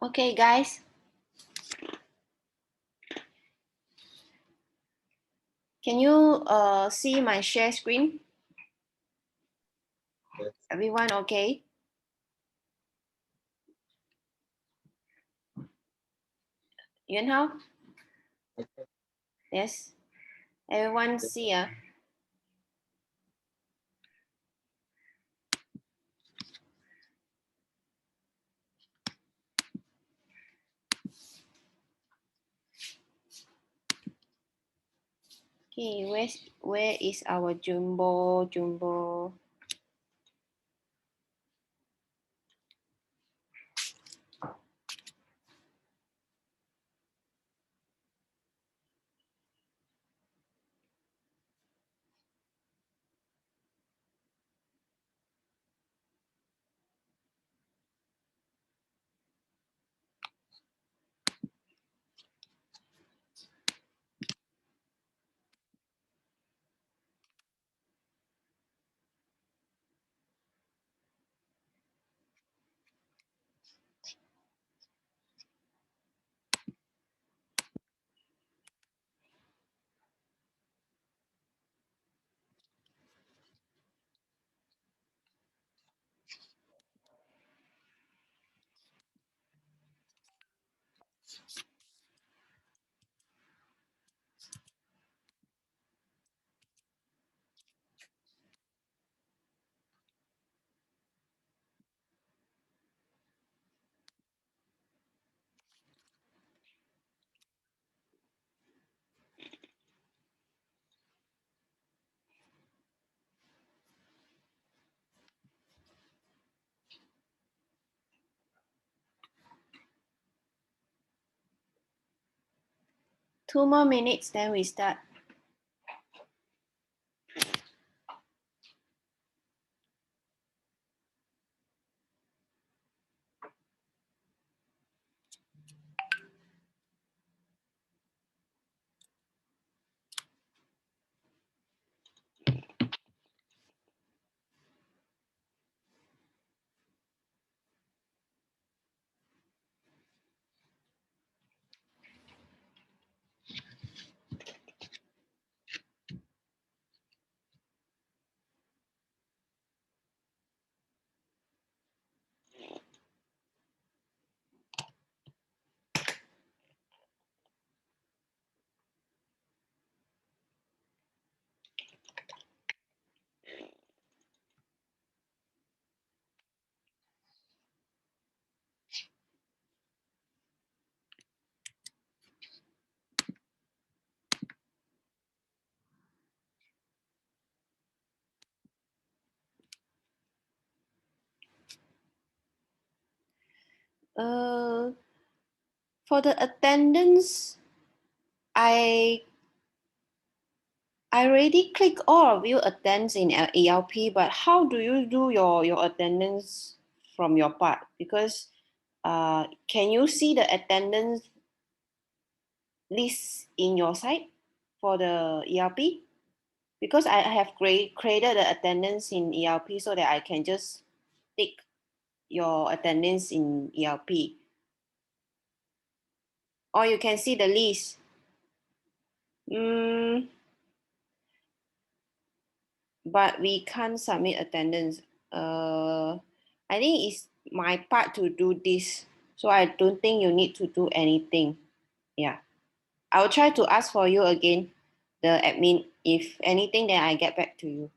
Okay, guys. Can you see my share screen? Yes. Everyone okay? Yuan Hao? Okay. Yes. Everyone see? Okay, where is our Jumbo? Two more minutes, then we start. For the attendance, I already click all of you attends in ELP, but how do you do your attendance from your part? Because can you see the attendance list in your site for the ELP? Because I have created the attendance in ELP so that I can just tick your attendance in ELP. Or you can see the list. But we can't submit attendance. I think it's my part to do this. So I don't think you need to do anything. Yeah. I'll try to ask for you again, the admin. If anything, then I get back to you.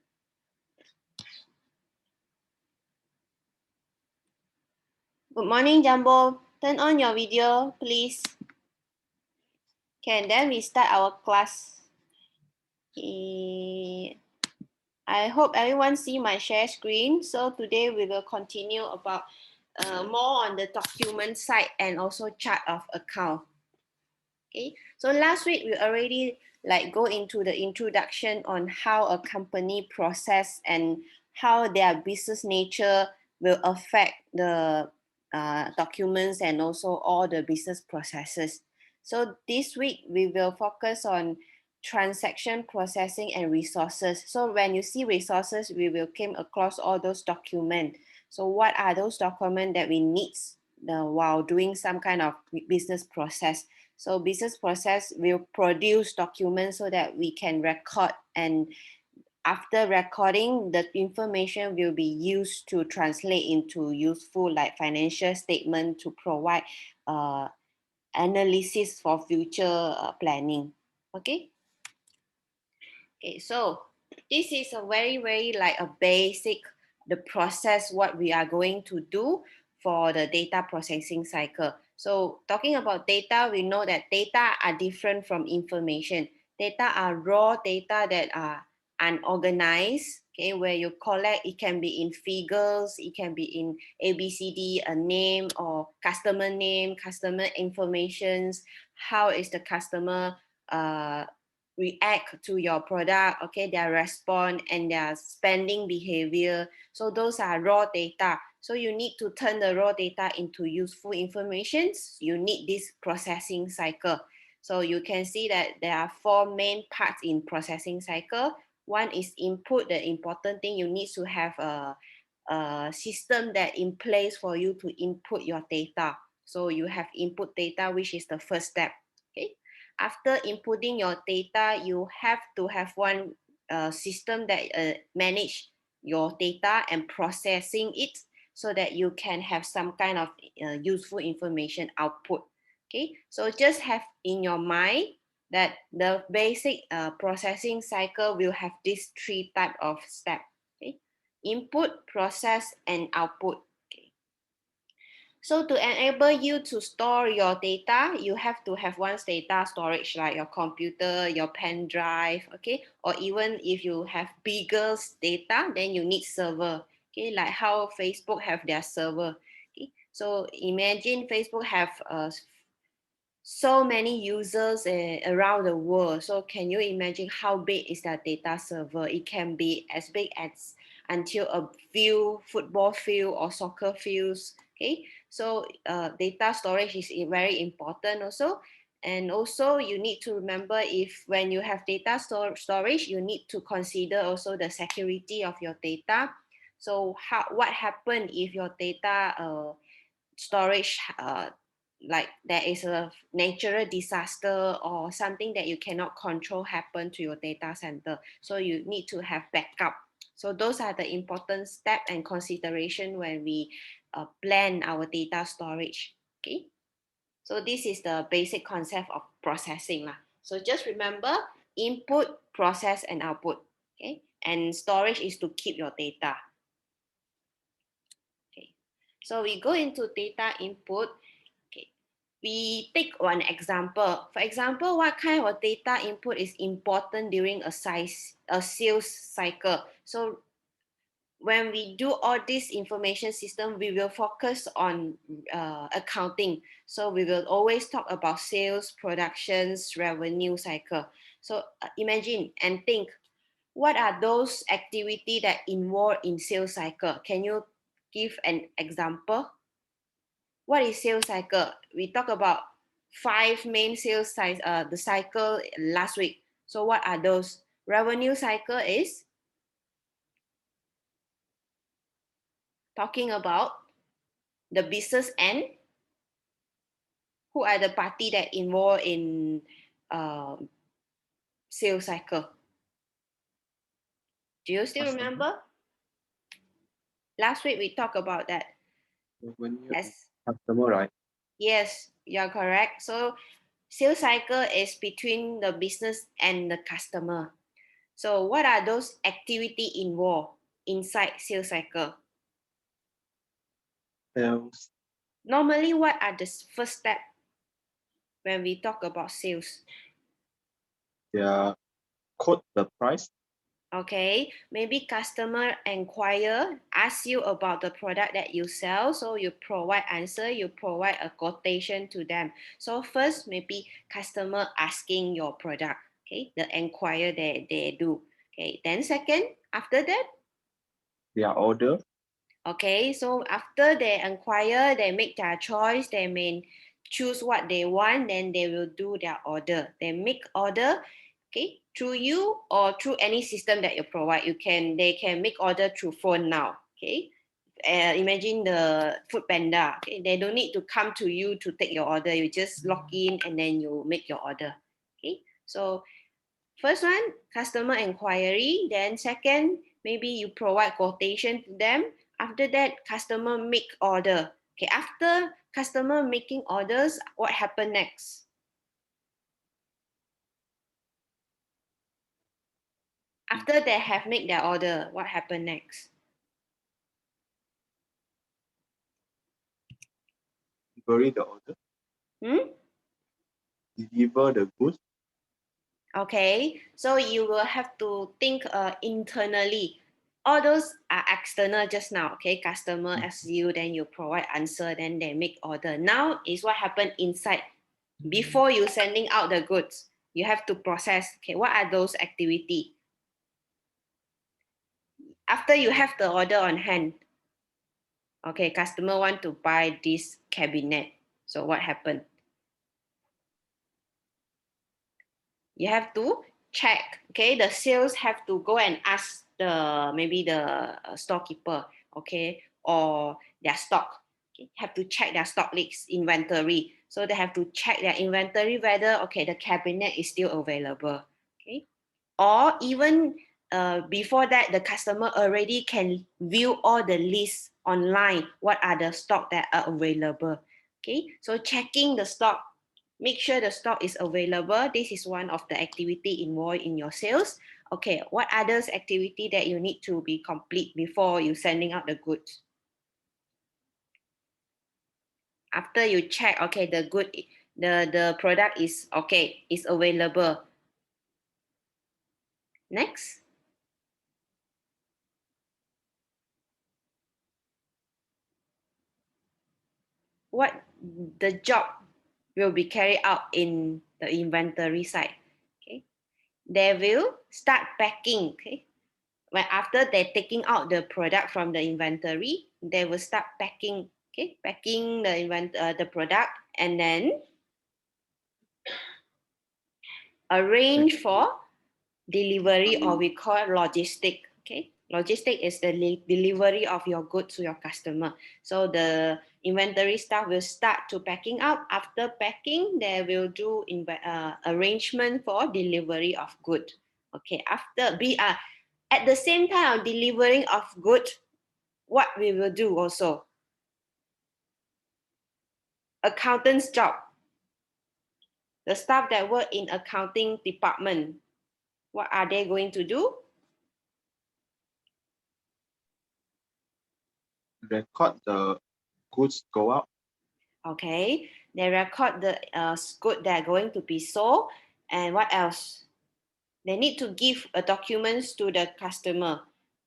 Good morning, Jumbo. Turn on your video, please. Okay, then we start our class. I hope everyone see my share screen. So today we will continue about more on the document side and also chart of account. Okay, so last week we already go into the introduction on how a company process and how their business nature will affect the documents and also all the business processes. So this week we will focus on transaction processing and resources. So when you see resources, we will came across all those documents. So what are those documents that we need while doing some kind of business process. So business process will produce documents so that we can record, and after recording, the information will be used to translate into useful like financial statement to provide analysis for future planning. Okay. Okay, so this is a very like a basic, the process what we are going to do for the data processing cycle. So talking about data, we know that data are different from information. Data are raw data that are unorganized, okay, where you collect, it can be in figures, it can be in ABCD, a name or customer name, customer informations, how is the customer react to your product, okay, their response and their spending behavior. So those are raw data. So you need to turn the raw data into useful information. You need this processing cycle. So you can see that there are 4 main parts in processing cycle. One is input. The important thing, you need to have a system that in place for you to input your data. So you have input data, which is the first step. Okay. After inputting your data, you have to have one system that manage your data and processing it so that you can have some kind of useful information output. Okay, so just have in your mind that the basic processing cycle will have these 3 types of steps. Okay, input, process, and output. So to enable you to store your data, you have to have one data storage like your computer, your pen drive, okay? Or even if you have bigger data, then you need server, okay? Like how Facebook have their server. Okay? So imagine Facebook have so many users around the world. So can you imagine how big is that data server? It can be as big as until a few football field or soccer fields. Okay, so data storage is very important also. And also you need to remember, if when you have data storage, you need to consider also the security of your data. So what happens if your data storage like there is a natural disaster or something that you cannot control happen to your data center, so you need to have backup. So those are the important step and consideration when we plan our data storage. Okay, so this is the basic concept of processing lah. So just remember, input, process, and output. Okay, and storage is to keep your data. Okay, so we go into data input. We take one example. For example, what kind of data input is important during a sales cycle? So when we do all this information system, we will focus on accounting. So we will always talk about sales, productions, revenue cycle. So imagine and think, what are those activities that involve in sales cycle? Can you give an example? What is sales cycle? We talk about 5 main sales the cycle last week. So what are those? Revenue cycle is talking about the business end. Who are the party that involved in sales cycle? Do you still remember? Last week we talked about that. Yes. Customer, right? Yes, you're correct. So sales cycle is between the business and the customer. So what are those activities involved inside sales cycle? Sales. Normally, what are the first step when we talk about sales? Yeah. Quote the price. Okay, maybe customer inquire, ask you about the product that you sell, so you provide answer, you provide a quotation to them. So first, maybe customer asking your product, okay, the inquire they do. Okay, then second, after that, Their order. okay, so after they inquire, they make their choice, they may choose what they want, then they will do their order. They make order, okay, through you or through any system that you provide. They can make order through phone now, okay. imagine the food panda. Okay? They don't need to come to you to take your order. You just log in and then you make your order. Okay, so first one, customer inquiry. Then second, maybe you provide quotation to them. After that, customer make order. Okay, after customer making orders, what happened next? After they have made their order, what happened next? Deliver the order. Deliver the goods. Okay, so you will have to think internally. All those are external just now, okay? Customer asks you, then you provide answer, then they make order. Now is what happened inside. Before you sending out the goods, you have to process, okay, what are those activities? After you have the order on hand, okay, customer want to buy this cabinet. So what happened? You have to check, okay, the sales have to go and ask maybe the storekeeper, okay, or their stock, okay, have to check their stock list, inventory. So they have to check their inventory whether, okay, the cabinet is still available, okay. Or even before that, the customer already can view all the lists online, what are the stock that are available, okay. So checking the stock, make sure the stock is available. This is one of the activity involved in your sales. Okay, what others activity that you need to be complete before you sending out the goods? After you check, okay, the good, the product is okay, is available. Next. What the job will be carried out in the inventory side. Okay, they will start packing. Okay, when after they're taking out the product from the inventory, they will start packing. Okay, packing the product and then arrange for delivery, or we call it logistic. Okay, logistic is the delivery of your goods to your customer. So the inventory staff will start to packing up. After packing, they will do arrangement for delivery of good. Okay, after at the same time of delivering of good, what we will do also, accountant's job, the staff that work in accounting department, what are they going to do? Record the goods go out. Okay, they record the good that are going to be sold, and what else? They need to give a documents to the customer.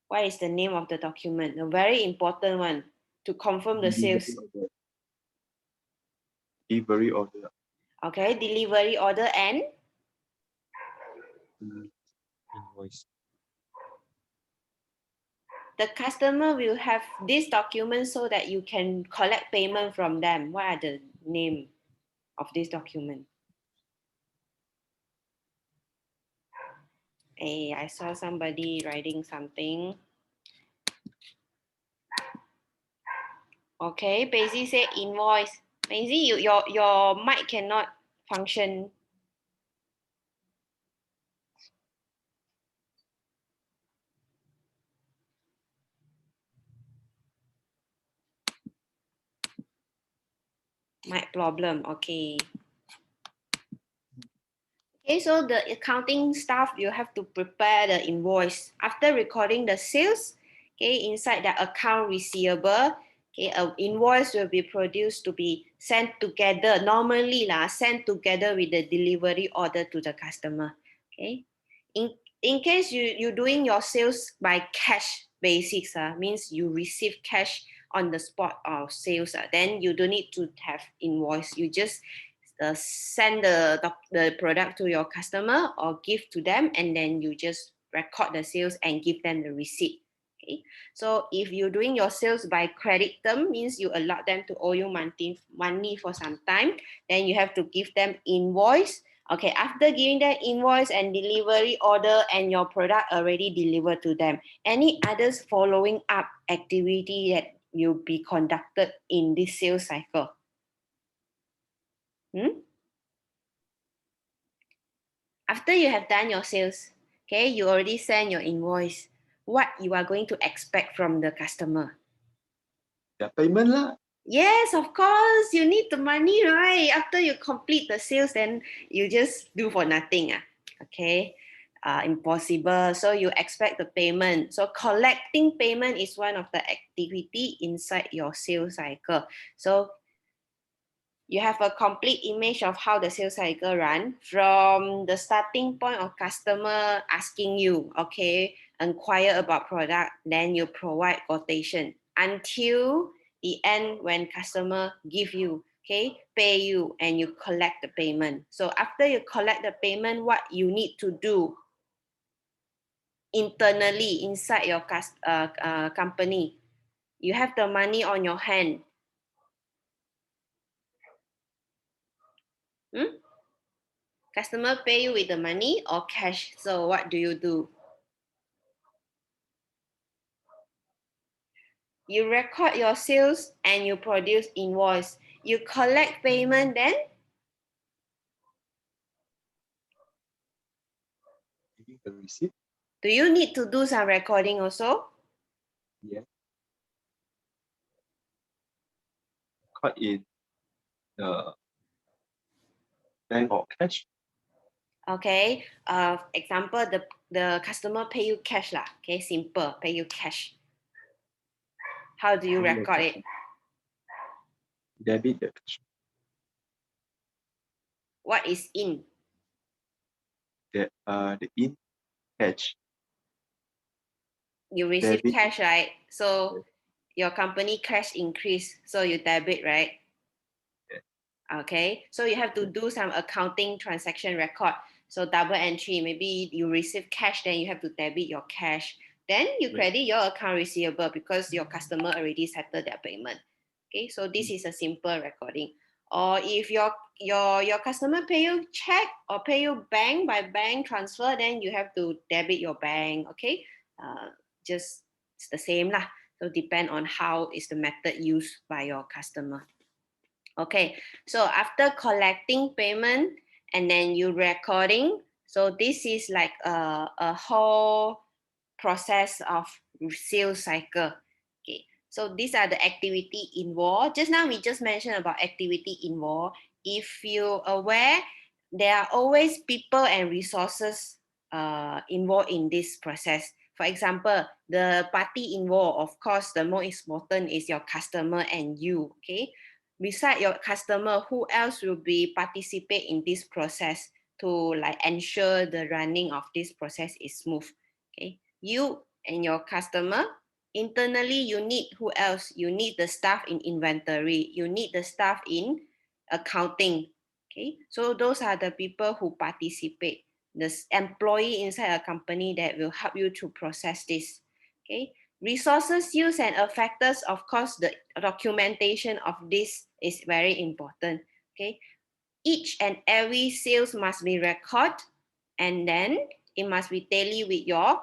What is the name of the document? A very important one to confirm the sales. Delivery order. Okay, delivery order and Invoice. the customer will have this document so that you can collect payment from them. What are the name of this document? Hey, I saw somebody writing something. Okay, Basie said invoice. Basie, your mic cannot function. Mic problem, okay. Okay, so the accounting staff, you have to prepare the invoice. After recording the sales, okay, inside the account receivable, okay, an invoice will be produced to be sent together, normally sent together with the delivery order to the customer, okay. In case you're doing your sales by cash basis, means you receive cash on the spot of sales, then you don't need to have invoice. You just send the product to your customer or give to them, and then you just record the sales and give them the receipt. Okay, so if you're doing your sales by credit term, means you allow them to owe you money for some time, then you have to give them invoice. Okay, after giving them invoice and delivery order and your product already delivered to them, any others following up activity that will be conducted in this sales cycle? After you have done your sales, okay, you already send your invoice. What you are going to expect from the customer? The payment lah. Yes, of course. You need the money, right? After you complete the sales, then you just do for nothing. Okay. Impossible. So you expect the payment. So collecting payment is one of the activity inside your sales cycle. So you have a complete image of how the sales cycle run from the starting point of customer asking you, okay, inquire about product, then you provide quotation until the end when customer give you, okay, pay you and you collect the payment. So after you collect the payment, what you need to do internally inside your company, you have the money on your hand. Customer pay you with the money or cash. So what do? You record your sales and you produce invoice. You collect payment then? Giving the receipt. Do you need to do some recording also? Yeah. Record in the bank or cash. Okay. Example, the customer pay you cash lah. Okay, simple. Pay you cash. How do you record it? Debit the cash. What is in? The in cash. You receive Debit. cash, right? So your company cash increase, so you debit, right? Yeah. Okay, so you have to do some accounting transaction record. So double entry, maybe you receive cash, then you have to debit your cash. Then you credit your account receivable because your customer already settled their payment. Okay, so this is a simple recording. Or if your customer pay you check or pay you bank by bank transfer, then you have to debit your bank. Okay, just it's the same lah. So depend on how is the method used by your customer. Okay, so after collecting payment and then you recording, so this is like a whole process of sales cycle. Okay, so these are the activity involved. Just now we just mentioned about activity involved. If you're aware, there are always people and resources involved in this process. For example, the party involved, of course, the most important is your customer and you, okay? Beside your customer, who else will be participate in this process to like ensure the running of this process is smooth? Okay, you and your customer. Internally, you need who else? You need the staff in inventory. You need the staff in accounting. Okay, so those are the people who participate. The employee inside a company that will help you to process this. Okay, resources used and factors, of course, the documentation of this is very important. Okay, each and every sales must be recorded, and then it must be tally with your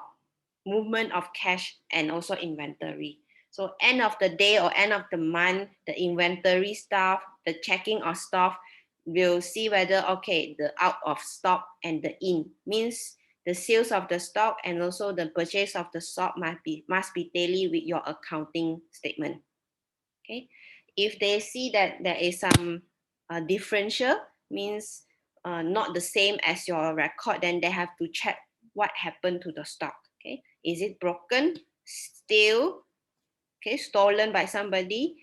movement of cash and also inventory. So end of the day or end of the month, the inventory staff, the checking of stock will see whether, okay, the out of stock and the in means the sales of the stock and also the purchase of the stock must be tally with your accounting statement. Okay, if they see that there is some differential, means not the same as your record, then they have to check what happened to the stock. Okay, is it broken, still, okay, stolen by somebody?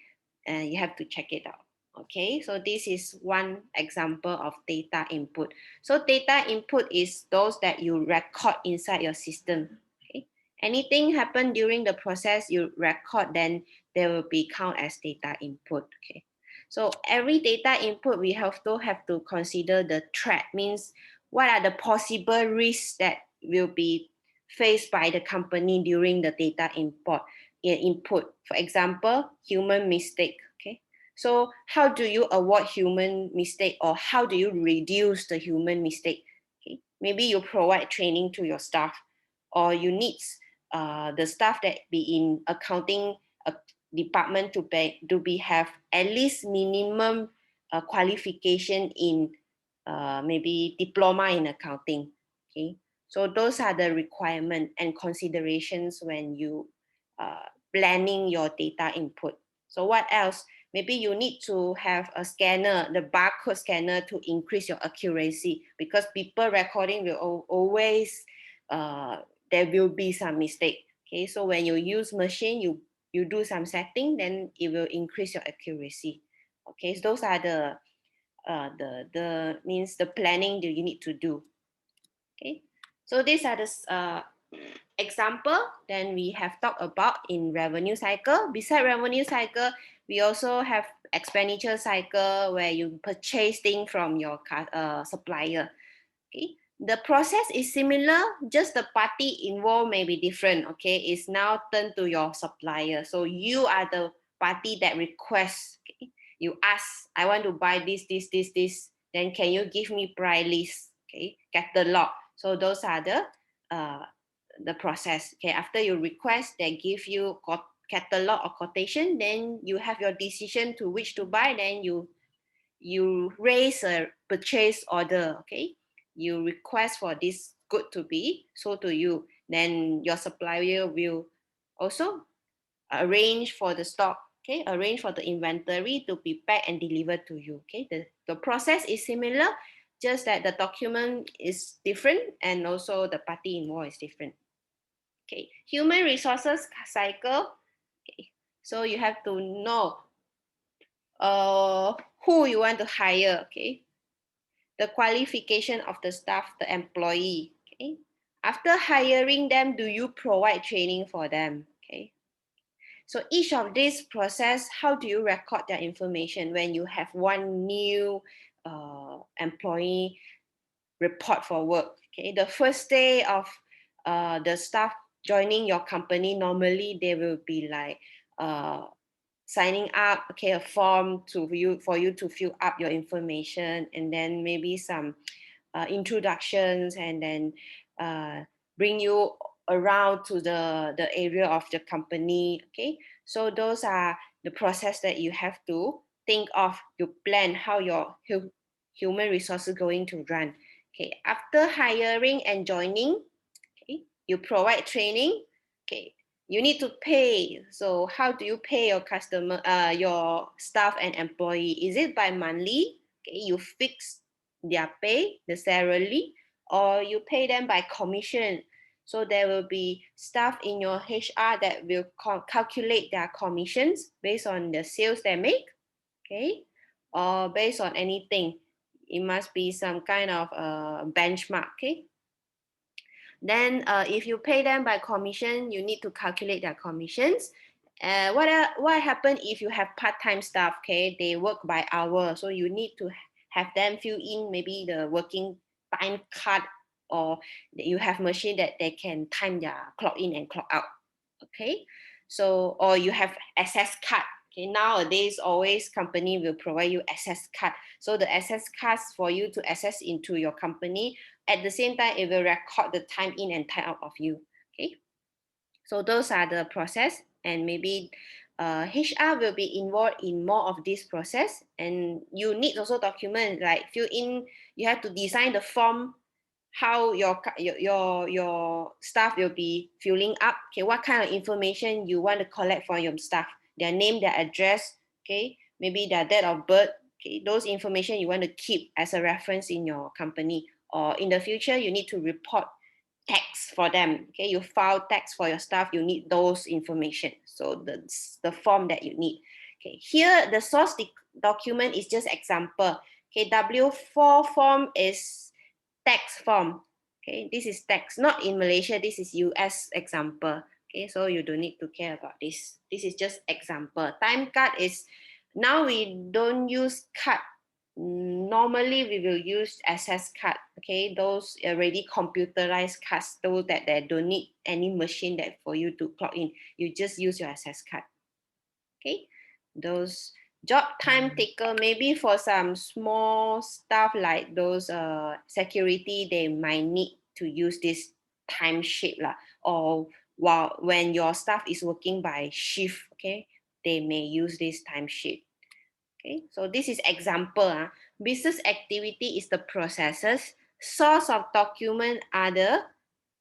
You have to check it out. Okay, so this is one example of data input. So data input is those that you record inside your system. Okay, anything happen during the process you record, then they will be count as data input. Okay, so every data input we have to consider the threat, means what are the possible risks that will be faced by the company during the data input. For example, human mistake. Okay, so how do you avoid human mistake, or how do you reduce the human mistake? Okay, maybe you provide training to your staff, or you need the staff that be in accounting department to have at least minimum qualification in maybe diploma in accounting. Okay, so those are the requirements and considerations when you planning your data input. So what else? Maybe you need to have a scanner, the barcode scanner, to increase your accuracy, because people recording will always there will be some mistake. Okay, so when you use machine, you do some setting, then it will increase your accuracy. Okay, so those are the means the planning that you need to do. Okay, so these are the example. Then we have talked about in revenue cycle. Beside revenue cycle, we also have expenditure cycle, where you purchase things from your supplier. Okay, the process is similar, just the party involved may be different. Okay, it's now turned to your supplier, so you are the party that requests. Okay? You ask, I want to buy this, then can you give me price list? Okay, catalog. So those are the process. Okay, after you request, they give you catalog or quotation, then you have your decision to which to buy, then you raise a purchase order. Okay, you request for this good to be sold to you, then your supplier will also arrange for the stock. Okay, arrange for the inventory to be packed and delivered to you. Okay, the process is similar, just that the document is different and also the party involved is different. Okay, human resources cycle. Okay, so you have to know who you want to hire. Okay, the qualification of the staff, the employee. Okay, after hiring them, do you provide training for them? Okay, so each of this process, how do you record their information when you have one new employee report for work? Okay, the first day of the staff joining your company, normally they will be like signing up, okay, a form for you to fill up your information, and then maybe some introductions, and then bring you around to the area of the company. Okay, so those are the process that you have to think of, you plan how your human resources going to run. Okay, after hiring and joining, okay, you provide training. Okay, you need to pay. So how do you pay your customer, your staff and employee? Is it by monthly? Okay, you fix their pay, the salary, or you pay them by commission. So there will be staff in your HR that will calculate their commissions based on the sales they make. Okay, or based on anything. It must be some kind of benchmark. Okay. Then if you pay them by commission, you need to calculate their commissions. What happens if you have part-time staff? Okay, they work by hour, so you need to have them fill in maybe the working time card, or you have machine that they can time their clock in and clock out. Okay, so or you have access card. Okay, nowadays always company will provide you access card. So the access cards for you to access into your company. At the same time, it will record the time in and time out of you. Okay, so those are the process, and maybe HR will be involved in more of this process, and you need also document like fill in. You have to design the form, how your staff will be filling up. Okay, what kind of information you want to collect from your staff? Their name, their address. Okay, maybe their date of birth. Okay, those information you want to keep as a reference in your company, or in the future you need to report tax for them. Okay, you file tax for your staff, you need those information. So the form that you need. Okay, here the source document is just example. Okay, W4 form is tax form. Okay, this is tax, not in Malaysia, this is US example. Okay, so you don't need to care about this. This is just example. Time card is, now we don't use card. Normally we will use access card. Okay, those already computerized cards, those that they don't need any machine that for you to clock in. You just use your access card. Okay, those job time taker, maybe for some small stuff like those security, they might need to use this time sheet lah, or while when your staff is working by shift. Okay, they may use this timesheet. Okay, so this is example. Business activity is the processes. Source of document are the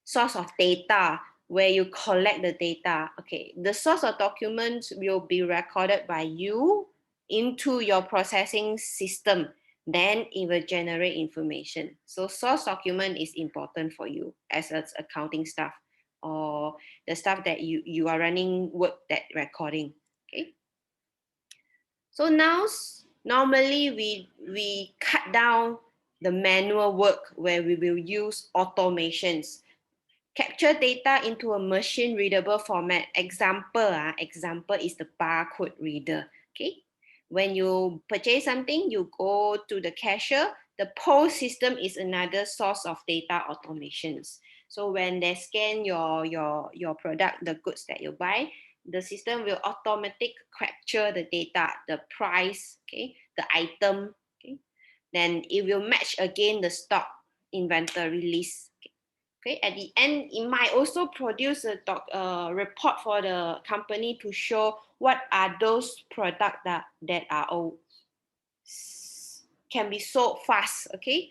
source of data where you collect the data. Okay, the source of documents will be recorded by you into your processing system. Then it will generate information. So source document is important for you as an accounting staff or the staff that you are running work that recording. Okay. So now, normally we cut down the manual work where we will use automations. Capture data into a machine readable format. Example is the barcode reader. Okay. When you purchase something, you go to the cashier. The POS system is another source of data automations. So when they scan your product, the goods that you buy, the system will automatically capture the data, the price, okay, the item, okay. Then it will match again the stock inventory list. Okay, at the end, it might also produce a report for the company to show what are those products that are can be sold fast. Okay,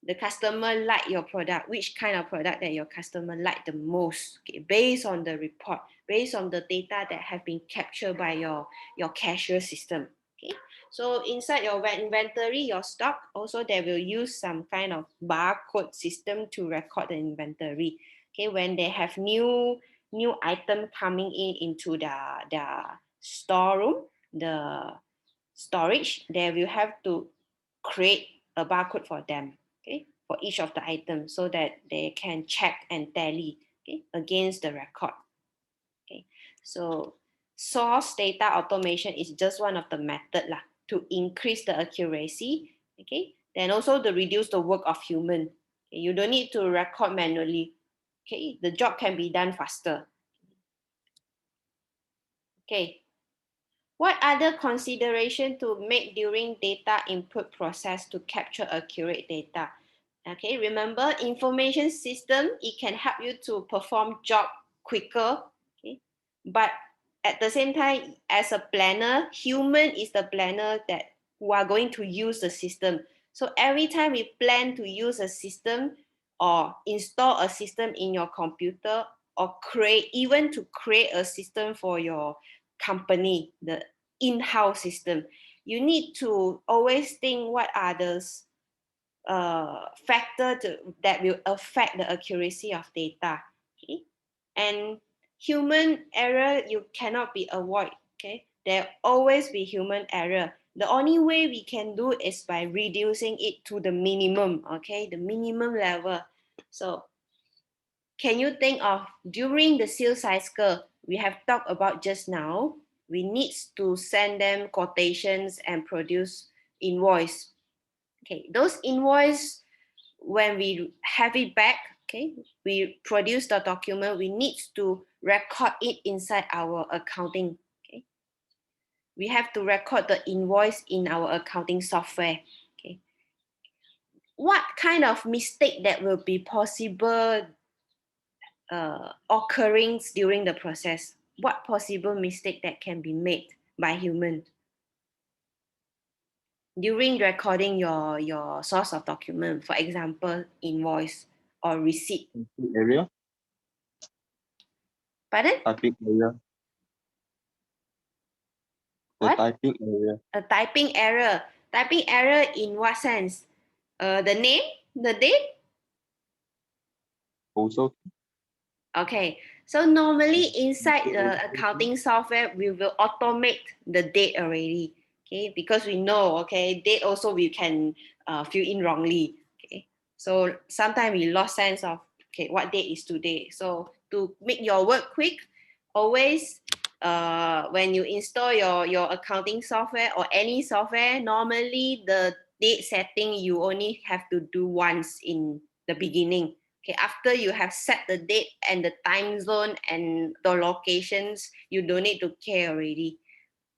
the customer like your product, which kind of product that your customer like the most, okay, based on the report, based on the data that have been captured by your cashier system. Okay, so inside your inventory, your stock, also they will use some kind of barcode system to record the inventory. Okay, when they have new item coming into the storeroom, the storage, they will have to create a barcode for them, okay, for each of the items so that they can check and tally, okay, against the record. Okay, so source data automation is just one of the method to increase the accuracy. Okay, then also to reduce the work of human. Okay, you don't need to record manually. Okay, the job can be done faster. Okay, what other consideration to make during data input process to capture accurate data? Okay, remember information system, it can help you to perform job quicker. Okay, but at the same time, as a planner, human is the planner that who are going to use the system. So every time we plan to use a system or install a system in your computer or even to create a system for your company, the in-house system, you need to always think what are those factor that will affect the accuracy of data. Okay, and human error you cannot be avoid. Okay, there always be human error. The only way we can do is by reducing it to the minimum. Okay, the minimum level. So can you think of during the sales cycle we have talked about just now, we need to send them quotations and produce invoice. Okay, those invoice, when we have it back, okay, we produce the document, we need to record it inside our accounting. Okay, we have to record the invoice in our accounting software. Okay, what kind of mistake that will be possible occurring during the process? What possible mistake that can be made by humans during recording your source of document, for example, invoice or receipt? Area, Pardon? typing area, the What? typing area. A typing error. Typing error in what sense? The name, the date? Also, Okay. So normally inside the accounting software, we will automate the date already. Okay, because we know, okay, date also we can fill in wrongly. Okay. So sometimes we lost sense of, okay, what date is today. So to make your work quick, always when you install your accounting software or any software, normally the date setting you only have to do once in the beginning. Okay, after you have set the date and the time zone and the locations, you don't need to care already.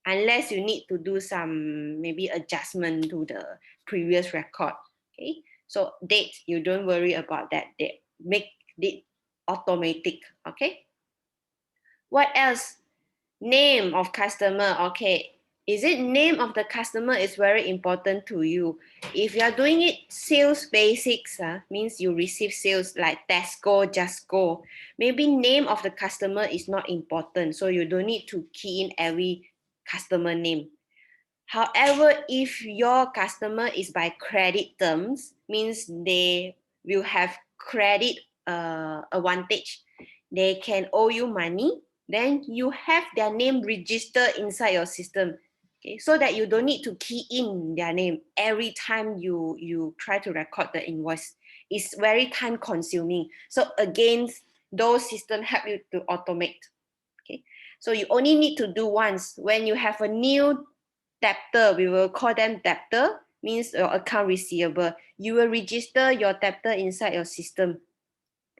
Unless you need to do some maybe adjustment to the previous record. Okay, so date, you don't worry about that date. Make it automatic. Okay. What else? Name of customer. Okay. Is it name of the customer is very important to you? If you are doing it sales basics, means you receive sales like Tesco, Justco. Maybe name of the customer is not important, so you don't need to key in every customer name. However, if your customer is by credit terms, means they will have credit advantage. They can owe you money, then you have their name registered inside your system. Okay, so that you don't need to key in their name every time you try to record the invoice. It's very time consuming. So again, those systems help you to automate. Okay, so you only need to do once. When you have a new debtor, we will call them debtor, means your account receivable. You will register your debtor inside your system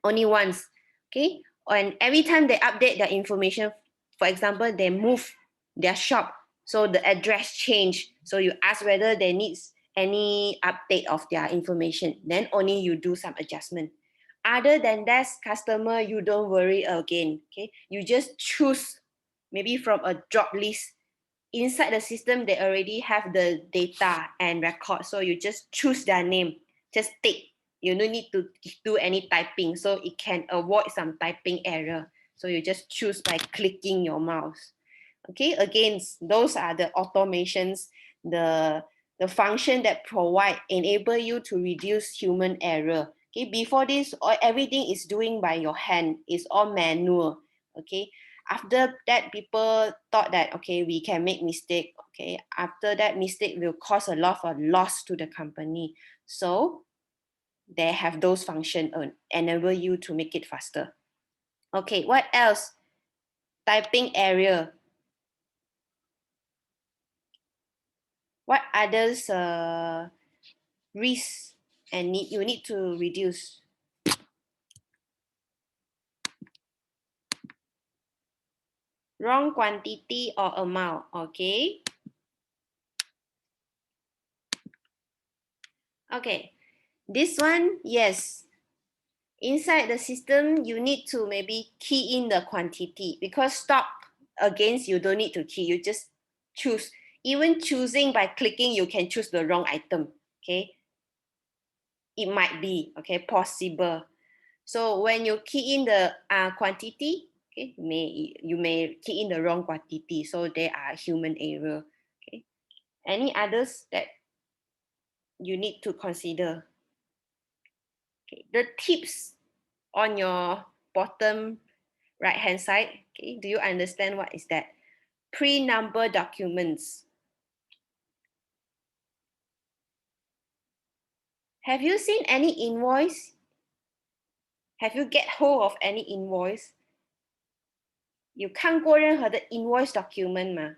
only once. Okay, and every time they update their information, for example, they move their shop, so the address change, so you ask whether they needs any update of their information, then only you do some adjustment. Other than that, customer, you don't worry again. Okay, you just choose maybe from a drop list. Inside the system, they already have the data and record, so you just choose their name, just tick. You don't need to do any typing, so it can avoid some typing error. So you just choose by clicking your mouse. Okay, again, those are the automations, the function that provide enable you to reduce human error. Okay, before this, everything is doing by your hand. It's all manual. Okay, after that, people thought that okay, we can make mistake. Okay, after that mistake will cause a lot of loss to the company. So they have those function enable you to make it faster. Okay, what else? Typing error. What others risks and you need to reduce? Wrong quantity or amount. Okay. Okay. This one, yes. Inside the system, you need to maybe key in the quantity, because stock against you don't need to key. You just choose. Even choosing by clicking, you can choose the wrong item. Okay. It might be okay possible. So when you key in the quantity, okay, you may key in the wrong quantity, so there are human error. Okay. Any others that you need to consider? Okay. The tips on your bottom right hand side. Okay. Do you understand what is that? Pre-number documents. Have you seen any invoice? Have you get hold of any invoice? 有看过任何的 invoice document 吗？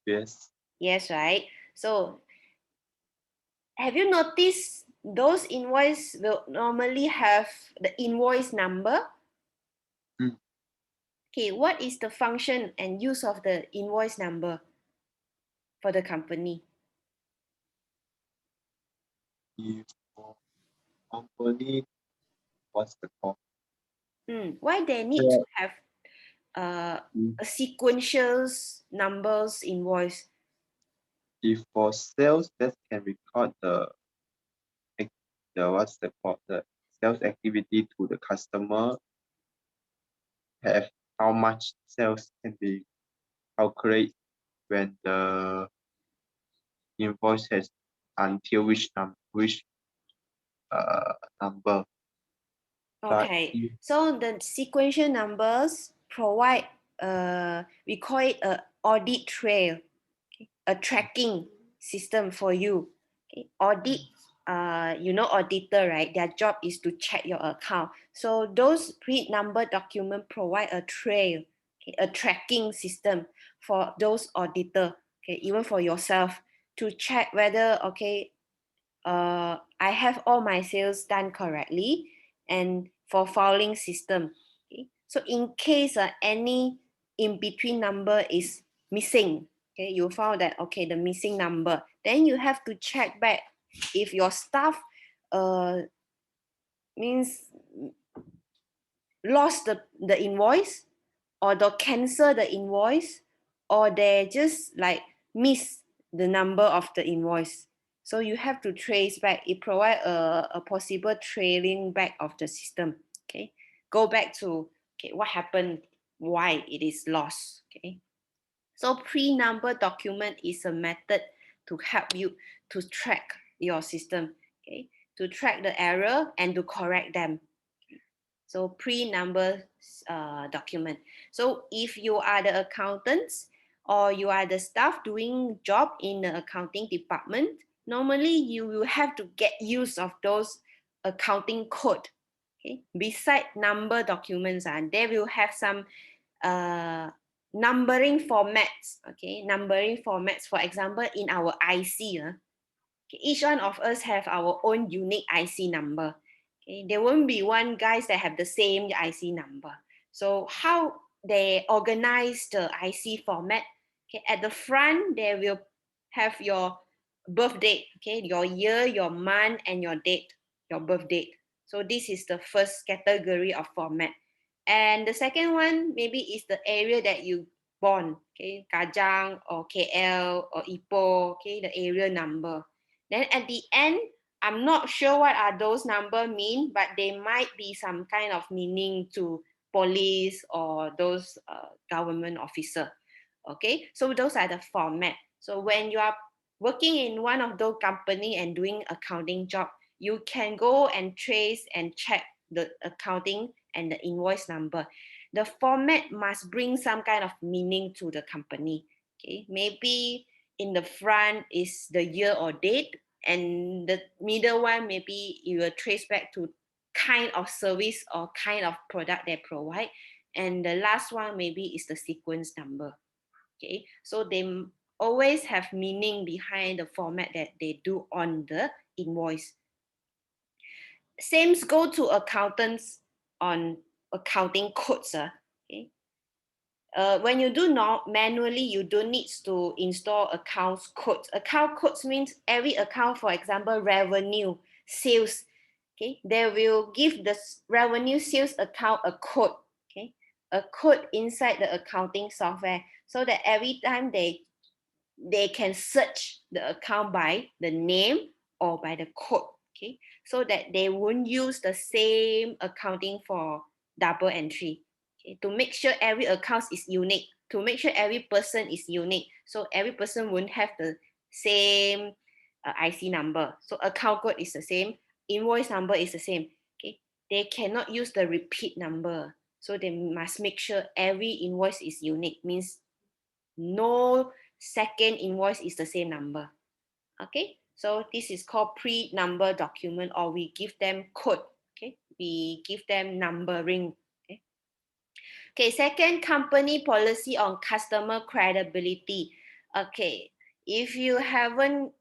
Yes. Yes, right? So have you noticed those invoice will normally have the invoice number? Mm. Okay, what is the function and use of the invoice number for the company? If for company, what's the cost? Why they need to have a sequential numbers invoice? If for sales, that can record the what's the called, the sales activity to the customer, have how much sales can be calculated when the invoice has until which number. But Okay, if so the sequential numbers provide we call it a audit trail, okay? A tracking system for you. Okay? Audit, you know auditor, right? Their job is to check your account. So those pre-number document provide a trail, okay? A tracking system for those auditor, okay? Even for yourself to check whether okay, I have all my sales done correctly, and for filing system. Okay? So in case any in between number is missing, okay, you found that okay the missing number, then you have to check back if your staff means lost the invoice, or they'll cancel the invoice, or they just like miss the number of the invoice. So you have to trace back. It provides a possible trailing back of the system. Okay, go back to what happened, why it is lost. Okay, so pre-number document is a method to help you to track your system. Okay, to track the error and to correct them. So pre-number document. So if you are the accountants or you are the staff doing job in the accounting department, normally you will have to get use of those accounting code. Okay, beside number documents, they will have some numbering formats. Okay, numbering formats. For example, in our IC, okay, each one of us have our own unique IC number. Okay, there won't be one guys that have the same IC number. So how they organize the IC format? Okay, at the front they will have your birth date. Okay, your year, your month, and your date, your birth date. So this is the first category of format. And the second one maybe is the area that you born. Okay, Kajang or KL or Ipoh. Okay, the area number. Then at the end, I'm not sure what are those numbers mean, but they might be some kind of meaning to police or those government officer. Okay, so those are the format. So when you are working in one of those company and doing accounting job, you can go and trace and check the accounting and the invoice number. The format must bring some kind of meaning to the company. Okay, maybe in the front is the year or date, and the middle one maybe you will trace back to kind of service or kind of product they provide, and the last one maybe is the sequence number. Okay, so they always have meaning behind the format that they do on the invoice. Same go to accountants on accounting codes. Okay. When you do not manually, you don't need to install accounts codes. Account codes means every account, for example, revenue, sales. Okay, they will give the revenue sales account a code. Okay, a code inside the accounting software, so that every time they can search the account by the name or by the code. Okay, so that they won't use the same accounting for double entry. Okay, to make sure every account is unique, to make sure every person is unique, so every person won't have the same IC number. So account code is the same, invoice number is the same. Okay, they cannot use the repeat number, so they must make sure every invoice is unique, means no second invoice is the same number. Okay, so this is called pre-number document, or we give them code. Okay, we give them numbering. Okay, okay, second, company policy on customer credibility. Okay, if you haven't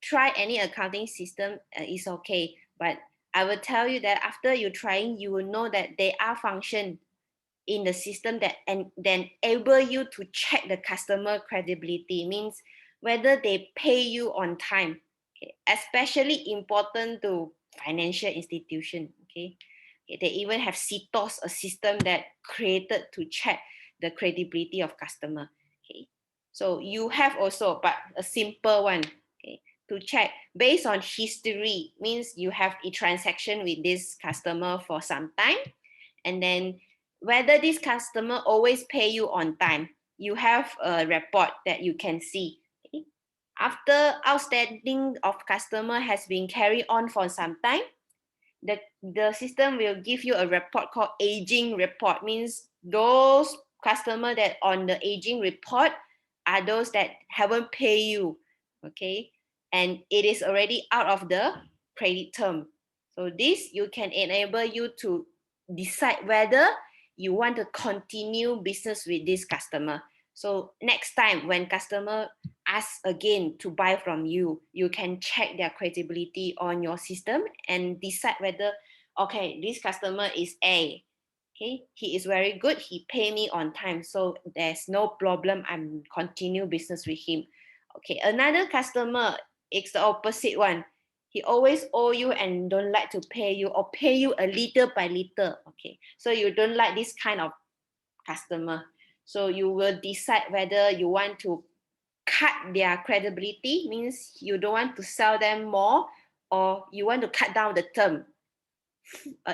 tried any accounting system, it's okay, but I will tell you that after you trying, you will know that there are functions in the system that and then able you to check the customer credibility, means whether they pay you on time. Okay, especially important to financial institution. Okay, they even have CTOS, a system that created to check the credibility of customer. Okay, so you have also, but a simple one. Okay, to check based on history, means you have a transaction with this customer for some time, and then whether this customer always pay you on time. You have a report that you can see. Okay? After outstanding of customer has been carried on for some time, the system will give you a report called aging report, means those customer that on the aging report are those that haven't pay you. Okay, and it is already out of the credit term. So this you can enable you to decide whether you want to continue business with this customer. So next time when customer ask again to buy from you, you can check their credibility on your system and decide whether, okay, this customer is A. Okay, he is very good. He pay me on time, so there's no problem. I'm continue business with him. Okay, another customer, it's the opposite one. He always owe you and don't like to pay you, or pay you a little by little. Okay, so you don't like this kind of customer. So you will decide whether you want to cut their credibility, means you don't want to sell them more, or you want to cut down the term.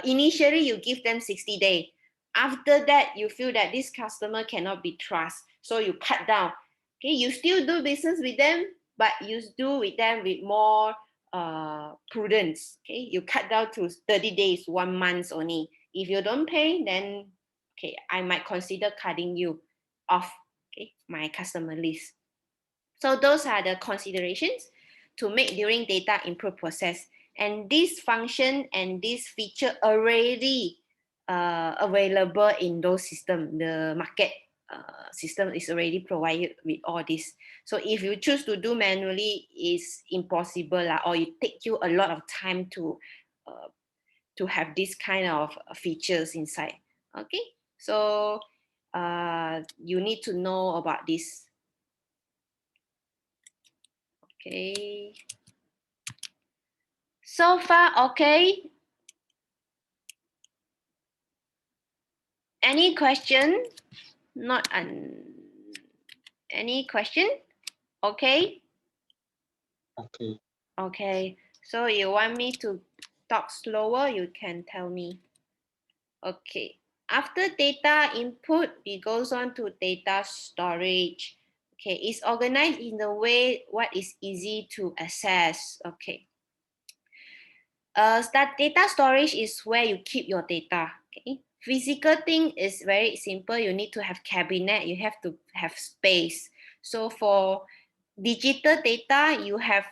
Initially, you give them 60 days. After that, you feel that this customer cannot be trusted, so you cut down. Okay, you still do business with them, but you do with them with more prudence. Okay, you cut down to 30 days, 1 month only. If you don't pay, then okay, I might consider cutting you off, okay, my customer list. So those are the considerations to make during data input process. And this function and this feature already available in those systems. The market system is already provided with all this. So if you choose to do manually, it's impossible, or it take you a lot of time to have this kind of features inside. Okay, so you need to know about this. Okay. So far, okay. Any question? Not any question? Okay. Okay. Okay. So you want me to talk slower? You can tell me. Okay. After data input, it goes on to data storage. Okay. It's organized in a way what is easy to access. Okay. That data storage is where you keep your data. Okay. Physical thing is very simple. You need to have cabinet. You have to have space. So for digital data, you have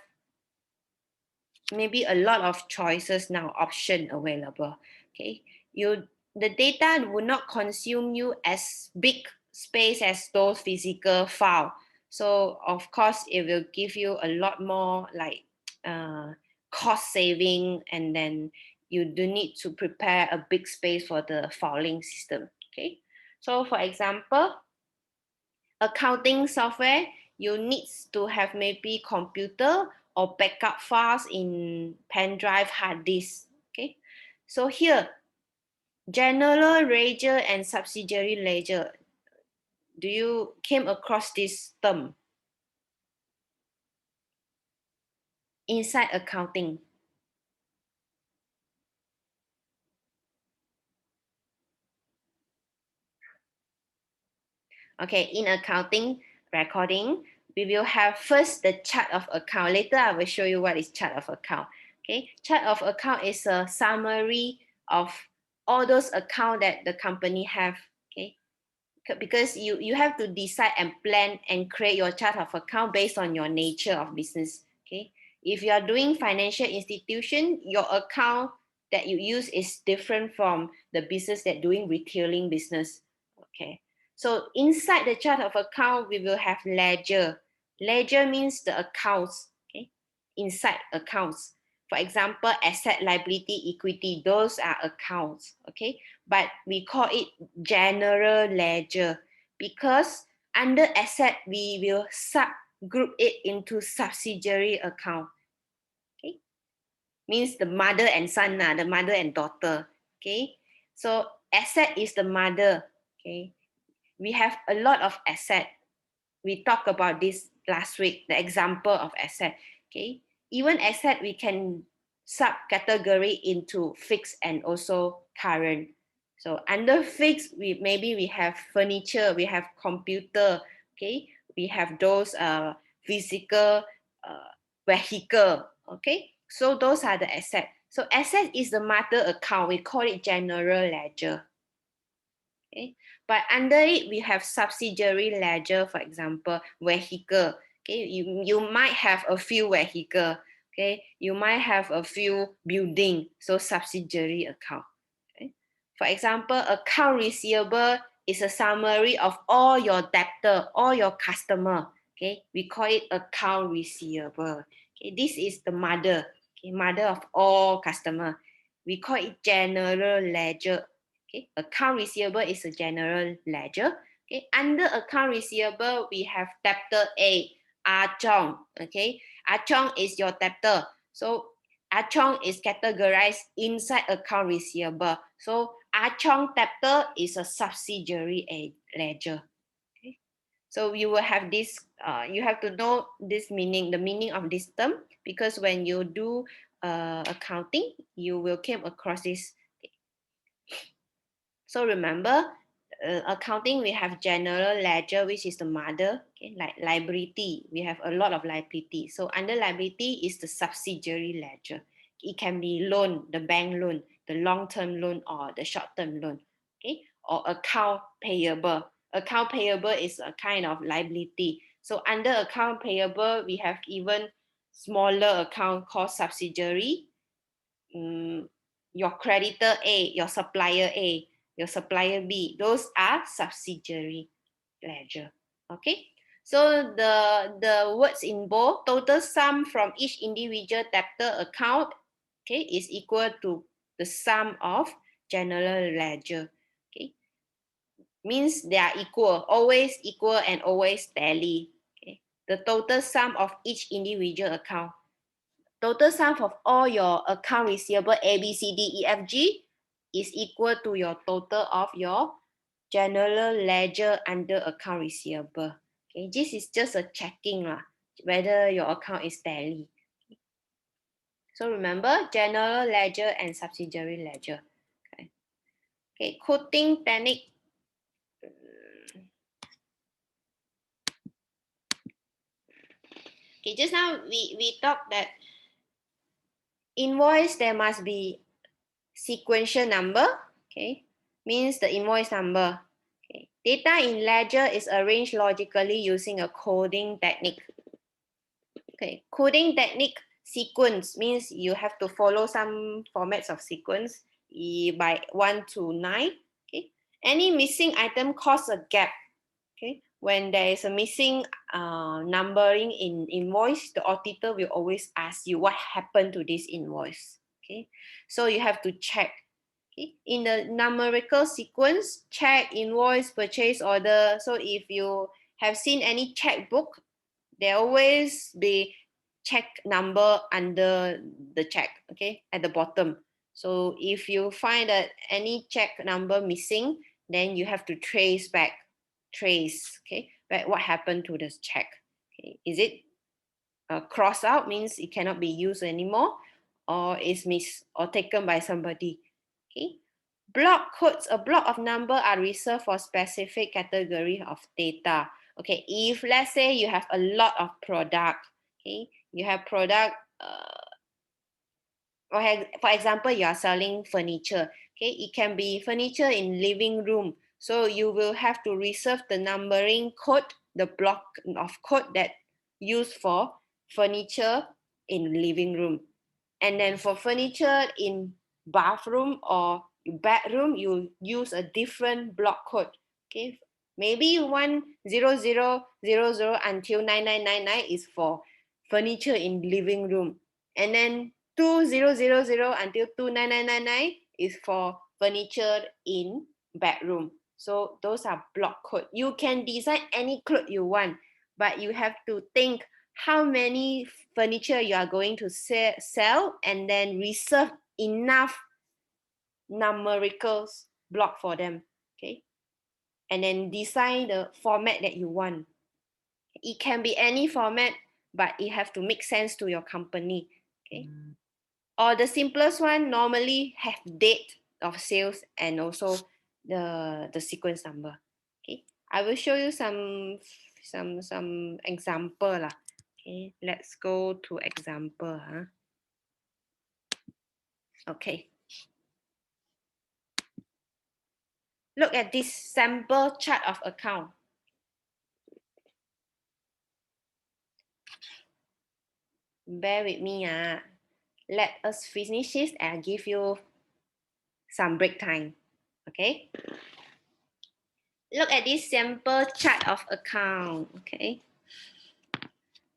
maybe a lot of choices now, option available. Okay. The data will not consume you as big space as those physical file. So of course, it will give you a lot more like cost saving, and then you do need to prepare a big space for the filing system. Okay. So for example, accounting software, you need to have maybe computer or backup files in pen drive, hard disk. Okay. So here, general ledger and subsidiary ledger. Do you came across this term inside accounting? Okay, in accounting recording, we will have first the chart of account. Later, I will show you what is chart of account. Okay, chart of account is a summary of all those accounts that the company have. Okay, because you have to decide and plan and create your chart of account based on your nature of business. Okay, if you are doing financial institution, your account that you use is different from the business that doing retailing business. Okay, so inside the chart of account, we will have ledger. Ledger means the accounts. Okay, inside accounts. For example, asset, liability, equity, those are accounts. Okay, but we call it general ledger because under asset, we will subgroup it into subsidiary account. Okay, means the mother and son, the mother and daughter. Okay, so asset is the mother. Okay, we have a lot of asset. We talked about this last week, the example of asset. Okay, even asset we can subcategory into fixed and also current. So under fixed, we have furniture, we have computer. Okay, we have those physical vehicle. Okay, so those are the asset. So asset is the mother account. We call it general ledger. Okay, but under it we have subsidiary ledger. For example, vehicle. Okay, you might have a few vehicle. Okay, you might have a few building. So subsidiary account. Okay, for example, account receivable is a summary of all your debtor, all your customer. Okay, we call it account receivable. Okay, this is the mother. Okay, mother of all customer. We call it general ledger. Okay, account receivable is a general ledger. Okay, under account receivable, we have debtor A, Chong. Okay, Chong is your debtor. So Chong is categorized inside account receivable. So Achong Chapter is a subsidiary ledger. Okay? So you will have this, you have to know this meaning, the meaning of this term, because when you do accounting, you will come across this. So remember, accounting, we have general ledger, which is the mother, okay, like liability. We have a lot of liability. So under liability is the subsidiary ledger. It can be loan, the bank loan, the long-term loan, or the short-term loan, okay, or account payable. Account payable is a kind of liability. So under account payable, we have even smaller account called subsidiary. Your creditor A, your supplier A, your supplier B, those are subsidiary ledger. Okay, so the words in bold, total sum from each individual debtor account, okay, is equal to the sum of general ledger. Okay, means they are equal and always tally. Okay, the total sum of each individual account, total sum of all your account receivable A, B, C, D, E, F, G is equal to your total of your general ledger under account receivable. Okay, this is just a checking whether your account is tally. So remember, general ledger and subsidiary ledger. Okay, okay, quoting technique. Okay, just now we talked that invoice there must be sequential number. Okay, means the invoice number. Okay. Data in ledger is arranged logically using a coding technique. Okay, coding technique sequence means you have to follow some formats of sequence by 1 to 9. Okay, any missing item causes a gap. Okay, when there is a missing numbering in invoice, the auditor will always ask you what happened to this invoice. Okay, so you have to check. Okay. In the numerical sequence, check, invoice, purchase order. So if you have seen any checkbook, there always be check number under the check, okay, at the bottom. So if you find that any check number missing, then you have to trace, okay, back what happened to this check. Okay. Is it crossed out, means it cannot be used anymore, or is missed or taken by somebody. Okay. Block codes, a block of number are reserved for specific category of data. Okay, if let's say you have a lot of product, okay, you have product, for example, you are selling furniture, okay, it can be furniture in living room. So you will have to reserve the numbering code, the block of code that used for furniture in living room. And then for furniture in bathroom or bedroom, you use a different block code. Okay, maybe you want 0000 until 9999 is for furniture in living room, and then 2000 until 29999 is for furniture in bedroom. So those are block code. You can design any code you want, but you have to think how many furniture you are going to sell, and then reserve enough numerical block for them. Okay, and then design the format that you want. It can be any format, but it have to make sense to your company. Okay, or the simplest one normally have date of sales and also the sequence number. Okay, I will show you some example lah. Okay, let's go to example. Okay, look at this sample chart of account. Bear with me. Let us finish this and give you some break time. Okay, look at this sample chart of account. Okay,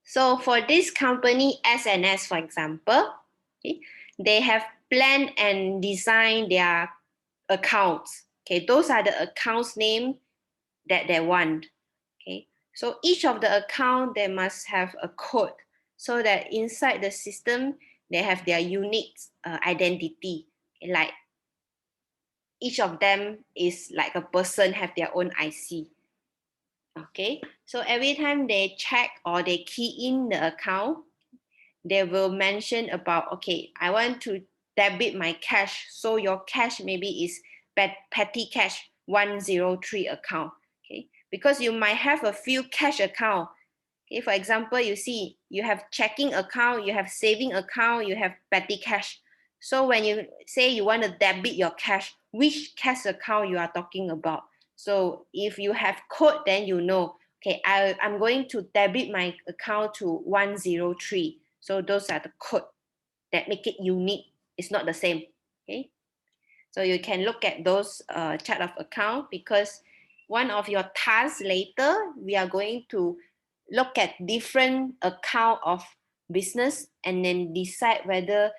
so for this company SNS, for example, okay, they have planned and designed their accounts. Okay, those are the accounts name that they want. Okay, so each of the account they must have a code, so that inside the system they have their unique identity. Okay, like each of them is like a person have their own IC. Okay, so every time they check or they key in the account, they will mention about, okay, I want to debit my cash. So your cash maybe is petty cash 103 account. Okay, because you might have a few cash account. Okay, for example, you see you have checking account, you have saving account, you have petty cash. So when you say you want to debit your cash, which cash account you are talking about? So if you have code, then you know, okay, I'm going to debit my account to 103. So those are the code that make it unique. It's not the same. Okay, so you can look at those chart of account, because one of your tasks later, we are going to look at different account of business and then decide whether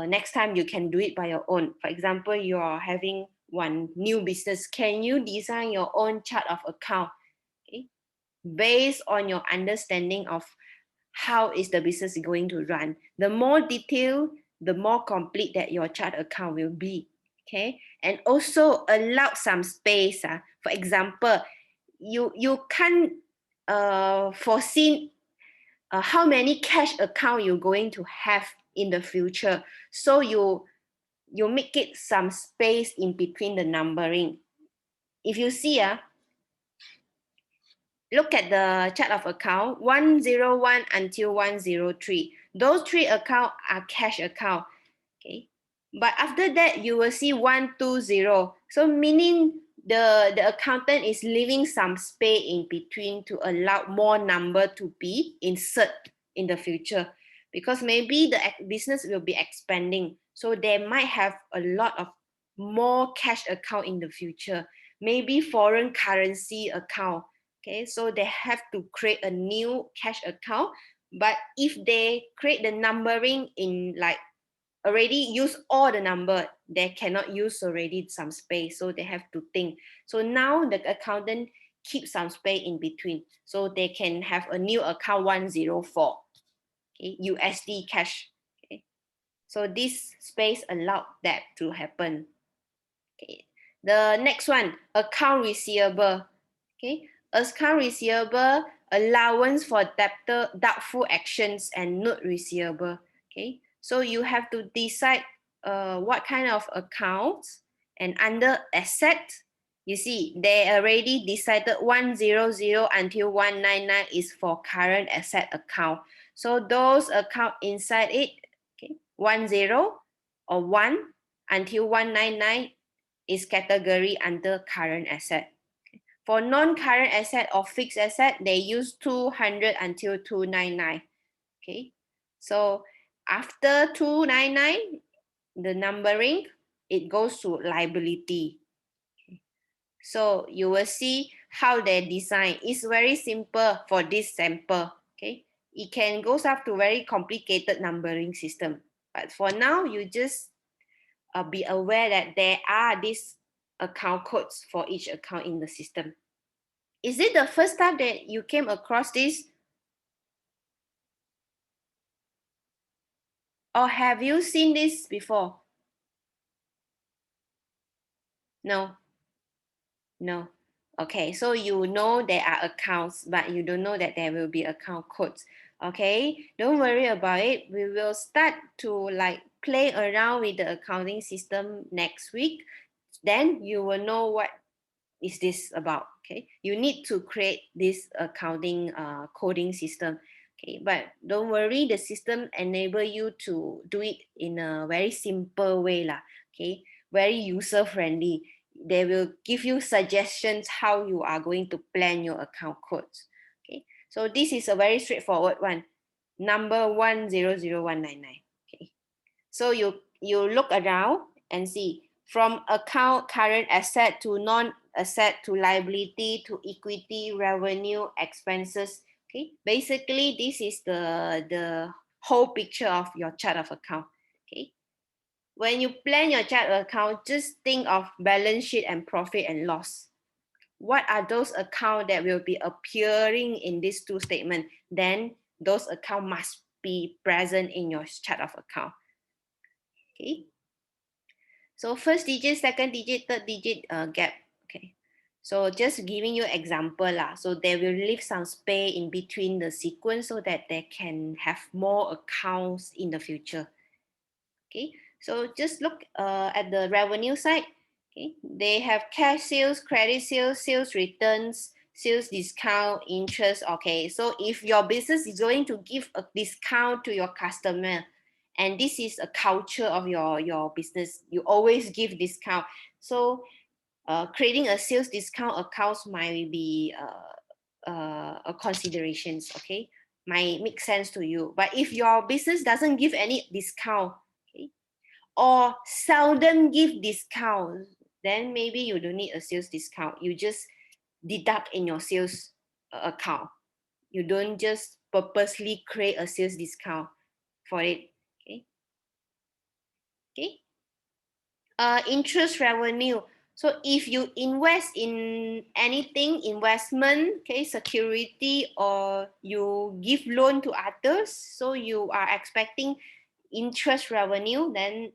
next time you can do it by your own. For example, you are having one new business. Can you design your own chart of account? Okay, based on your understanding of how is the business going to run. The more detailed, the more complete that your chart account will be. Okay, and also allow some space. For example, you can't foresee how many cash account you're going to have in the future. So you make it some space in between the numbering. If you see, look at the chart of account 101 until 103. Those three accounts are cash account. Okay, but after that you will see 120. So meaning the accountant is leaving some space in between to allow more number to be insert in the future, because maybe the business will be expanding, so they might have a lot of more cash account in the future, maybe foreign currency account. Okay, so they have to create a new cash account. But if they create the numbering in like already use all the number, they cannot use already some space, so they have to think. So now the accountant keep some space in between, so they can have a new account 104, okay, USD cash. Okay, so this space allowed that to happen. Okay, the next one, account receivable. Okay, account receivable, allowance for debtor, doubtful actions, and note receivable. Okay, so you have to decide what kind of accounts. And under asset, you see they already decided 100 until 199 is for current asset account. So those account inside it, okay, 10 or 1 until 199 is category under current asset. For non-current asset or fixed asset, they use 200 until 299. Okay, so after 299, the numbering, it goes to liability. So you will see how they design. It's very simple for this sample. Okay, it can go up to very complicated numbering system. But for now, you just be aware that there are these account codes for each account in the system. Is it the first time that you came across this? Or have you seen this before? No. No. Okay, so you know there are accounts, but you don't know that there will be account codes. Okay, don't worry about it. We will start to like play around with the accounting system next week. Then you will know what is this about. Okay, you need to create this accounting coding system. Okay, but don't worry, the system enable you to do it in a very simple way lah. Okay, very user friendly. They will give you suggestions how you are going to plan your account codes. Okay, so this is a very straightforward one. Number 100,199. Okay, so you look around and see from account current asset to non-asset to liability to equity, revenue, expenses. Okay, basically this is the whole picture of your chart of account. Okay, when you plan your chart of account, just think of balance sheet and profit and loss. What are those accounts that will be appearing in these two statements? Then those accounts must be present in your chart of account. Okay. So first digit, second digit, third digit gap. Okay. So just giving you example lah. So they will leave some space in between the sequence so that they can have more accounts in the future. Okay. So just look at the revenue side. Okay. They have cash sales, credit sales, sales returns, sales discount, interest. Okay. So if your business is going to give a discount to your customer, and this is a culture of your business, you always give discount. So creating a sales discount accounts might be a considerations. Okay, might make sense to you. But if your business doesn't give any discount, okay, or seldom give discount, then maybe you don't need a sales discount. You just deduct in your sales account. You don't just purposely create a sales discount for it. Okay. Okay. Interest revenue. So if you invest in anything, investment, okay, security, or you give loan to others, so you are expecting interest revenue, then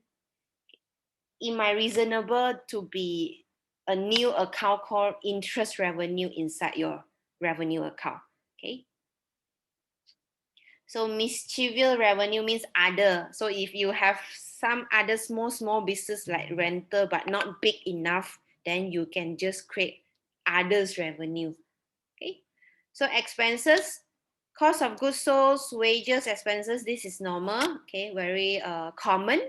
it might reasonable to be a new account called interest revenue inside your revenue account. Okay. So mischievous revenue means other. So if you have some other small business like rental but not big enough, then you can just create others revenue. Okay. So expenses, cost of goods sold, wages, expenses. This is normal. Okay, very common.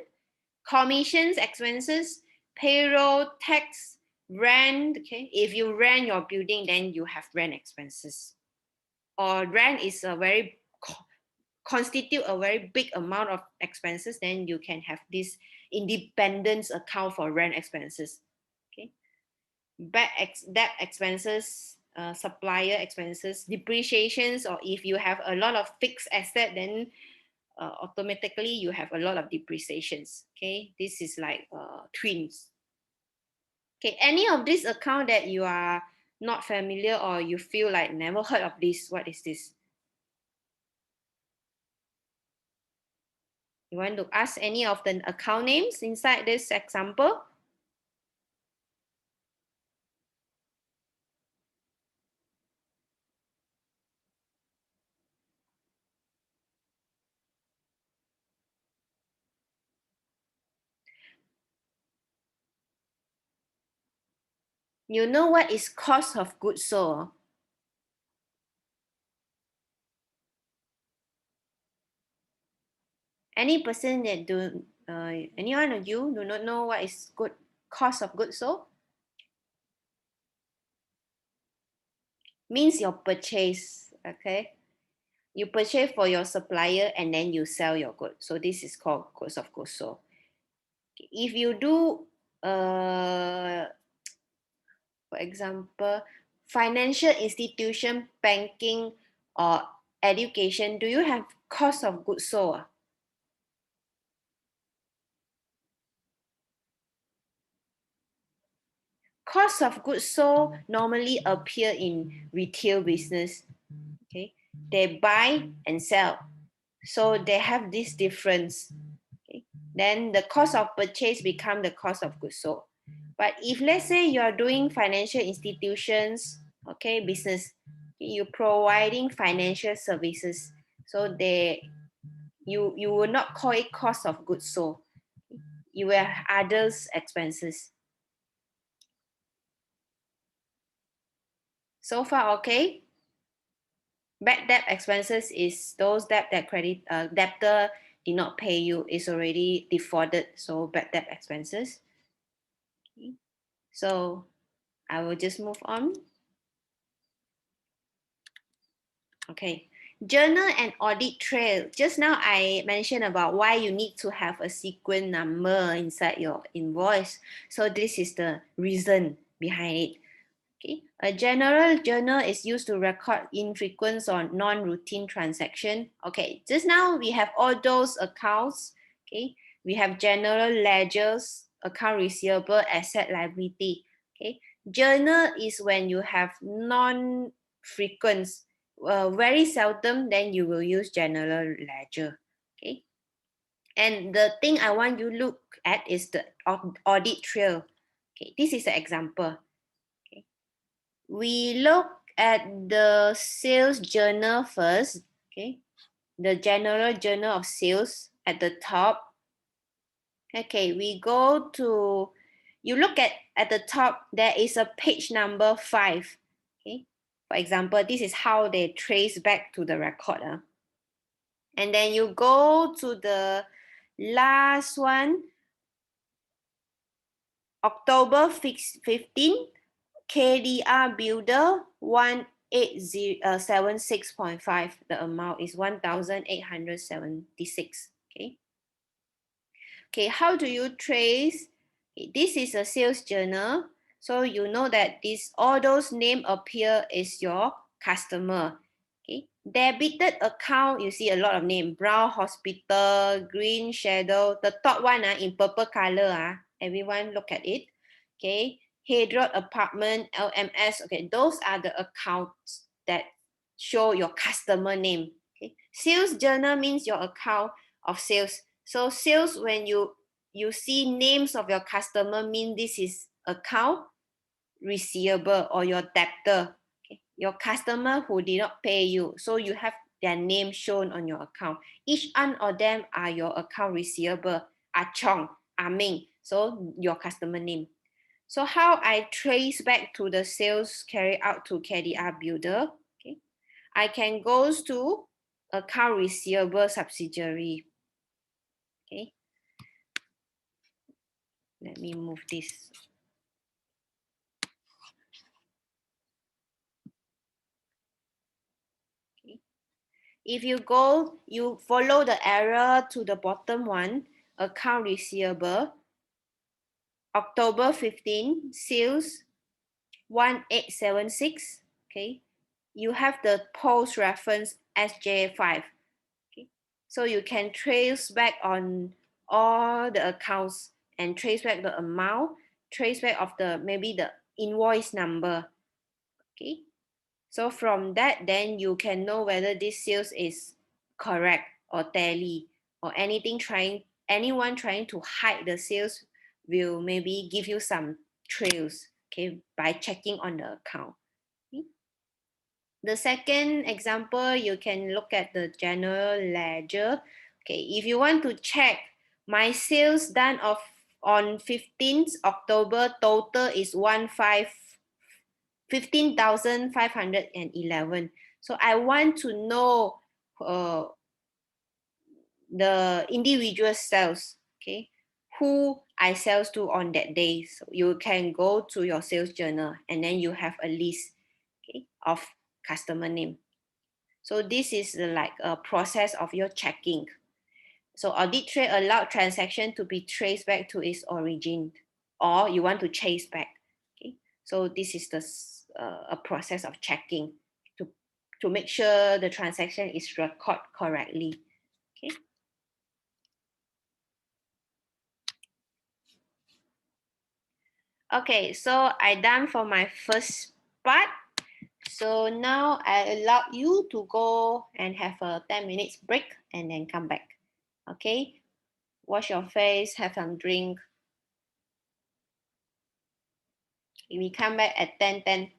Commissions, expenses, payroll, tax, rent. Okay, if you rent your building, then you have rent expenses. Or rent is a very constitute a very big amount of expenses, then you can have this independence account for rent expenses. Okay, debt expenses, supplier expenses, depreciations, or if you have a lot of fixed asset, then automatically you have a lot of depreciations. Okay, this is like twins. Okay, any of this account that you are not familiar or you feel like never heard of this, what is this? You want to ask any of the account names inside this example? You know what is cost of goods sold? Any person that do, any one of you do not know what is good cost of goods sold? Means your purchase, okay? You purchase for your supplier and then you sell your goods. So this is called cost of goods sold. If you do, for example, financial institution, banking, or education, do you have cost of goods sold? Cost of goods sold normally appear in retail business. Okay, they buy and sell, so they have this difference. Okay, then the cost of purchase become the cost of goods sold. But if let's say you are doing financial institutions, okay, business, you providing financial services, so you will not call it cost of goods sold. You will have others expenses. So far, okay. Bad debt expenses is those debt that debtor did not pay you, is already defaulted, so bad debt expenses. Okay. So I will just move on. Okay, journal and audit trail. Just now I mentioned about why you need to have a sequence number inside your invoice. So this is the reason behind it. Okay. A general journal is used to record infrequent or non-routine transaction. Okay, just now we have all those accounts. Okay, we have general ledgers, account receivable, asset liability. Okay, journal is when you have non-frequent, very seldom, then you will use general ledger. Okay, And the thing I want you look at is the audit trail. Okay, this is an example. Okay. We look at the sales journal first. Okay, the general journal of sales at the top. Okay, we go to, you look at the top, there is a page number 5. Okay, for example, this is how they trace back to the record. And then you go to the last one, October 15, KDR Builder 1876.5. The amount is 1,876. Okay. Okay, how do you trace? Okay, this is a sales journal. So you know that all those names appear is your customer. Okay, debited account, you see a lot of name. Brown Hospital, Green Shadow. The top one in purple color. Everyone look at it. Okay, Hedrod Apartment, LMS. Okay, those are the accounts that show your customer name. Okay, sales journal means your account of sales. So sales, when you see names of your customer, mean this is account receivable or your debtor. Okay. Your customer who did not pay you. So you have their name shown on your account. Each one of them are your account receivable. Ah Chong, Ah Ming. So your customer name. So how I trace back to the sales carried out to KDR Builder. Okay. I can go to account receivable subsidiary. Okay. Let me move this. Okay. If you go, you follow the arrow to the bottom one, account receivable, October 15, sales 1876. Okay. You have the post reference SJ5. Okay. So you can trace back on all the accounts and trace back the amount, trace back of the maybe the invoice number. Okay. So from that, then you can know whether this sales is correct or tally, or anyone trying to hide the sales will maybe give you some trails, okay, by checking on the account. Okay. The second example, you can look at the general ledger. Okay, if you want to check my sales done on 15th October, total is 15,511. So I want to know the individual sales, okay, who I sales to on that day. So you can go to your sales journal and then you have a list, okay, of customer name. So this is like a process of your checking. So Audit Trail allowed transaction to be traced back to its origin, or you want to chase back. Okay, so this is a process of checking to make sure the transaction is recorded correctly. Okay. Okay, so I done for my first part. So now I allow you to go and have a 10 minutes break and then come back. Okay, wash your face, have some drink. We come back at 10:10.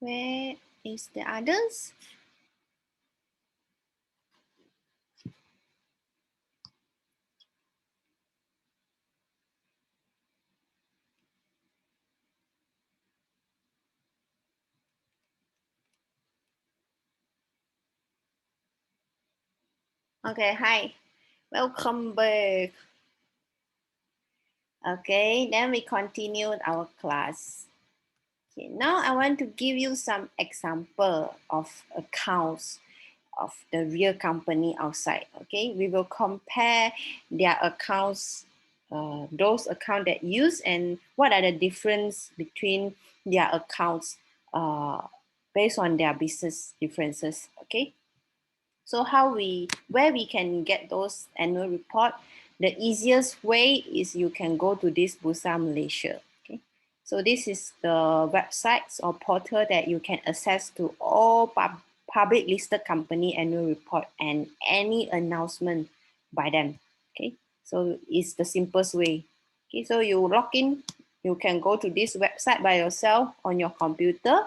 Where is the others? Okay, hi. Welcome back. Okay, then we continued our class. Okay, now I want to give you some example of accounts of the real company outside. Okay, we will compare their accounts, those accounts that use, and what are the difference between their accounts based on their business differences. Okay, so where we can get those annual report, the easiest way is you can go to this Bursa Malaysia. Okay, so this is the websites or portal that you can access to all public listed company annual report and any announcement by them. Okay, so it's the simplest way. Okay, so you log in, you can go to this website by yourself on your computer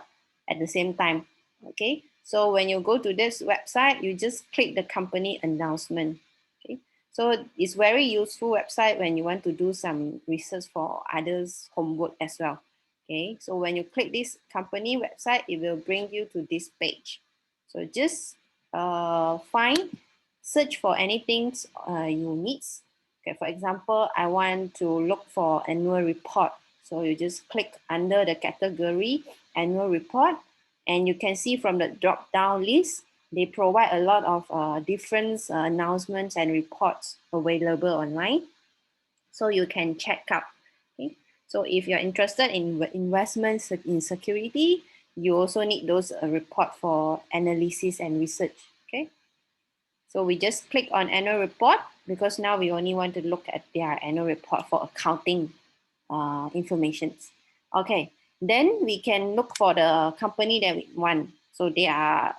at the same time. Okay, so when you go to this website, you just click the company announcement. Okay, so it's very useful website when you want to do some research for others homework as well. Okay, so when you click this company website, it will bring you to this page. So just search for anything you need. Okay, for example, I want to look for annual report. So you just click under the category annual report, and you can see from the drop down list, they provide a lot of different announcements and reports available online. So you can check out. Okay? So if you're interested in investments in security, you also need those report for analysis and research. Okay. So we just click on annual report because now we only want to look at their annual report for accounting information. Okay, then we can look for the company that we want. So there are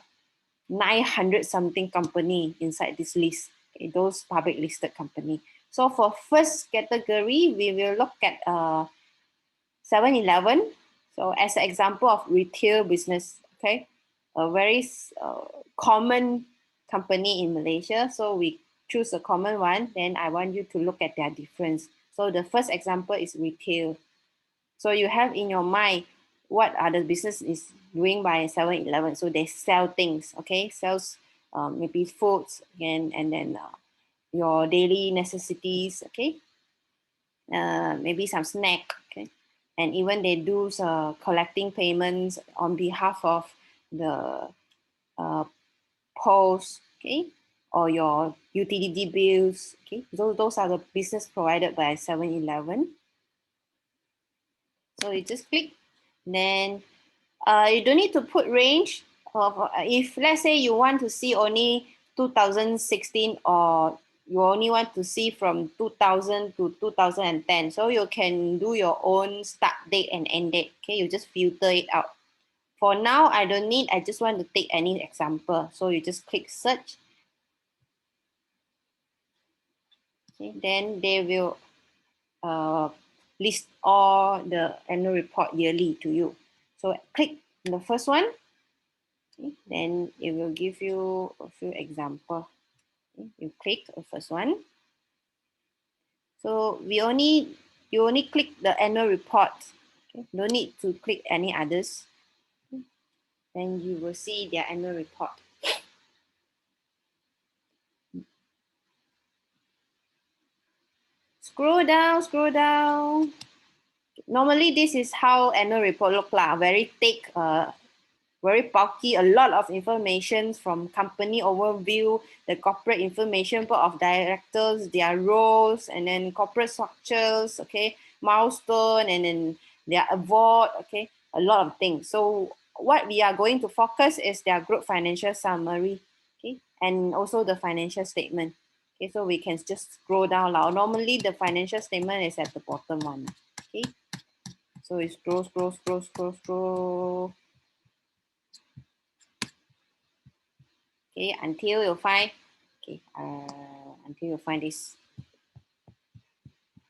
900 something company inside this list, okay, those public listed company. So for first category, we will look at 7-Eleven. So as an example of retail business, okay, a very common company in Malaysia. So we choose a common one. Then I want you to look at their difference. So the first example is retail. So you have in your mind what are the business is doing by 7-Eleven. So they sell things, okay, sells maybe foods and then your daily necessities, okay, maybe some snack, okay, and even they do collecting payments on behalf of the post, okay, or your utility bills, okay. Those are the business provided by 7-Eleven. So you just click, then you don't need to put range of if let's say you want to see only 2016 or you only want to see from 2000 to 2010, so you can do your own start date and end date. Okay, you just filter it out. For now, I don't need, I just want to take any example. So you just click search. Okay, then they will list all the annual report yearly to you. So click the first one. Okay, then it will give you a few examples. Okay, you click the first one. So you only click the annual report. Okay, no need to click any others. Okay, then you will see their annual report. Scroll down, scroll down. Normally, this is how annual report look like. Very thick, very bulky, a lot of information from company overview, the corporate information, board of directors, their roles, and then corporate structures, okay, milestone, and then their award, okay, a lot of things. So what we are going to focus is their group financial summary, okay, and also the financial statement. Okay, so we can just scroll down now. Normally the financial statement is at the bottom one. Okay. So we scroll, scroll, scroll, scroll, scroll. Okay, until you find, okay, until you find this.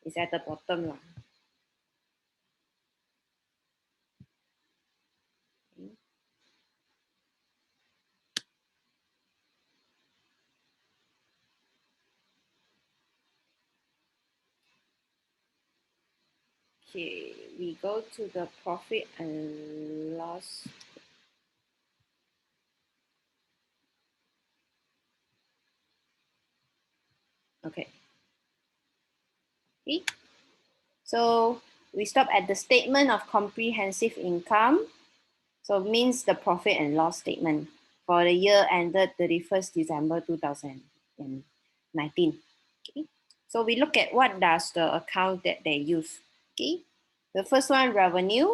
It's at the bottom lah. Okay, we go to the profit and loss. Okay. Okay. So we stop at the statement of comprehensive income. So it means the profit and loss statement for the year ended 31st December 2019. Okay. So we look at what does the account that they use. Okay. The first one, revenue.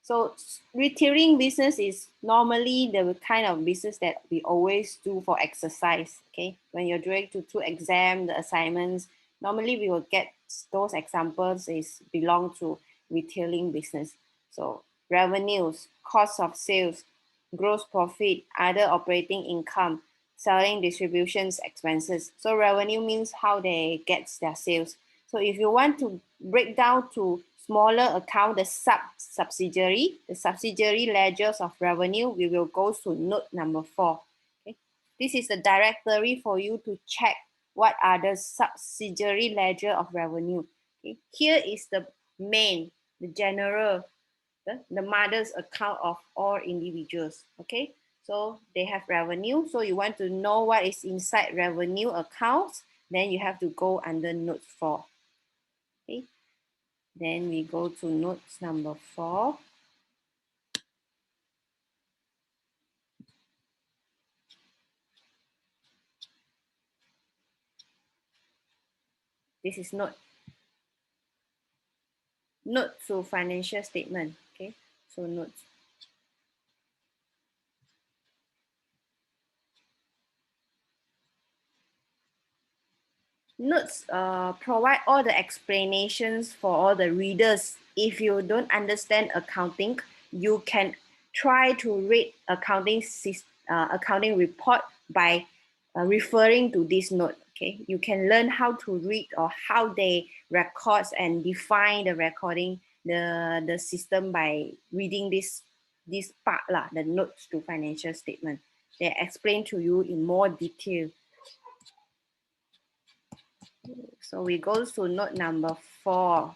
So retailing business is normally the kind of business that we always do for exercise. Okay, when you're doing to exam, the assignments, normally we will get those examples is belong to retailing business. So revenues, cost of sales, gross profit, other operating income, selling, distributions, expenses. So revenue means how they get their sales. So if you want to break down to smaller account, the subsidiary ledgers of revenue, we will go to note number 4. Okay. This is the directory for you to check what are the subsidiary ledger of revenue. Okay. Here is the main, the general, the mother's account of all individuals. Okay. So they have revenue. So you want to know what is inside revenue accounts, then you have to go under note 4. Okay. Then we go to notes number 4. This is note to financial statement. Okay, so notes. Notes provide all the explanations for all the readers. If you don't understand accounting, you can try to read accounting report by referring to this note. Okay, you can learn how to read or how they records and define the recording the system by reading this part lah, the notes to financial statement. They explain to you in more detail. So we go to note number 4,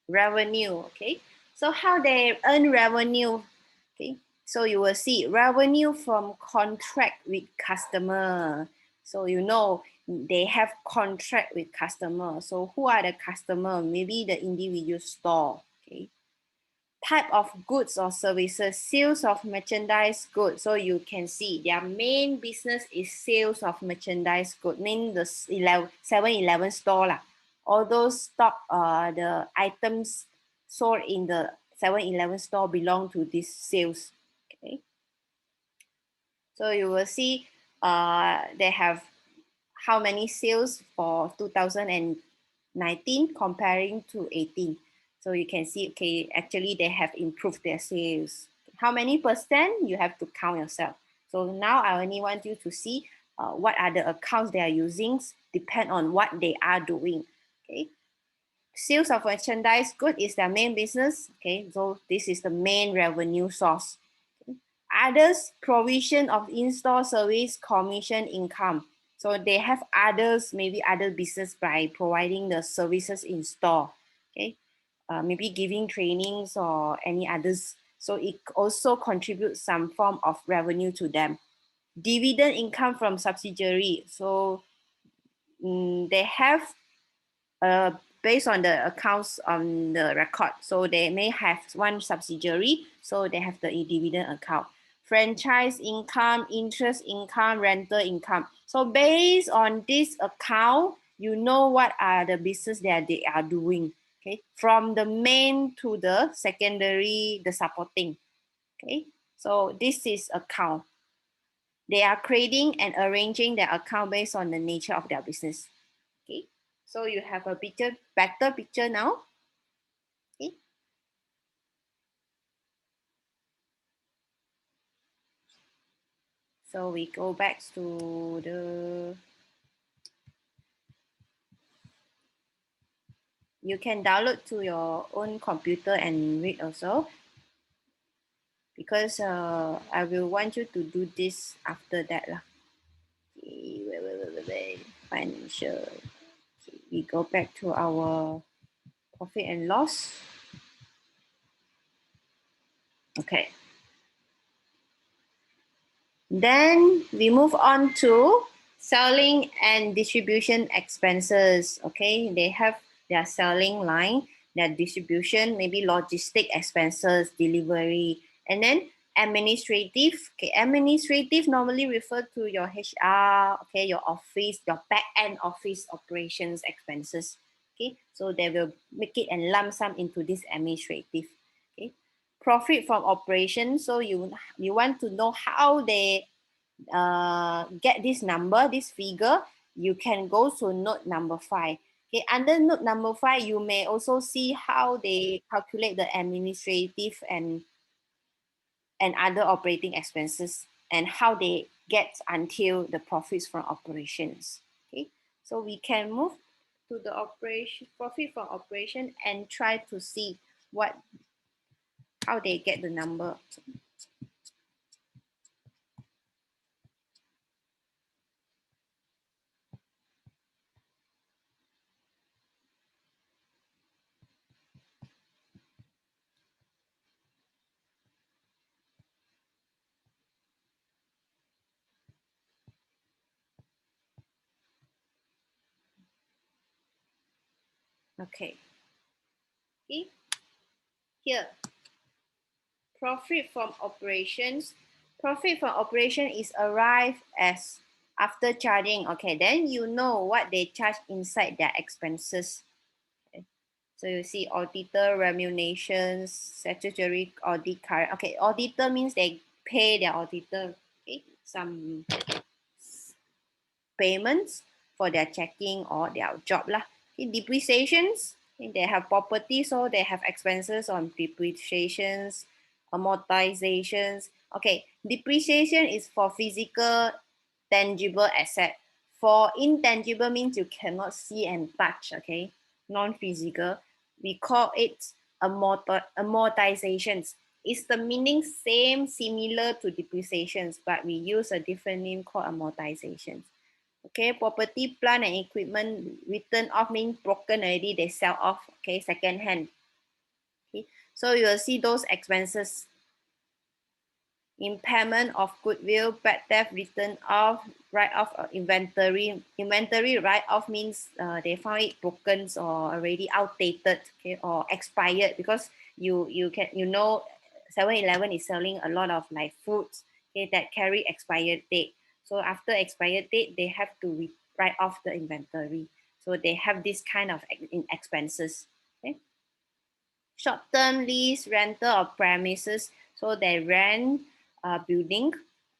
revenue. Okay, so how they earn revenue. Okay, so you will see revenue from contract with customer. So you know they have contract with customer. So who are the customer? Maybe the individual store. Okay, type of goods or services, sales of merchandise goods. So you can see their main business is sales of merchandise goods, meaning the 7-Eleven store lah. All those stock, the items sold in the 7-Eleven store belong to this sales. Okay, so you will see they have how many sales for 2019 comparing to 18. So you can see, okay, actually they have improved their sales. How many percent? You have to count yourself. So now I only want you to see what are the accounts they are using, depend on what they are doing. Okay. Sales of merchandise good is their main business. Okay, so this is the main revenue source. Okay. Others, provision of in-store service, commission income. So they have others, maybe other business by providing the services in store. Okay, maybe giving trainings or any others. So it also contributes some form of revenue to them. Dividend income from subsidiary. So they have based on the accounts on the record. So they may have one subsidiary, so they have the dividend account. Franchise income, interest income, rental income. So based on this account, you know what are the business that they are doing. Okay, from the main to the secondary, the supporting. Okay, so this is account. They are creating and arranging their account based on the nature of their business. Okay, so you have a better picture now. Okay, so we go back to the, you can download to your own computer and read also, because I will want you to do this after that lah. Okay, wait. Financial. Okay, we go back to our profit and loss. Okay. Then we move on to selling and distribution expenses. Okay, they have their selling line, their distribution, maybe logistic expenses, delivery, and then administrative. Okay, administrative normally refer to your HR, okay, your office, your back end office operations expenses. Okay, so they will make it and lump sum into this administrative. Okay, profit from operation. So you want to know how they get this number, this figure. You can go to note number 5. Okay, under note number 5, you may also see how they calculate the administrative and other operating expenses and how they get until the profits from operations. Okay, so we can move to the operation profit from operation and try to see how they get the number. Okay. Okay. Here, profit from operations. Profit from operation is arrived as after charging. Okay, then you know what they charge inside their expenses. Okay. So you see auditor remunerations, statutory audit current. Okay, auditor means they pay their auditor. Okay, some payments for their checking or their job lah. Okay, depreciations, okay, they have property, so they have expenses on depreciations, amortizations. Okay, depreciation is for physical, tangible asset. For intangible means you cannot see and touch. Okay, non-physical. We call it amortizations. It's the meaning same, similar to depreciations, but we use a different name called amortizations. Okay, property, plant and equipment written off means broken already, they sell off. Okay, second hand. Okay, so you will see those expenses. Impairment of goodwill, bad debt written off, write off inventory. Inventory write off means they found it broken or already outdated, okay, or expired, because you know 7-Eleven is selling a lot of like foods, okay, that carry expired date. So after expired date, they have to write off the inventory. So they have this kind of expenses. Okay. Short-term lease, rental of premises. So they rent a building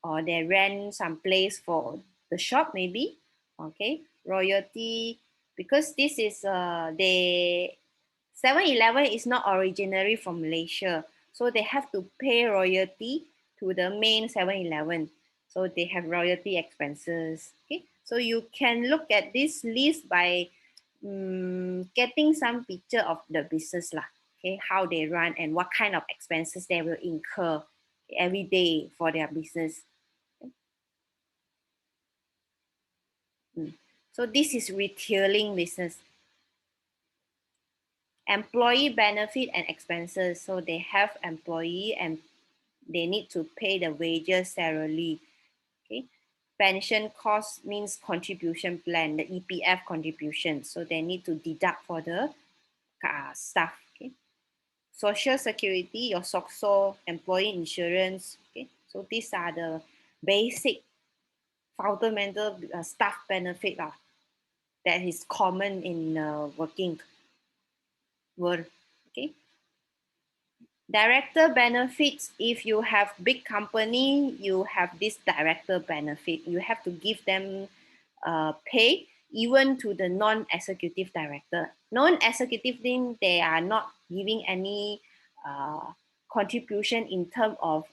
or they rent some place for the shop maybe. Okay. Royalty, because this is they 7-Eleven is not originally from Malaysia. So they have to pay royalty to the main 7-Eleven. So they have royalty expenses. Okay. So you can look at this list by getting some picture of the business lah. Okay, how they run and what kind of expenses they will incur every day for their business. So this is retailing business. Employee benefit and expenses. So they have employee and they need to pay the wages, salary. Okay. Pension cost means contribution plan, the EPF contribution. So they need to deduct for the staff. Okay. Social security, your SOCSO, employee insurance. Okay. So these are the basic fundamental staff benefit that is common in working world. Okay. Director benefits, if you have big company, you have this director benefit. You have to give them pay even to the non-executive director. Non-executive thing, they are not giving any contribution in terms of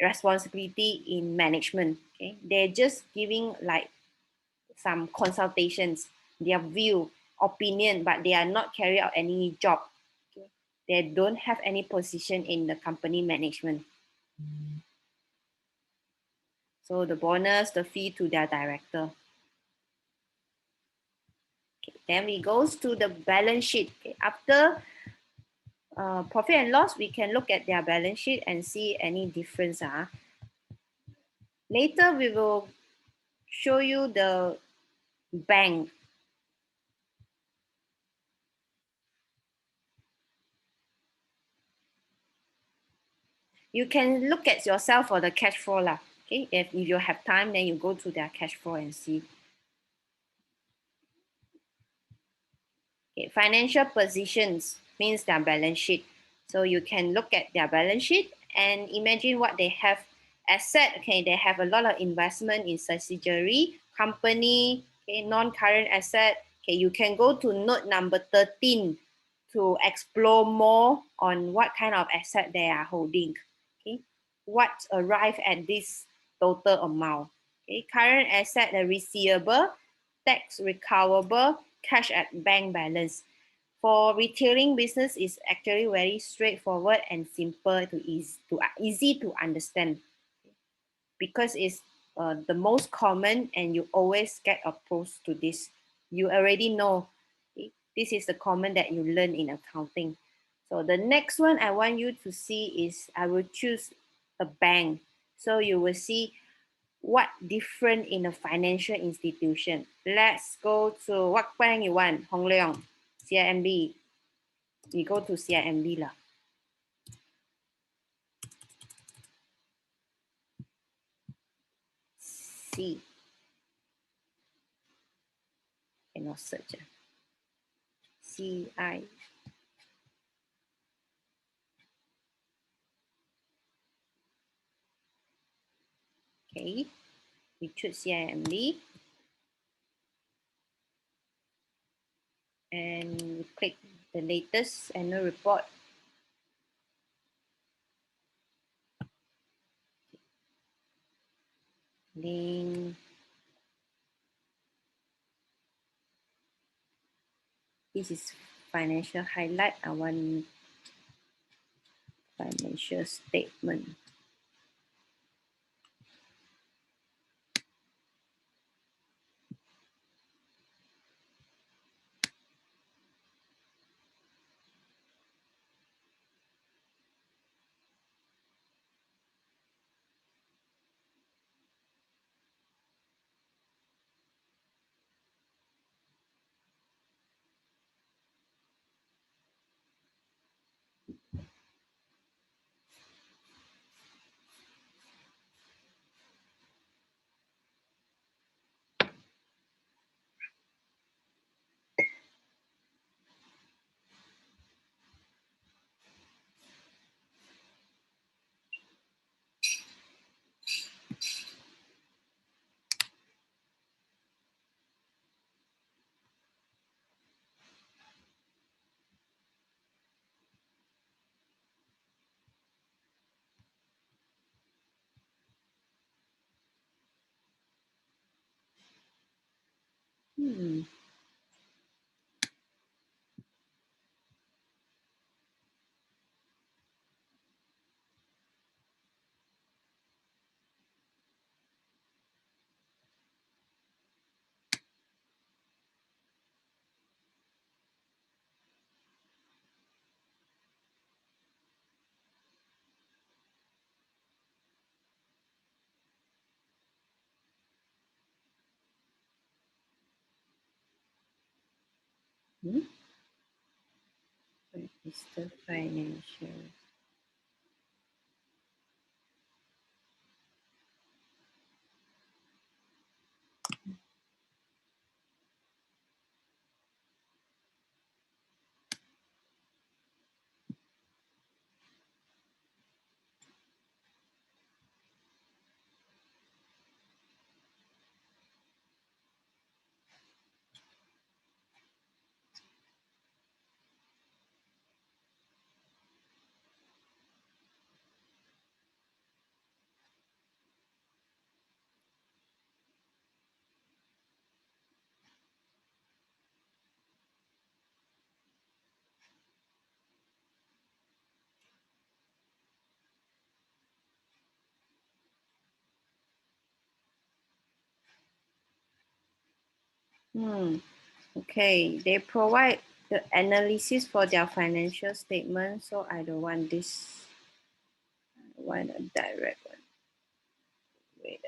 responsibility in management. Okay, they're just giving like some consultations, their view, opinion, but they are not carrying out any job. Okay? They don't have any position in the company management. So the bonus, the fee to their director. Okay. Then we goes to the balance sheet. Okay. After profit and loss, we can look at their balance sheet and see any difference. Later, we will show you the bank. You can look at yourself for the cash flow lah. Okay, if you have time, then you go to their cash flow and see. Okay, financial positions means their balance sheet. So you can look at their balance sheet and imagine what they have. Asset, okay, they have a lot of investment in subsidiary, company, okay, non-current asset. Okay, you can go to note number 13 to explore more on what kind of asset they are holding. Okay, what arrive at this total amount. Okay, current asset, the receivable, tax recoverable, cash at bank balance. For retailing business is actually very straightforward and simple to easy to understand, because it's the most common and you always get approached to this. You already know, okay? This is the common that you learn in accounting. So the next one I want you to see is I will choose a bank. So you will see what different in a financial institution? Let's go to what bank you want? Hong Leong, CIMB. We go to CIMB lah. C. Cannot search. CI. Okay, we choose CIMB. And we click the latest annual report. Link. This is financial highlight. I want financial statement. Where is the financial? Okay, they provide the analysis for their financial statement, so I don't want this. I want a direct one. Wait,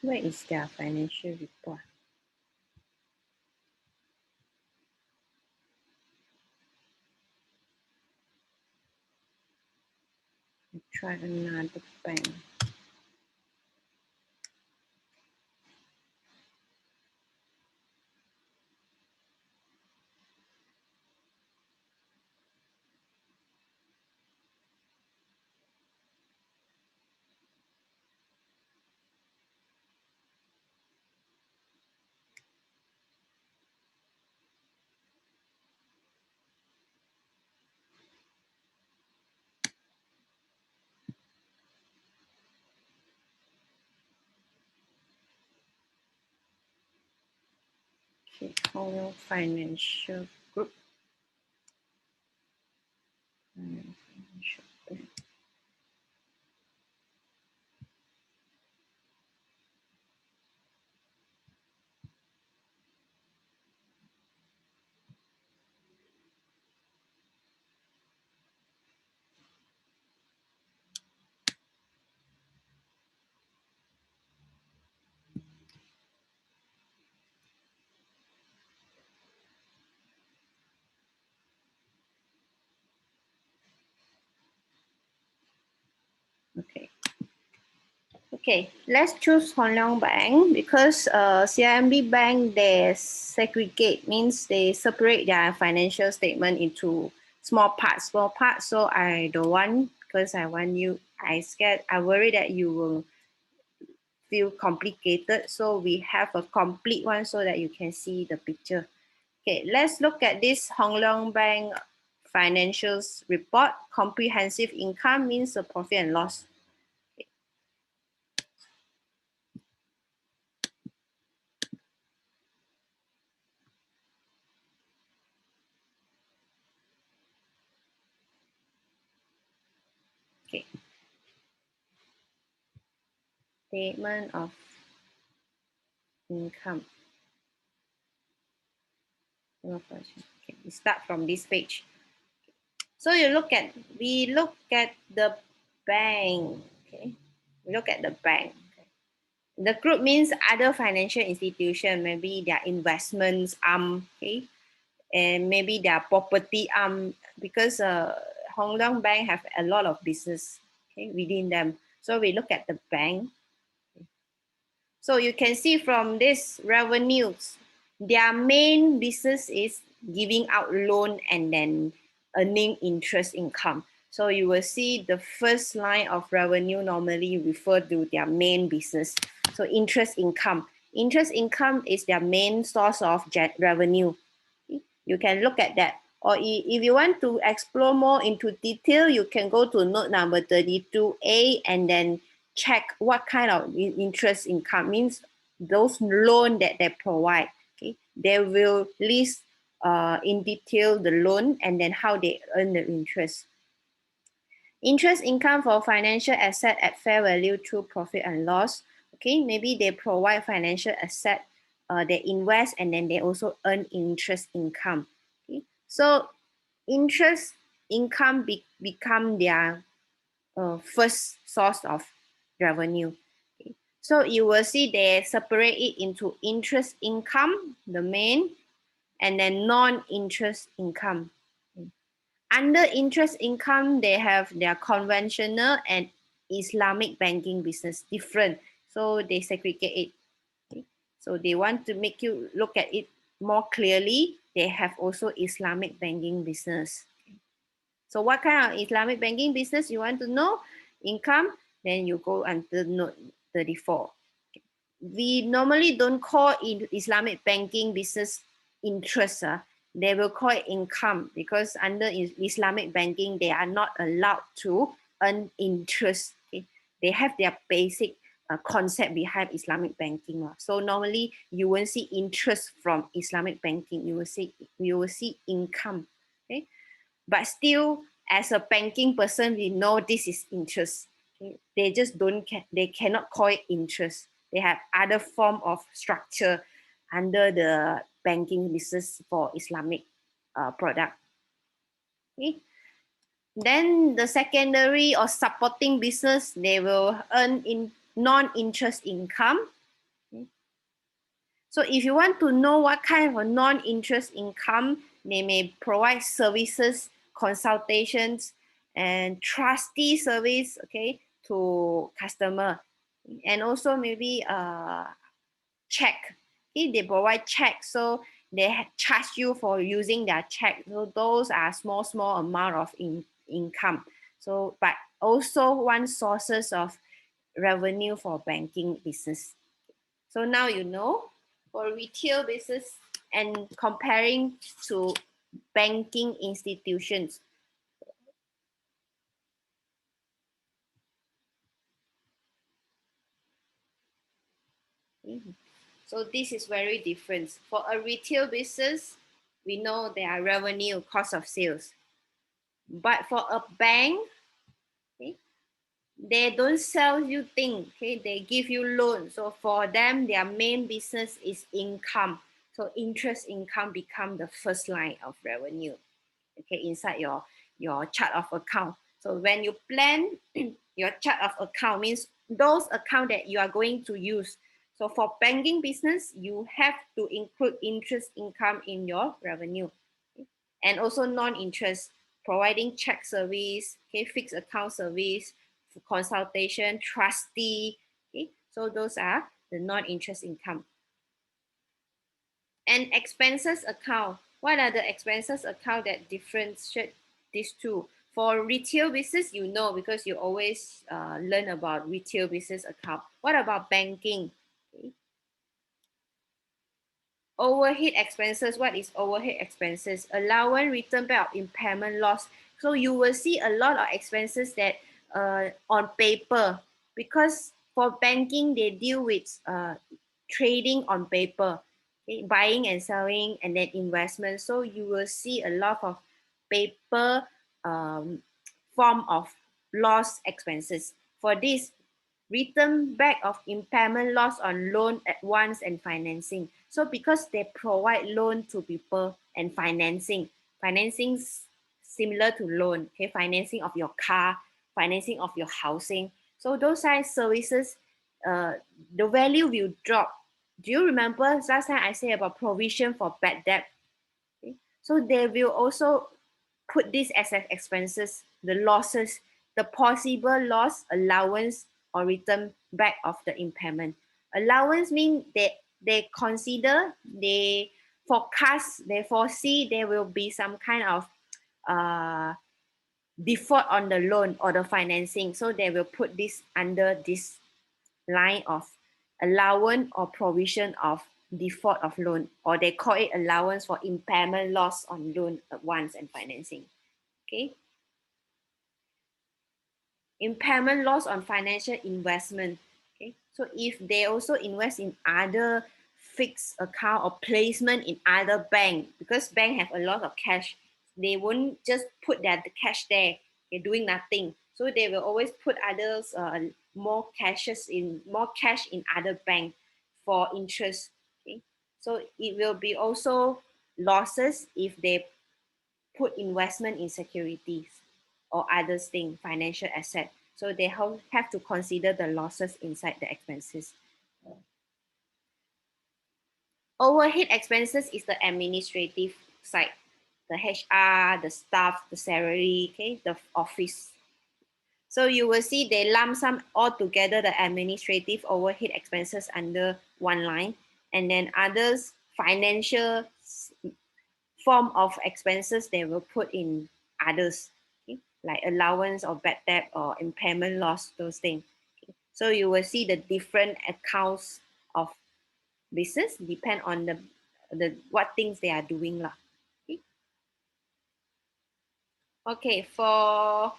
Where is their financial report? Try another bank. Okay, Hong Financial Group. Financial Bank. Okay. Okay, let's choose Hong Leong Bank because CIMB Bank, they segregate, means they separate their financial statement into small parts. So I don't want, because I want you, I worry that you will feel complicated. So we have a complete one so that you can see the picture. Okay, let's look at this Hong Leong Bank financials report. Comprehensive income means the profit and loss. Okay. Statement of income. Okay, we start from this page. So we look at the bank. Okay, we look at the bank. The group means other financial institution, maybe their investments arm, okay, and maybe their property arm, because Hong Leong Bank have a lot of business, okay, within them. So we look at the bank. So you can see from this revenues, their main business is giving out loan and then earning interest income. So you will see the first line of revenue normally refer to their main business. So interest income. Interest income is their main source of revenue. You can look at that. Or if you want to explore more into detail, you can go to note number 32A and then check what kind of interest income means those loan that they provide. Okay, they will list in detail the loan and then how they earn the interest. Interest income for financial asset at fair value through profit and loss. Okay, maybe they provide financial asset, they invest and then they also earn interest income. Okay, so interest income become their first source of revenue. Okay. So you will see they separate it into interest income, the main, and then non-interest income. Under interest income, they have their conventional and Islamic banking business different. So they segregate it. Okay. So they want to make you look at it more clearly. They have also Islamic banking business. So what kind of Islamic banking business you want to know? Income, then you go until note 34. We normally don't call in Islamic banking business interest. They will call it income because under Islamic banking, they are not allowed to earn interest. Okay? They have their basic concept behind Islamic banking. So normally you won't see interest from Islamic banking. You will see income. Okay? But still, as a banking person, we know this is interest. Okay? They just they cannot call it interest. They have other form of structure under the banking business for Islamic product. Okay? Then the secondary or supporting business, they will earn in non-interest income. So if you want to know what kind of non-interest income, they may provide services, consultations, and trustee service, okay, to customer. And also maybe check. Okay, they provide check, so they charge you for using their check. So those are small amount of income. So, but also one sources of revenue for banking business. So now you know for retail business and comparing to banking institutions. So this is very different. For a retail business, we know there are revenue, cost of sales. But for a bank, okay, they don't sell you things, okay, they give you loans. So for them, their main business is income. So interest income become the first line of revenue, okay, inside your chart of account. So when you plan your chart of account means those account that you are going to use. So for banking business, you have to include interest income in your revenue, okay? And also non-interest, providing check service, okay, fixed account service, consultation, trustee, okay. So those are the non-interest income. And expenses account. What are the expenses account that differentiate these two? For retail business, you know, because you always learn about retail business account. What about banking? Okay. Overhead expenses. What is overhead expenses? Allowance, return back of impairment loss. So you will see a lot of expenses that on paper, because for banking they deal with trading on paper, okay, buying and selling, and then investment. So you will see a lot of paper form of loss expenses. For this, return back of impairment loss on loan advance and financing. So because they provide loan to people and financing similar to loan, okay, financing of your car, financing of your housing. So those size services, the value will drop. Do you remember last time I said about provision for bad debt? Okay. So they will also put this as expenses, the losses, the possible loss allowance or return back of the impairment. Allowance means they consider, they forecast, they foresee there will be some kind of uh, default on the loan or the financing. So they will put this under this line of allowance or provision of default of loan, or they call it allowance for impairment loss on loan advance and financing. Okay. Impairment loss on financial investment. Okay. So if they also invest in other fixed account or placement in other bank, because bank have a lot of cash, they won't just put the cash there, they're doing nothing. So they will always put others more cash in other bank for interest. Okay. So it will be also losses if they put investment in securities or other thing, financial asset. So they have to consider the losses inside the expenses. Overhead expenses is the administrative side, the HR, the staff, the salary, okay, the office. So you will see they lump sum all together the administrative overhead expenses under one line, and then others financial form of expenses they will put in others, okay? Like allowance or bad debt or impairment loss, those things. Okay? So you will see the different accounts of business depend on the what things they are doing lah. Okay? Okay, for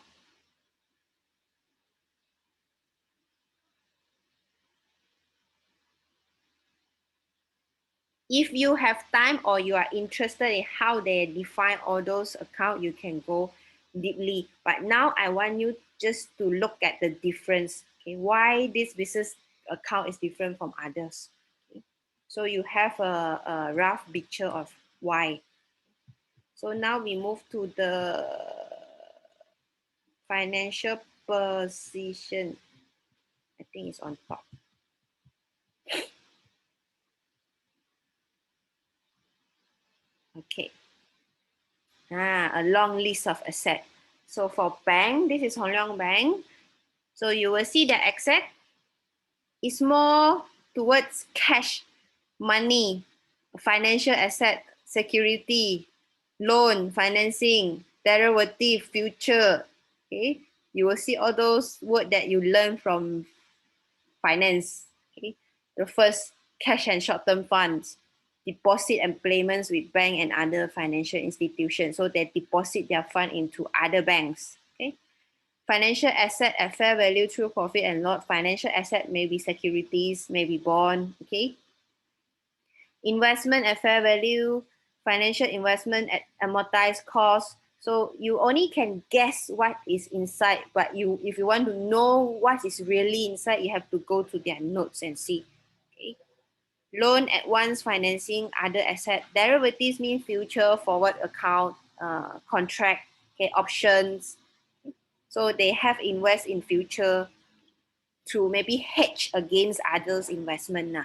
if you have time or you are interested in how they define all those accounts, you can go deeply. But now I want you just to look at the difference. Okay, why this business account is different from others. Okay. So you have a rough picture of why. So now we move to the financial position. I think it's on top. Okay. A long list of assets. So for bank, this is Hong Leong Bank. So you will see the asset is more towards cash, money, financial asset, security, loan, financing, derivative, future. Okay, you will see all those words that you learn from finance. Okay, the first, cash and short-term funds, deposit and payments with bank and other financial institutions. So they deposit their fund into other banks. Okay, financial asset at fair value through profit and loss. Financial asset may be securities, maybe bond. Okay, investment at fair value, financial investment at amortized cost. So you only can guess what is inside, but if you want to know what is really inside, you have to go to their notes and see. Okay. Loan at once financing other asset. Derivatives mean future forward account, contract, okay, options. So they have invest in future to maybe hedge against others' investment.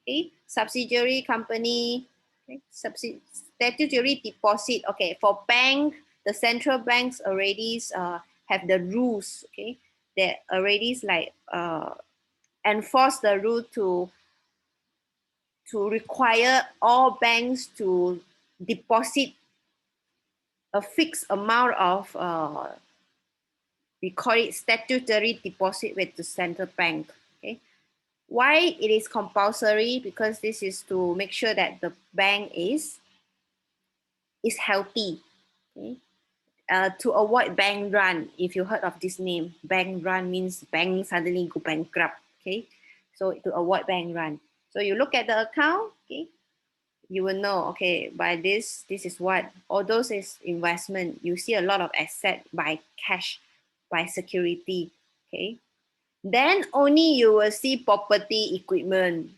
Okay, subsidiary company, okay, statutory deposit. Okay, for bank, the central banks already have the rules. Okay, they already like enforce the rule to require all banks to deposit a fixed amount of we call it statutory deposit with the central bank. Okay, why it is compulsory? Because this is to make sure that the bank is healthy. Okay, to avoid bank run. If you heard of this name, bank run means bank suddenly go bankrupt. Okay, so to avoid bank run, so you look at the account. Okay, you will know, okay, by this is what, all those is investment. You see a lot of asset by cash, by security. Okay, then only you will see property, equipment.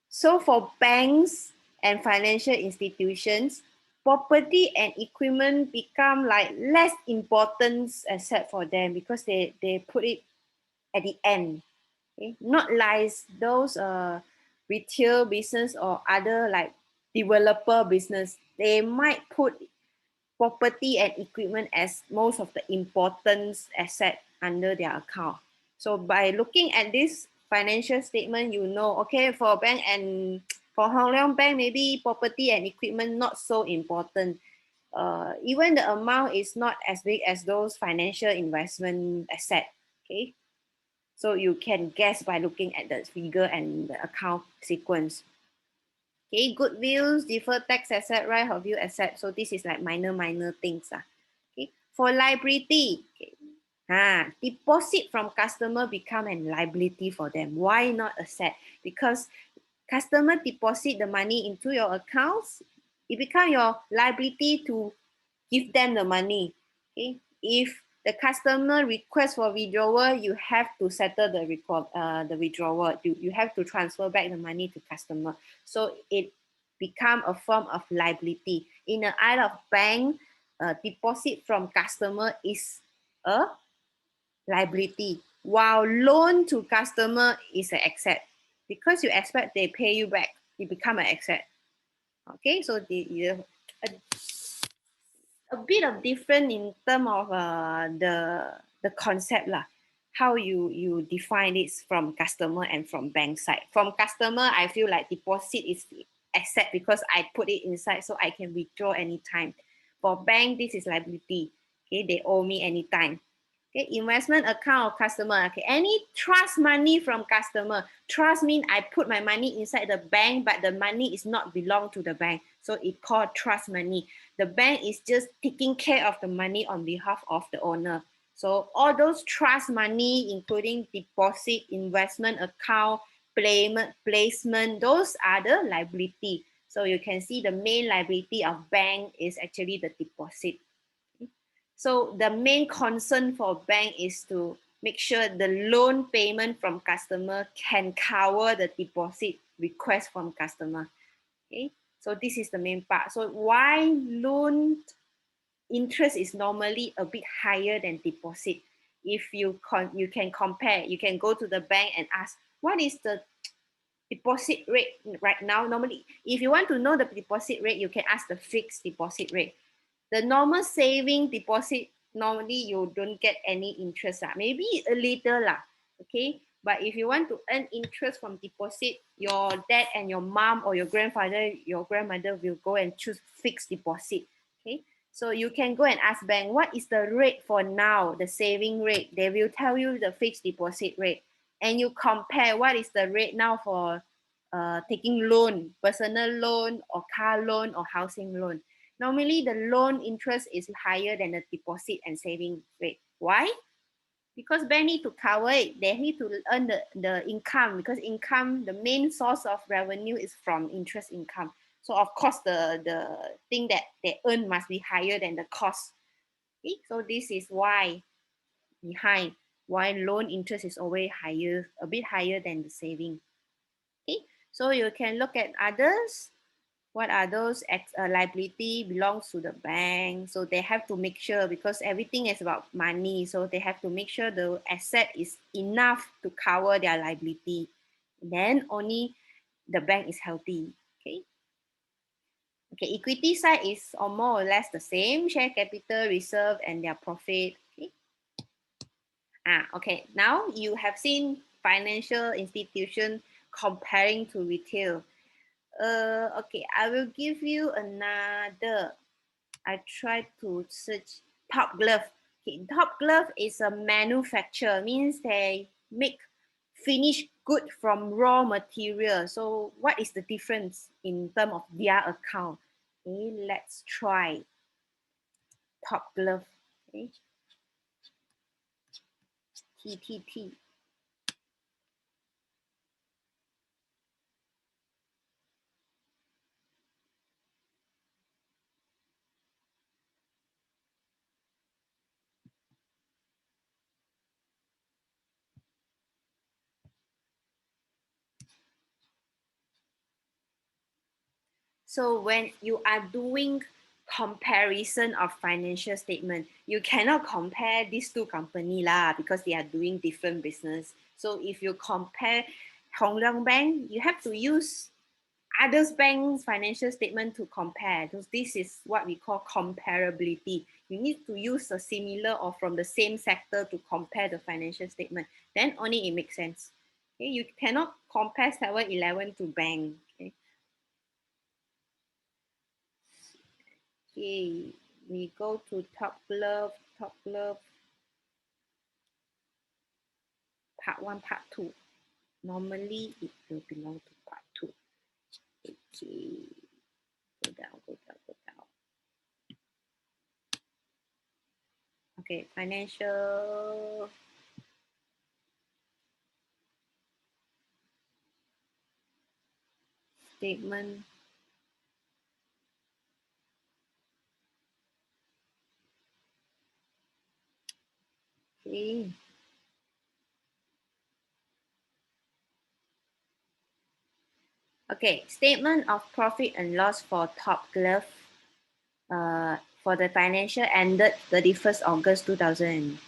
So for banks and financial institutions, property and equipment become like less important asset for them because they put it at the end. Okay, not like those retail business or other like developer business. They might put property and equipment as most of the important asset under their account. So by looking at this financial statement, you know, okay, for bank and for Hong Leong Bank, maybe property and equipment not so important. Even the amount is not as big as those financial investment asset. Okay, so you can guess by looking at the figure and the account sequence. Okay, goodwill, deferred tax asset, right of view asset. So this is like minor things. Okay, for liability, okay. Deposit from customer become a liability for them. Why not asset? Because customer deposit the money into your accounts, it become your liability to give them the money. Okay, if the customer requests for withdrawal, you have to settle the withdrawal. You have to transfer back the money to customer. So it become a form of liability. In the eye of bank, deposit from customer is a liability, while loan to customer is an asset. Because you expect they pay you back, it become an asset. Okay, so a bit of different in terms of the concept lah. How you define it from customer and from bank side. From customer, I feel like deposit is asset because I put it inside so I can withdraw anytime. For bank, this is liability. Okay, they owe me anytime. Okay, investment account of customer. Okay, any trust money from customer. Trust means I put my money inside the bank, but the money is not belong to the bank. So it called trust money. The bank is just taking care of the money on behalf of the owner. So all those trust money, including deposit, investment account, placement, those are the liability. So you can see the main liability of bank is actually the deposit. So the main concern for bank is to make sure the loan payment from customer can cover the deposit request from customer. Okay, so this is the main part. So why loan interest is normally a bit higher than deposit? if you can compare, you can go to the bank and ask, what is the deposit rate right now? Normally, if you want to know the deposit rate, you can ask the fixed deposit rate. The normal saving deposit, normally you don't get any interest, maybe a little, okay? But if you want to earn interest from deposit, your dad and your mom or your grandfather, your grandmother will go and choose fixed deposit, okay? So you can go and ask bank, what is the rate for now, the saving rate? They will tell you the fixed deposit rate. And you compare what is the rate now for taking loan, personal loan or car loan or housing loan. Normally, the loan interest is higher than the deposit and saving rate. Why? Because bank need to cover it. They need to earn the income, because income, the main source of revenue is from interest income. So of course, the thing that they earn must be higher than the cost. Okay? So this is why behind why loan interest is always higher, a bit higher than the saving. Okay, so you can look at others. What are those liability belongs to the bank? So they have to make sure, because everything is about money. So they have to make sure the asset is enough to cover their liability. Then only the bank is healthy. Okay. Okay, equity side is more or less the same. Share capital, reserve, and their profit. Okay. Okay. Now you have seen financial institution comparing to retail. Okay, I will give you another. I try to search Top Glove. Okay, Top Glove is a manufacturer, means they make finished good from raw material. So what is the difference in terms of their account? Okay, let's try Top Glove. Okay, TTT. So when you are doing comparison of financial statement, you cannot compare these two company lah, because they are doing different business. So if you compare Hong Leong Bank, you have to use others bank's financial statement to compare. So this is what we call comparability. You need to use a similar or from the same sector to compare the financial statement. Then only it makes sense. Okay, you cannot compare 7-Eleven to bank. Okay. Okay, we go to Top Glove, part 1, part 2. Normally, it will belong to part 2. Okay, go down. Okay, financial statement. Okay. Okay, statement of profit and loss for Top Glove for the financial ended 31st August 2020.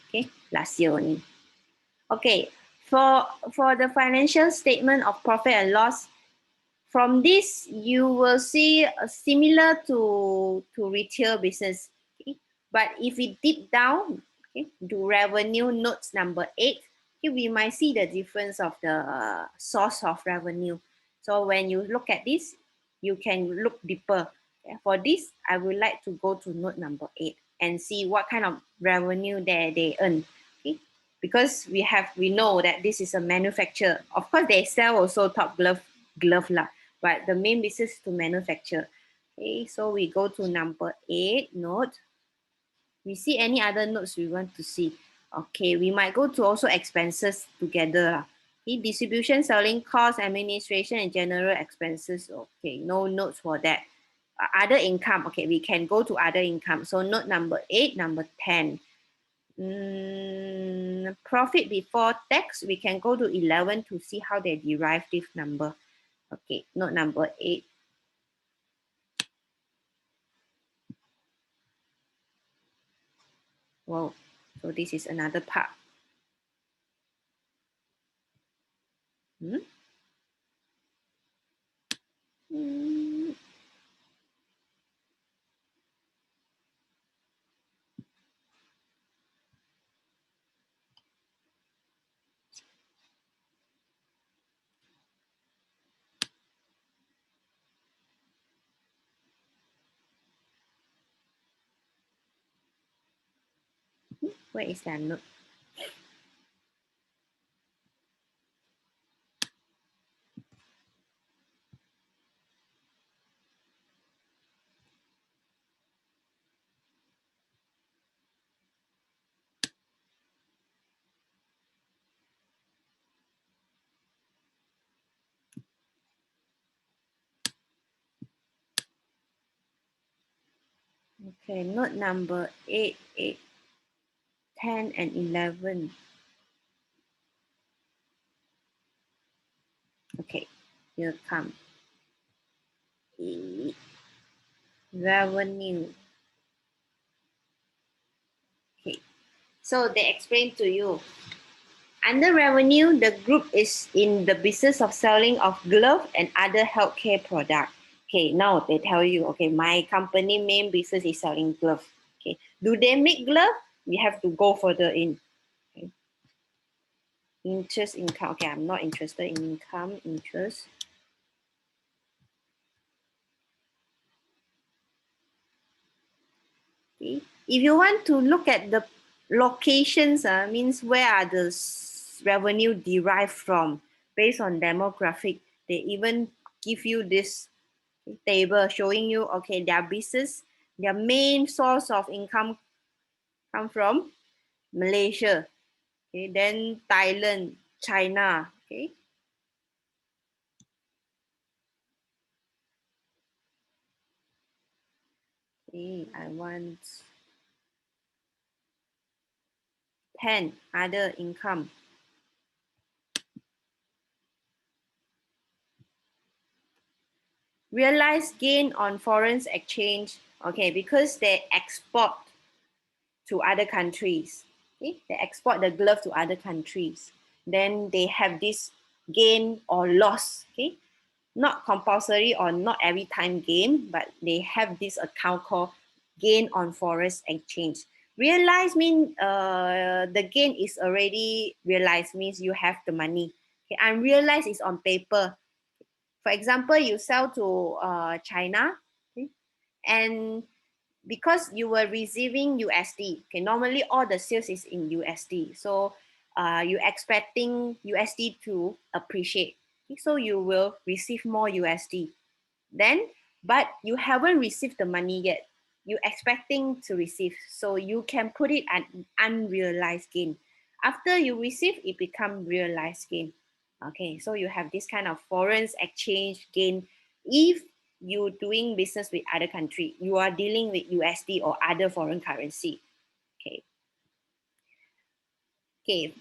Okay, last year only. Okay, for the financial statement of profit and loss, from this you will see similar to retail business. Okay? But if we deep down, okay, to revenue notes number 8, okay, we might see the difference of the source of revenue. So when you look at this, you can look deeper. Okay? For this, I would like to go to note number 8 and see what kind of revenue they earn. Okay? Because we know that this is a manufacturer. Of course, they sell also Top glove lah, but the main business is to manufacture. Okay, so we go to number 8 note. We see any other notes we want to see. Okay, we might go to also expenses together. Okay, distribution, selling cost, administration, and general expenses. Okay, no notes for that. Other income. Okay, we can go to other income. So note number 8, number 10. Profit before tax, we can go to 11 to see how they derive this number. Okay, note number 8. Wow, so this is another part. Hmm? Hmm. Where is that note? Okay, note number 8, 8, 10, and 11. Okay, here come. Revenue. Okay, so they explain to you. Under revenue, the group is in the business of selling of glove and other healthcare product. Okay, now they tell you, okay, my company main business is selling glove. Okay, do they make glove? We have to go further in. Okay. Interest income. Okay, I'm not interested in income, interest. Okay. If you want to look at the locations, means where are the revenue derived from based on demographic. They even give you this table showing you, okay, their business, their main source of income come from Malaysia, okay, then Thailand, China, okay. Okay, I want 10 other income. Realized gain on foreign exchange, okay, because they export to other countries. Okay? They export the glove to other countries. Then they have this gain or loss. Okay, not compulsory or not every time gain, but they have this account called gain on foreign exchange. Realized mean the gain is already realized, means you have the money. Okay, unrealized is on paper. For example, you sell to China, okay, and because you were receiving USD, okay, normally all the sales is in USD. So you're expecting USD to appreciate. Okay, so you will receive more USD. Then, but you haven't received the money yet. You're expecting to receive. So you can put it at unrealized gain. After you receive, it become realized gain. Okay, so you have this kind of foreign exchange gain if you're doing business with other country, you are dealing with USD or other foreign currency. Okay. Okay.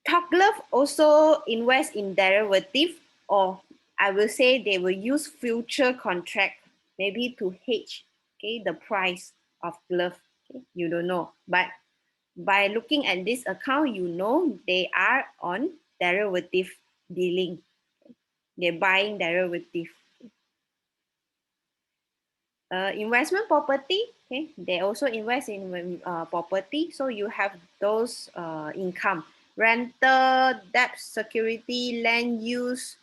Top Glove also invest in derivative, or I will say they will use future contract maybe to hedge, okay, the price of glove. Okay. You don't know, but by looking at this account, you know they are on derivative dealing. They're buying derivative. Investment property, okay, they also invest in property, so you have those income, rental, debt security, land use,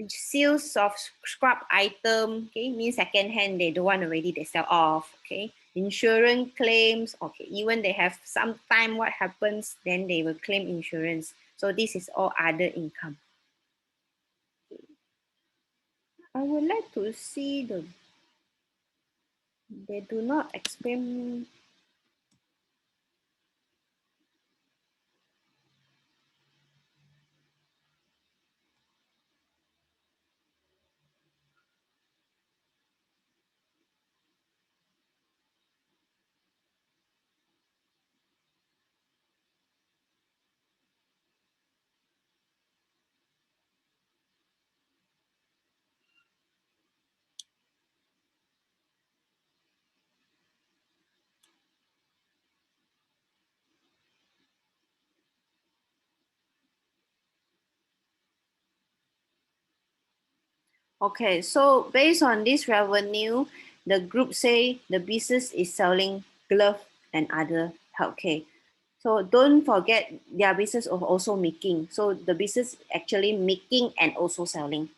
sales of scrap item, okay, means second hand, they don't want already, they sell off, okay, insurance claims, okay, even they have some time what happens, then they will claim insurance. So this is all other income. I would like to see they do not explain. Okay, so based on this revenue, the group say the business is selling glove and other healthcare. So don't forget their business is also making. So the business actually making and also selling,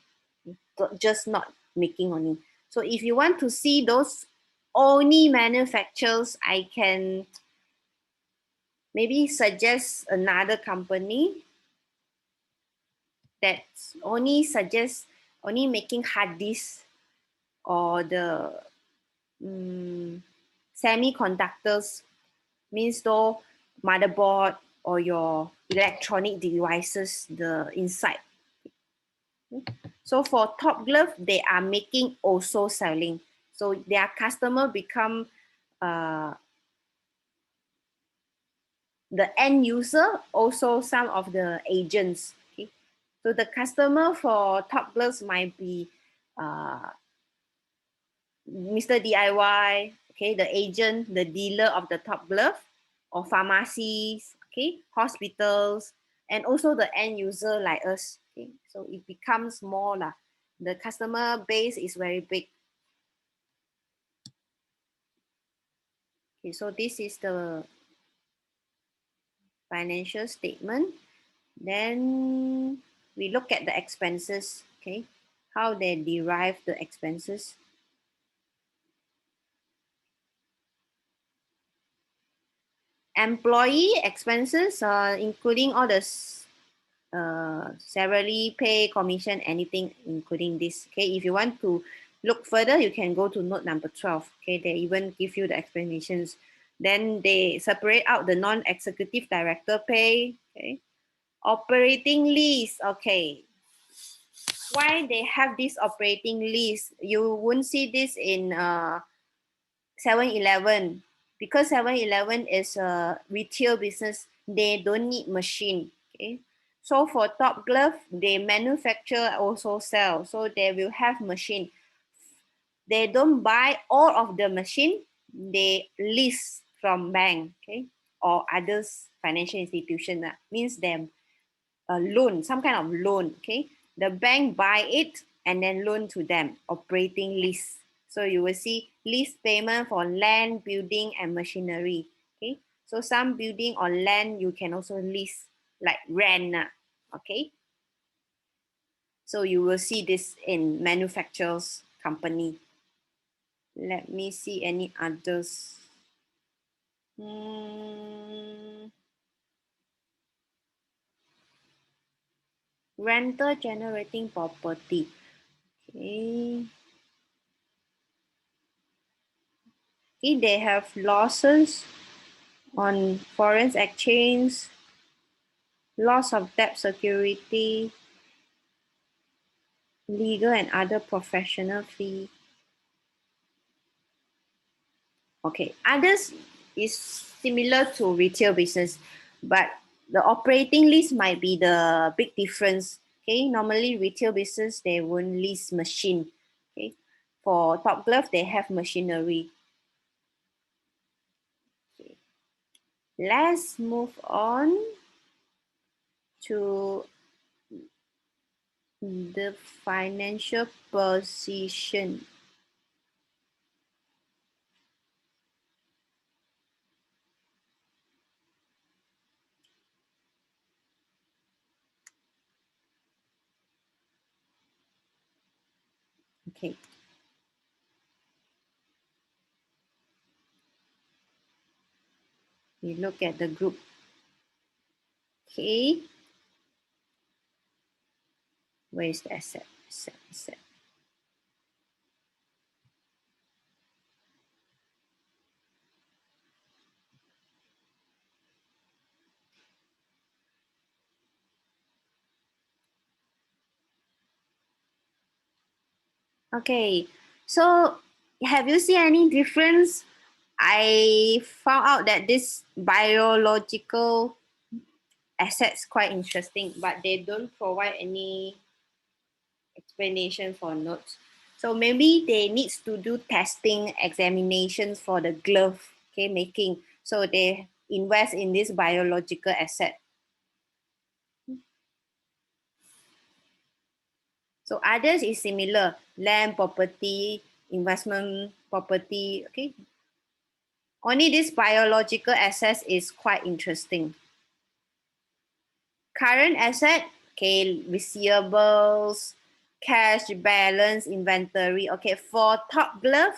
just not making only. So if you want to see those only manufacturers, I can maybe suggest another company that only making hard disk or the semiconductors, means though motherboard or your electronic devices, the inside. So for Top Glove, they are making also selling. So their customer become uh, the end user, also some of the agents. Okay? So the customer for Top Gloves might be Mr. DIY, okay, the agent, the dealer of the Top Glove, or pharmacies, okay, hospitals, and also the end user like us. Okay, so it becomes more lah. The customer base is very big. Okay, so this is the financial statement. Then we look at the expenses. Okay, how they derive the expenses. Employee expenses, including all the salary, pay, commission, anything including this. Okay, if you want to look further, you can go to note number 12. Okay, they even give you the explanations. Then they separate out the non-executive director pay. Okay, operating lease. Okay, why they have this operating lease? You won't see this in 7-Eleven, because 7-Eleven is a retail business. They don't need machine. Okay, so for Top Glove, they manufacture also sell, so they will have machine. They don't buy all of the machine. They lease from bank, okay, or others financial institution. That means them a loan, some kind of loan. Okay, the bank buy it and then loan to them, operating lease. So you will see lease payment for land, building, and machinery. Okay, so some building or land you can also lease, like rent. Okay, so you will see this in manufacturers company. Let me see any others. Rental generating property. Okay. Okay, they have losses on foreign exchange, loss of debt security, legal and other professional fee. Okay, others is similar to retail business, but the operating lease might be the big difference. Okay, normally retail business, they won't lease machine. Okay, for Top Glove, they have machinery. Okay. Let's move on to the financial position. Okay. We look at the group. Okay. Where is the asset? Asset. Okay. So have you seen any difference? I found out that this biological assets quite interesting, but they don't provide any explanation for notes. So maybe they needs to do testing examinations for the glove, okay, making. So they invest in this biological asset. So others is similar, land, property, investment property, okay. Only this biological assets is quite interesting. Current asset, okay, receivables, cash balance, inventory. Okay, for top glove,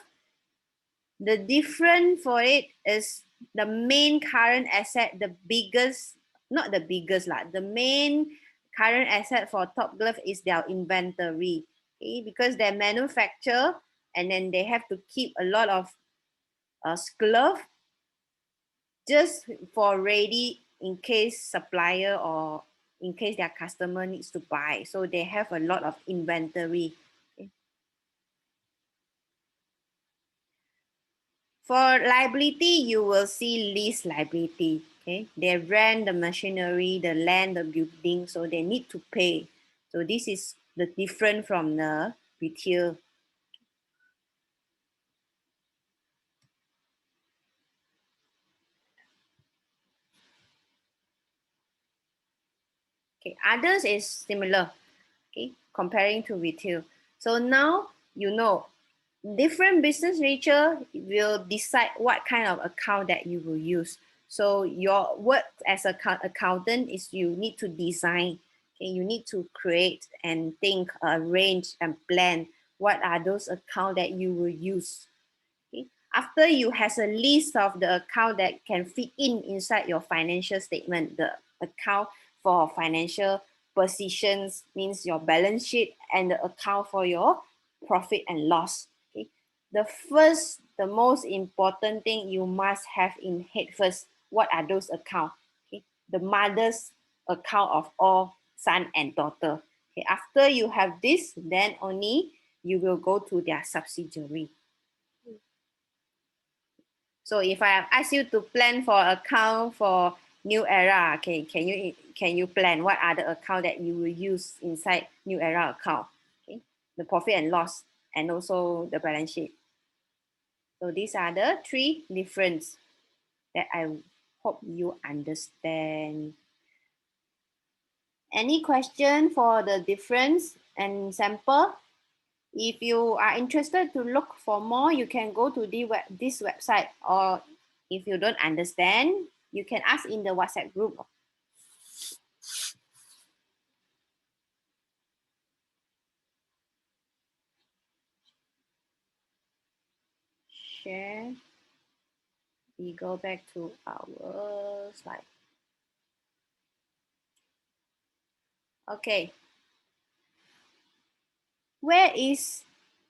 the difference for it is the main current asset, the biggest, not the biggest lah, the main current asset for top glove is their inventory. Okay, because they manufacture and then they have to keep a lot of glove just for ready in case supplier or in case their customer needs to buy. So they have a lot of inventory. Okay. For liability, you will see lease liability. Okay, they rent the machinery, the land, the building, so they need to pay. So this is the different from the retail. Okay, others is similar. Okay, comparing to retail. So now you know different business nature will decide what kind of account that you will use. So your work as a accountant is you need to design, okay, you need to create and think, arrange and plan what are those account that you will use. Okay. After you has a list of the account that can fit in inside your financial statement, the account for financial positions means your balance sheet and the account for your profit and loss. Okay. The first, the most important thing you must have in head first, what are those accounts? Okay. The mother's account of all son and daughter. Okay. After you have this, then only you will go to their subsidiary. So if I ask you to plan for account for new era, okay, can you plan what are the account that you will use inside new era account? Okay, the profit and loss and also the balance sheet. So these are the three difference that I hope you understand. Any question for the difference and sample? If you are interested to look for more, you can go to this website, or if you don't understand, you can ask in the WhatsApp group. Share. We go back to our slide. Okay. Where is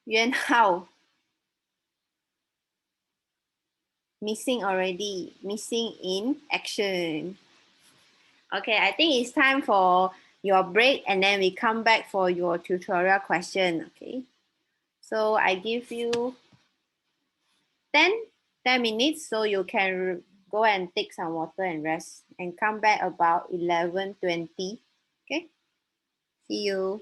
Yuan Hao? Missing already. Missing in action. Okay, I think it's time for your break and then we come back for your tutorial question. Okay. So I give you 10 minutes so you can go and take some water and rest and come back about 11:20. Okay. See you.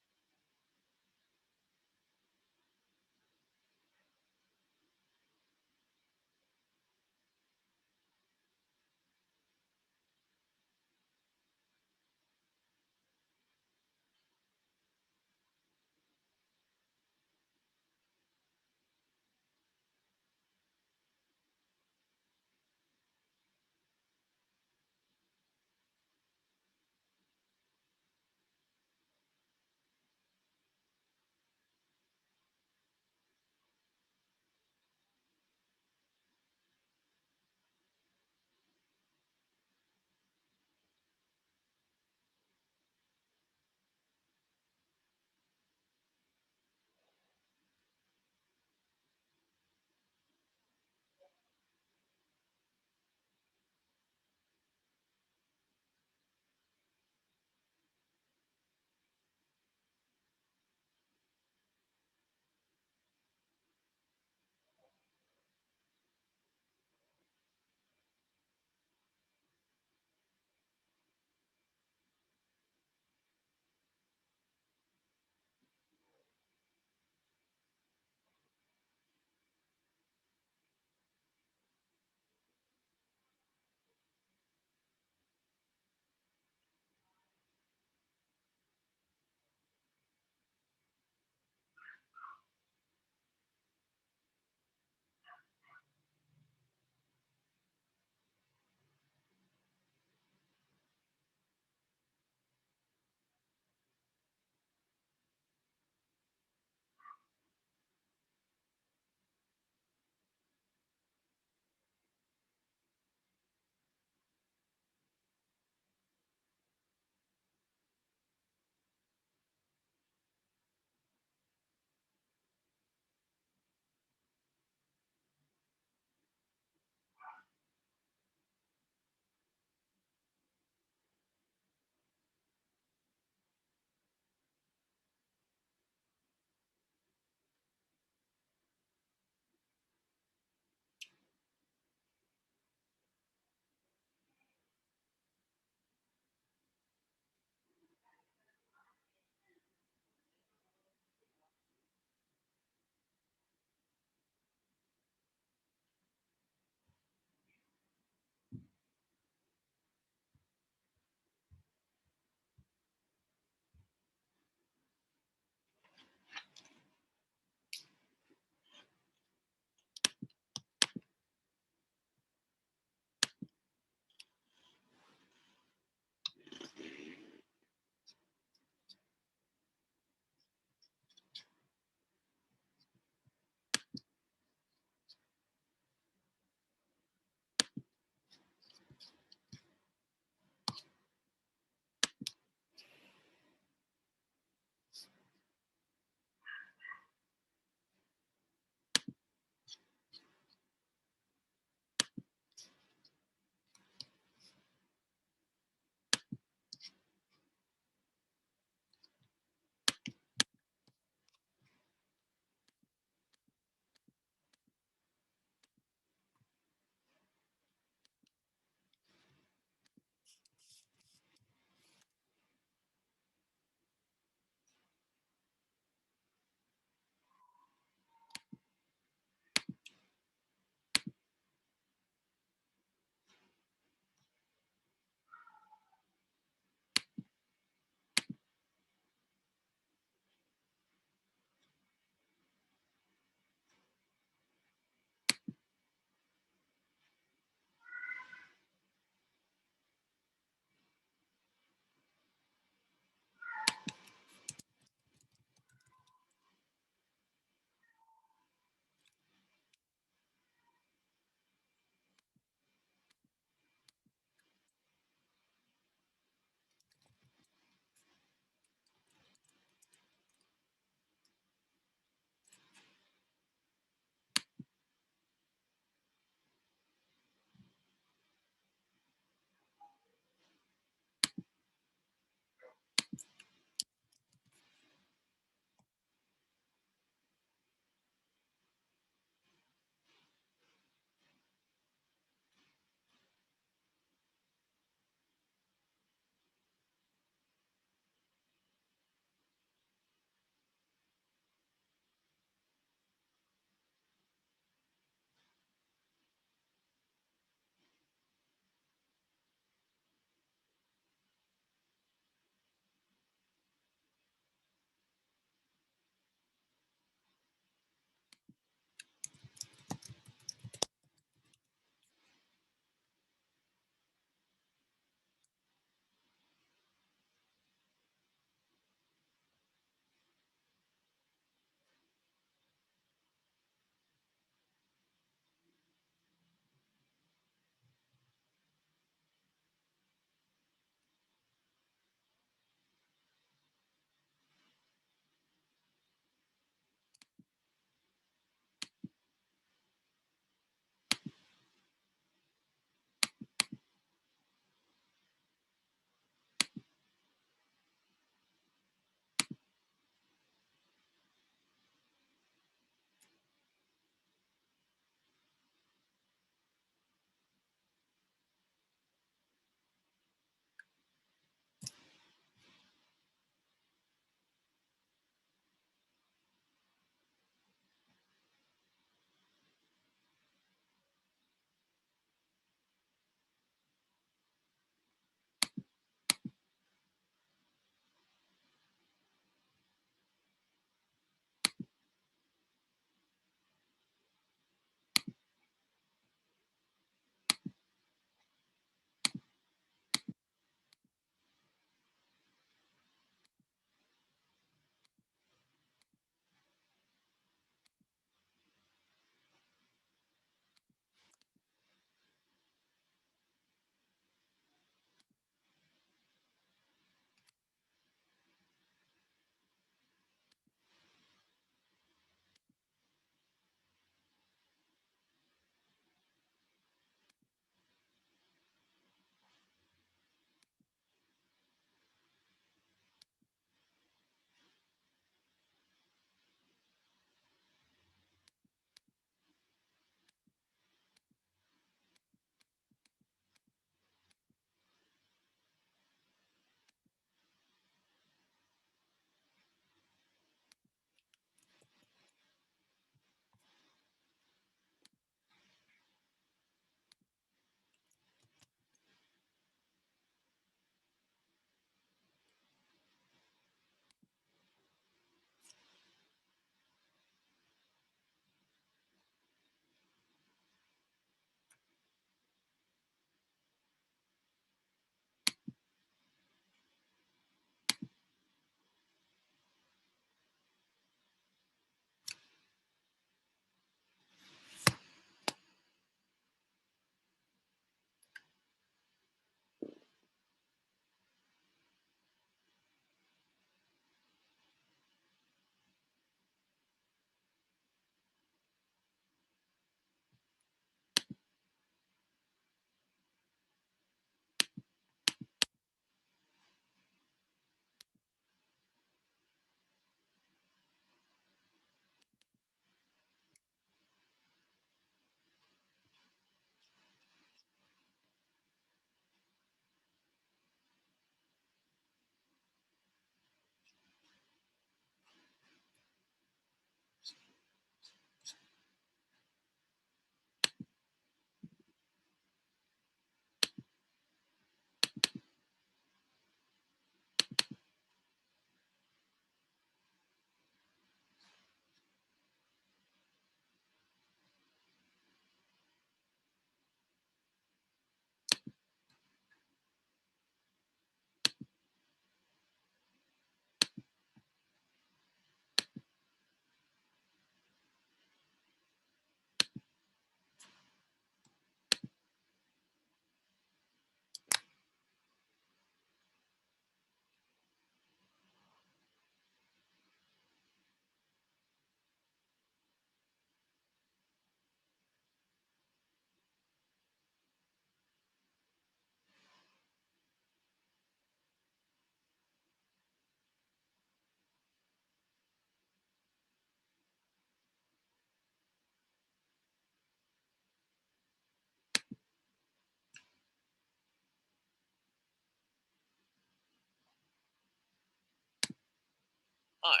Hi,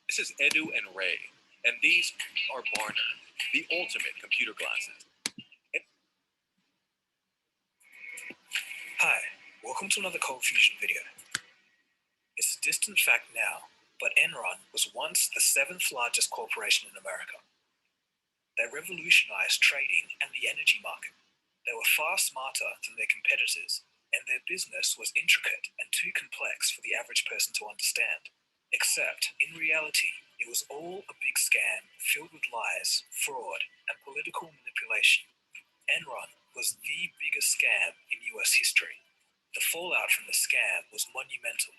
this is Edu and Ray, and these are Barner, the ultimate computer glasses. Hi, welcome to another Cold Fusion video. It's a distant fact now, but Enron was once the 7th largest corporation in America. They revolutionized trading and the energy market. They were far smarter than their competitors, and their business was intricate and too complex for the average person to understand. Except, in reality, it was all a big scam filled with lies, fraud, and political manipulation. Enron was the biggest scam in US history. The fallout from the scam was monumental.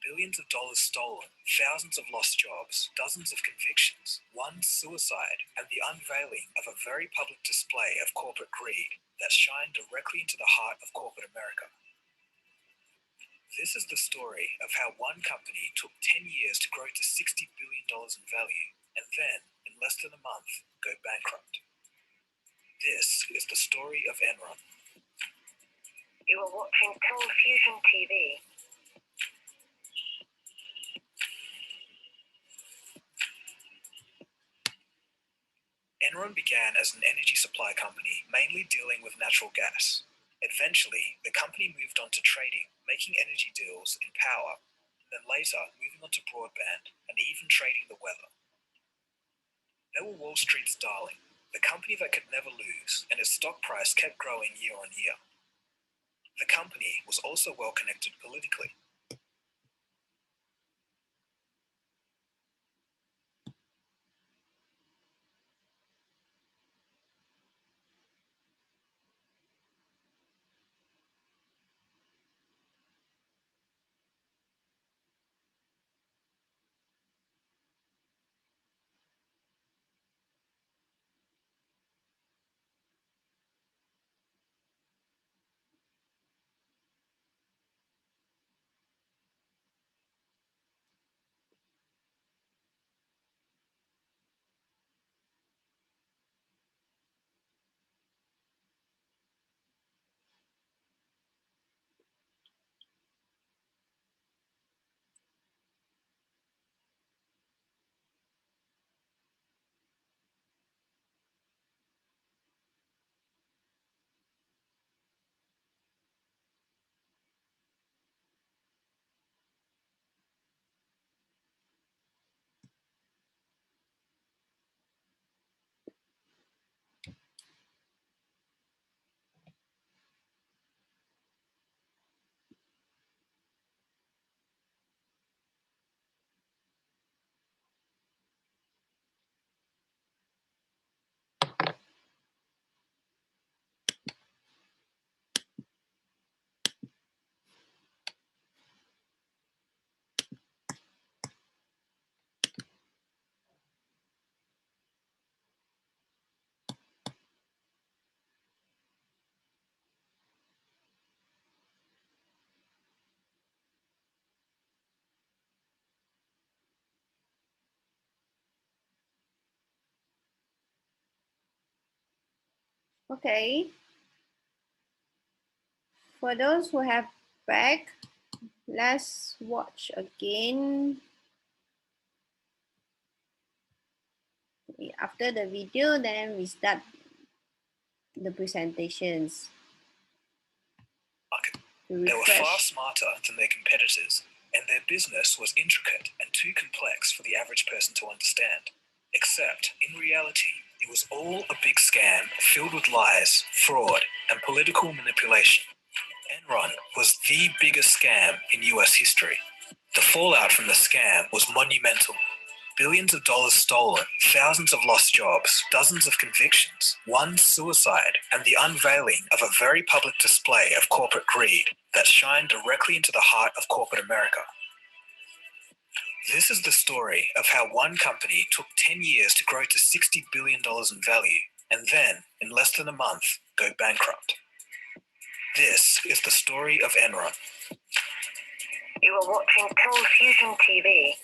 Billions of dollars stolen, thousands of lost jobs, dozens of convictions, one suicide, and the unveiling of a very public display of corporate greed that shined directly into the heart of corporate America. This is the story of how one company took 10 years to grow to $60 billion in value, and then, in less than a month, go bankrupt. This is the story of Enron. You are watching Cold Fusion TV. Enron began as an energy supply company, mainly dealing with natural gas. Eventually, the company moved on to trading, making energy deals in power, and then later moving on to broadband and even trading the weather. They were Wall Street's darling, the company that could never lose, and its stock price kept growing year on year. The company was also well connected politically. Okay. For those who have back, let's watch again. After the video, then we start the presentations. They were far smarter than their competitors, and their business was intricate and too complex for the average person to understand. Except, in reality, it was all a big scam filled with lies, fraud, and political manipulation. Enron was the biggest scam in US history. The fallout from the scam was monumental. Billions of dollars stolen, thousands of lost jobs, dozens of convictions, one suicide, and the unveiling of a very public display of corporate greed that shined directly into the heart of corporate America. This is the story of how one company took 10 years to grow to $60 billion in value, and then, in less than a month, go bankrupt. This is the story of Enron. You are watching Cold Fusion TV.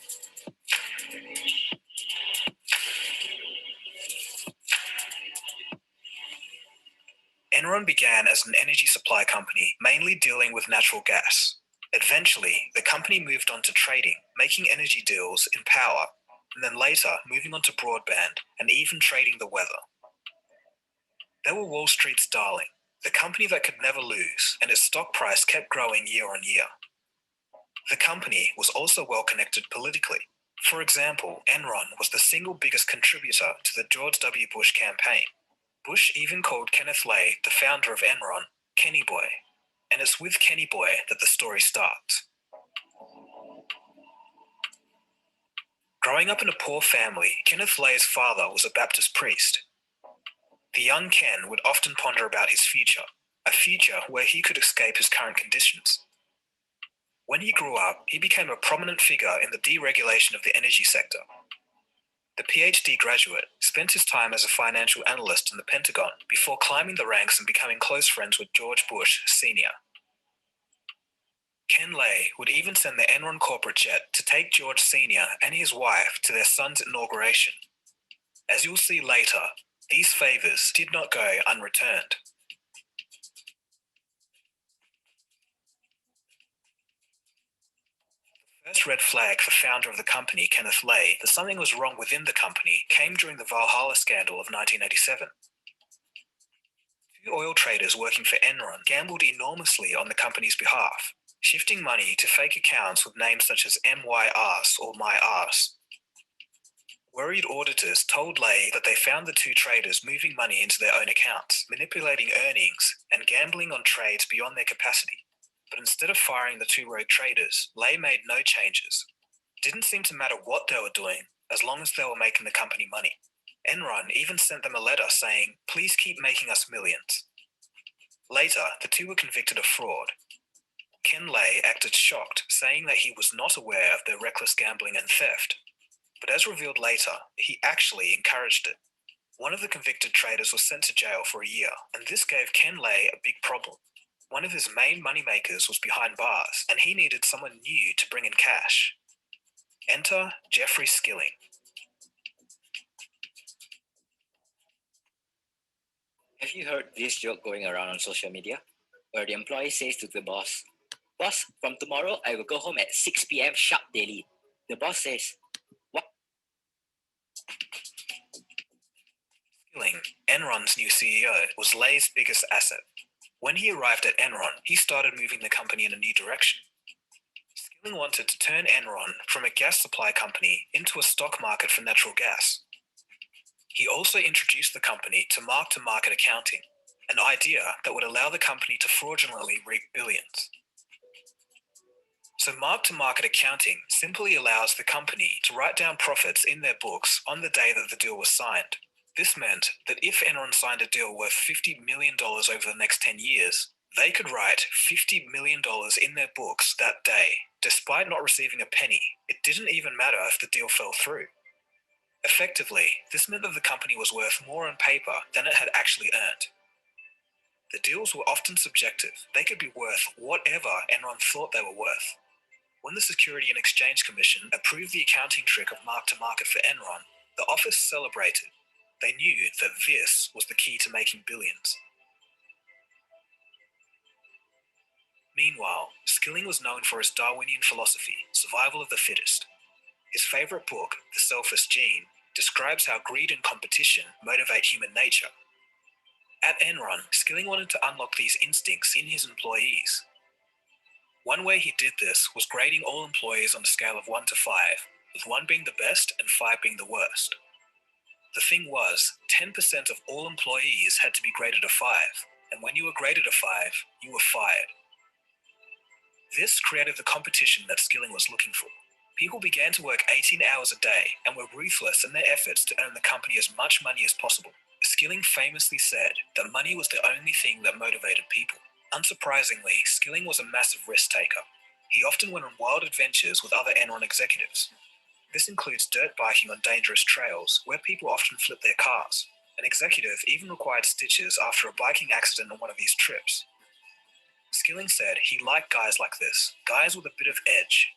Enron began as an energy supply company, mainly dealing with natural gas. Eventually, the company moved on to trading, making energy deals in power, and then later moving on to broadband and even trading the weather. They were Wall Street's darling, the company that could never lose, and its stock price kept growing year on year. The company was also well connected politically. For example, Enron was the single biggest contributor to the George W. Bush campaign. Bush even called Kenneth Lay, the founder of Enron, Kenny Boy, and it's with Kenny Boy that the story starts. Growing up in a poor family, Kenneth Lay's father was a Baptist priest. The young Ken would often ponder about his future, a future where he could escape his current conditions. When he grew up, he became a prominent figure in the deregulation of the energy sector. The PhD graduate spent his time as a financial analyst in the Pentagon before climbing the ranks and becoming close friends with George Bush Sr. Ken Lay would even send the Enron corporate jet to take George Sr. and his wife to their son's inauguration. As you'll see later, these favors did not go unreturned. The first red flag for founder of the company, Kenneth Lay, that something was wrong within the company came during the Valhalla scandal of 1987. Two oil traders working for Enron gambled enormously on the company's behalf, shifting money to fake accounts with names such as MYARS or MyArse. Worried auditors told Lay that they found the two traders moving money into their own accounts, manipulating earnings, and gambling on trades beyond their capacity. But instead of firing the two rogue traders, Lay made no changes. It didn't seem to matter what they were doing, as long as they were making the company money. Enron even sent them a letter saying, "Please keep making us millions." Later, the two were convicted of fraud. Ken Lay acted shocked, saying that he was not aware of their reckless gambling and theft. But as revealed later, he actually encouraged it. One of the convicted traders was sent to jail for a year, and this gave Ken Lay a big problem. One of his main moneymakers was behind bars, and he needed someone new to bring in cash. Enter Jeffrey Skilling. Have you heard this joke going around on social media? Where the employee says to the boss, "Boss, from tomorrow I will go home at 6 p.m. sharp daily." The boss says, "What?" Skilling, Enron's new CEO, was Lay's biggest asset. When he arrived at Enron, he started moving the company in a new direction. Skilling wanted to turn Enron from a gas supply company into a stock market for natural gas. He also introduced the company to mark-to-market accounting, an idea that would allow the company to fraudulently reap billions. So mark-to-market accounting simply allows the company to write down profits in their books on the day that the deal was signed. This meant that if Enron signed a deal worth $50 million over the next 10 years, they could write $50 million in their books that day, despite not receiving a penny. It didn't even matter if the deal fell through. Effectively, this meant that the company was worth more on paper than it had actually earned. The deals were often subjective. They could be worth whatever Enron thought they were worth. When the Security and Exchange Commission approved the accounting trick of mark-to-market for Enron, the office celebrated. They knew that this was the key to making billions. Meanwhile, Skilling was known for his Darwinian philosophy, survival of the fittest. His favorite book, The Selfish Gene, describes how greed and competition motivate human nature. At Enron, Skilling wanted to unlock these instincts in his employees. One way he did this was grading all employees on a scale of 1 to 5, with 1 being the best and 5 being the worst. The thing was, 10% of all employees had to be graded a 5, and when you were graded a 5, you were fired. This created the competition that Skilling was looking for. People began to work 18 hours a day and were ruthless in their efforts to earn the company as much money as possible. Skilling famously said that money was the only thing that motivated people. Unsurprisingly, Skilling was a massive risk taker. He often went on wild adventures with other Enron executives. This includes dirt biking on dangerous trails, where people often flip their cars. An executive even required stitches after a biking accident on one of these trips. Skilling said he liked guys like this, guys with a bit of edge.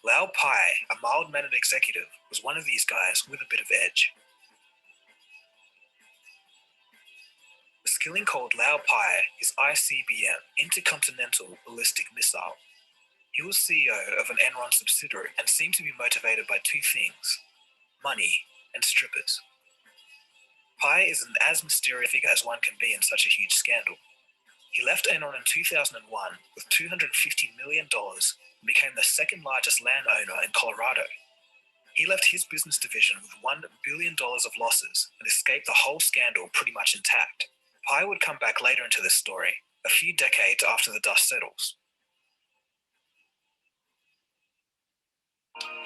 Lau Pai, a mild-mannered executive, was one of these guys with a bit of edge. Skilling called Lau Pai his ICBM, Intercontinental Ballistic Missile. He was CEO of an Enron subsidiary and seemed to be motivated by two things: money and strippers. Pai is an as mysterious figure as one can be in such a huge scandal. He left Enron in 2001 with $250 million and became the second largest landowner in Colorado. He left his business division with $1 billion of losses and escaped the whole scandal pretty much intact. Pai would come back later into this story, a few decades after the dust settles.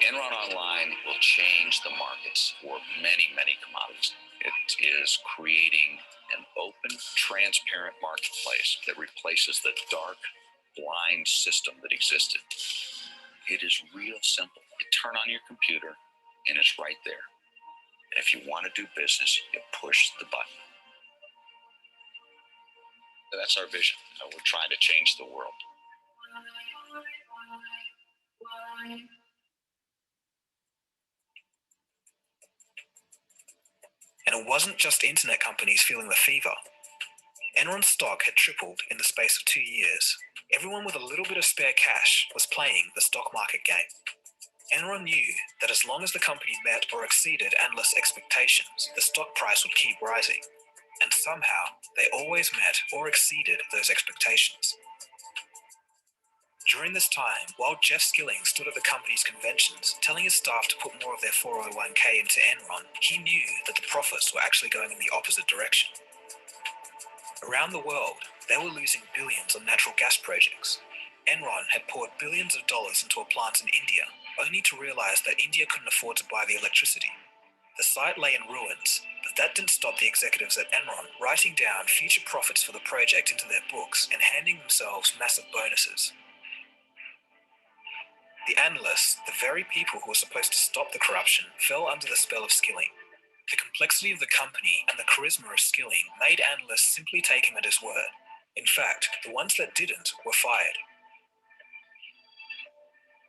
Enron Online will change the markets for many, many commodities. It is creating an open, transparent marketplace that replaces the dark, blind system that existed. It is real simple. You turn on your computer and it's right there. And if you want to do business, you push the button. That's our vision. We're trying to change the world. And it wasn't just internet companies feeling the fever. Enron's stock had tripled in the space of 2 years. Everyone with a little bit of spare cash was playing the stock market game. Enron knew that as long as the company met or exceeded analysts' expectations, the stock price would keep rising. And somehow, they always met or exceeded those expectations. During this time, while Jeff Skilling stood at the company's conventions telling his staff to put more of their 401k into Enron, he knew that the profits were actually going in the opposite direction. Around the world, they were losing billions on natural gas projects. Enron had poured billions of dollars into a plant in India, only to realize that India couldn't afford to buy the electricity. The site lay in ruins, but that didn't stop the executives at Enron writing down future profits for the project into their books and handing themselves massive bonuses. The analysts, the very people who were supposed to stop the corruption, fell under the spell of Skilling. The complexity of the company and the charisma of Skilling made analysts simply take him at his word. In fact, the ones that didn't were fired.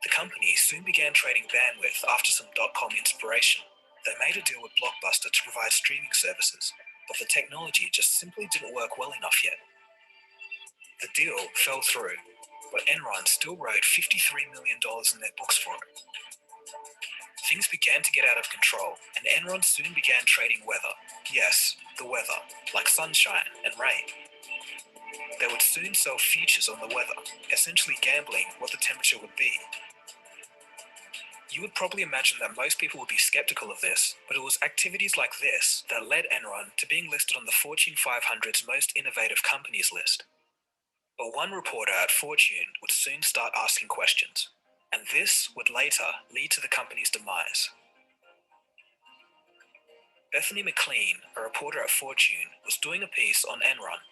The company soon began trading bandwidth after some dot-com inspiration. They made a deal with Blockbuster to provide streaming services, but the technology just simply didn't work well enough yet. The deal fell through, but Enron still wrote $53 million in their books for it. Things began to get out of control, and Enron soon began trading weather. Yes, the weather, like sunshine and rain. They would soon sell futures on the weather, essentially gambling what the temperature would be. You would probably imagine that most people would be skeptical of this, but it was activities like this that led Enron to being listed on the Fortune 500's most innovative companies list. But one reporter at Fortune would soon start asking questions, and this would later lead to the company's demise. Bethany McLean, a reporter at Fortune, was doing a piece on Enron.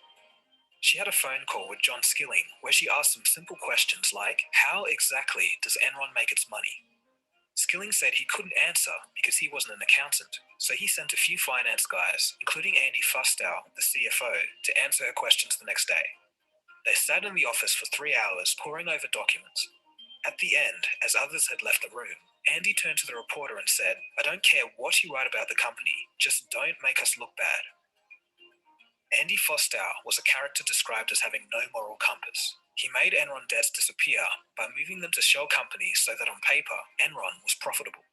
She had a phone call with John Skilling where she asked some simple questions like, how exactly does Enron make its money? Skilling said he couldn't answer because he wasn't an accountant, so he sent a few finance guys, including Andy Fustow, the CFO, to answer her questions the next day. They sat in the office for 3 hours poring over documents. At the end, as others had left the room, Andy turned to the reporter and said, I don't care what you write about the company, just don't make us look bad. Andy Fustow was a character described as having no moral compass. He made Enron debts disappear by moving them to shell companies so that on paper, Enron was profitable.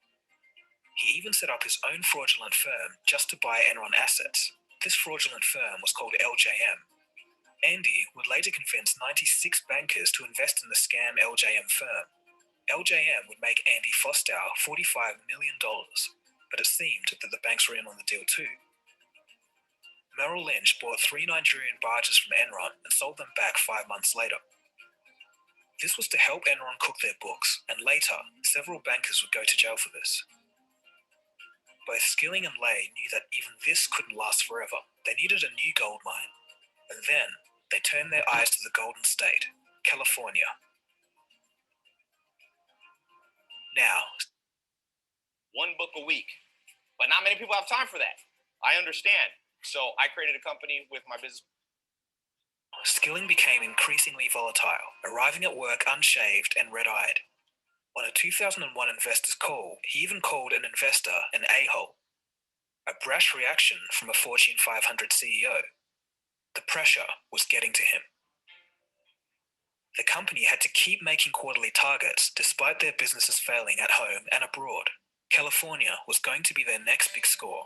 He even set up his own fraudulent firm just to buy Enron assets. This fraudulent firm was called LJM. Andy would later convince 96 bankers to invest in the scam LJM firm. LJM would make Andy Fustow $45 million, but it seemed that the banks were in on the deal too. Merrill Lynch bought 3 Nigerian barges from Enron and sold them back 5 months later. This was to help Enron cook their books, and later, several bankers would go to jail for this. Both Skilling and Lay knew that even this couldn't last forever. They needed a new gold mine. And then, they turned their eyes to the Golden State, California. Now, one book a week, but not many people have time for that. I understand. So I created a company with my business. Skilling became increasingly volatile, arriving at work unshaved and red-eyed. On a 2001 investor's call, he even called an investor an a-hole. A brash reaction from a Fortune 500 CEO. The pressure was getting to him. The company had to keep making quarterly targets despite their businesses failing at home and abroad. California was going to be their next big score.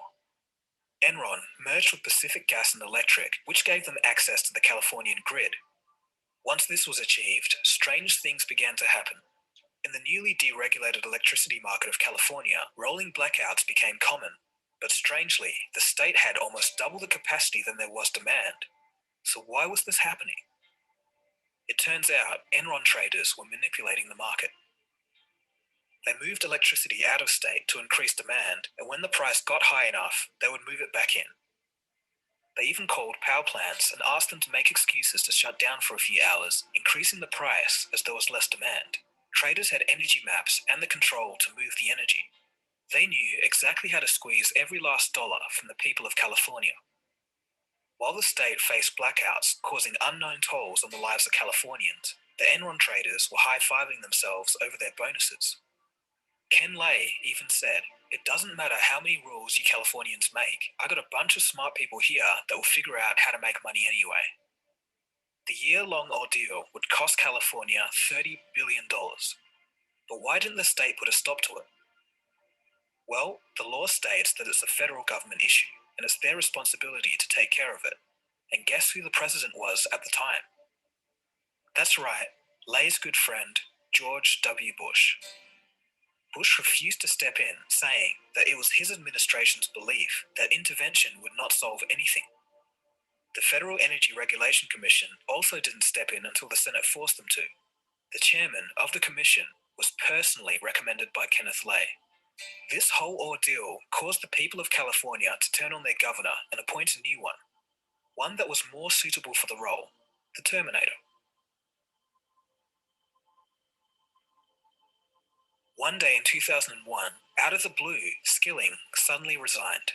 Enron merged with Pacific Gas and Electric, which gave them access to the Californian grid. Once this was achieved, strange things began to happen. In the newly deregulated electricity market of California, rolling blackouts became common. But strangely, the state had almost double the capacity than there was demand. So why was this happening? It turns out Enron traders were manipulating the market. They moved electricity out of state to increase demand, and when the price got high enough, they would move it back in. They even called power plants and asked them to make excuses to shut down for a few hours, increasing the price as there was less demand. Traders had energy maps and the control to move the energy. They knew exactly how to squeeze every last dollar from the people of California. While the state faced blackouts causing unknown tolls on the lives of Californians, the Enron traders were high-fiving themselves over their bonuses. Ken Lay even said, "It doesn't matter how many rules you Californians make. I got a bunch of smart people here that will figure out how to make money anyway." The year-long ordeal would cost California $30 billion. But why didn't the state put a stop to it? Well, the law states that it's a federal government issue, and it's their responsibility to take care of it. And guess who the president was at the time? That's right, Lay's good friend, George W. Bush. Bush refused to step in, saying that it was his administration's belief that intervention would not solve anything. The Federal Energy Regulation Commission also didn't step in until the Senate forced them to. The chairman of the commission was personally recommended by Kenneth Lay. This whole ordeal caused the people of California to turn on their governor and appoint a new one that was more suitable for the role, the Terminator. One day in 2001, out of the blue, Skilling suddenly resigned.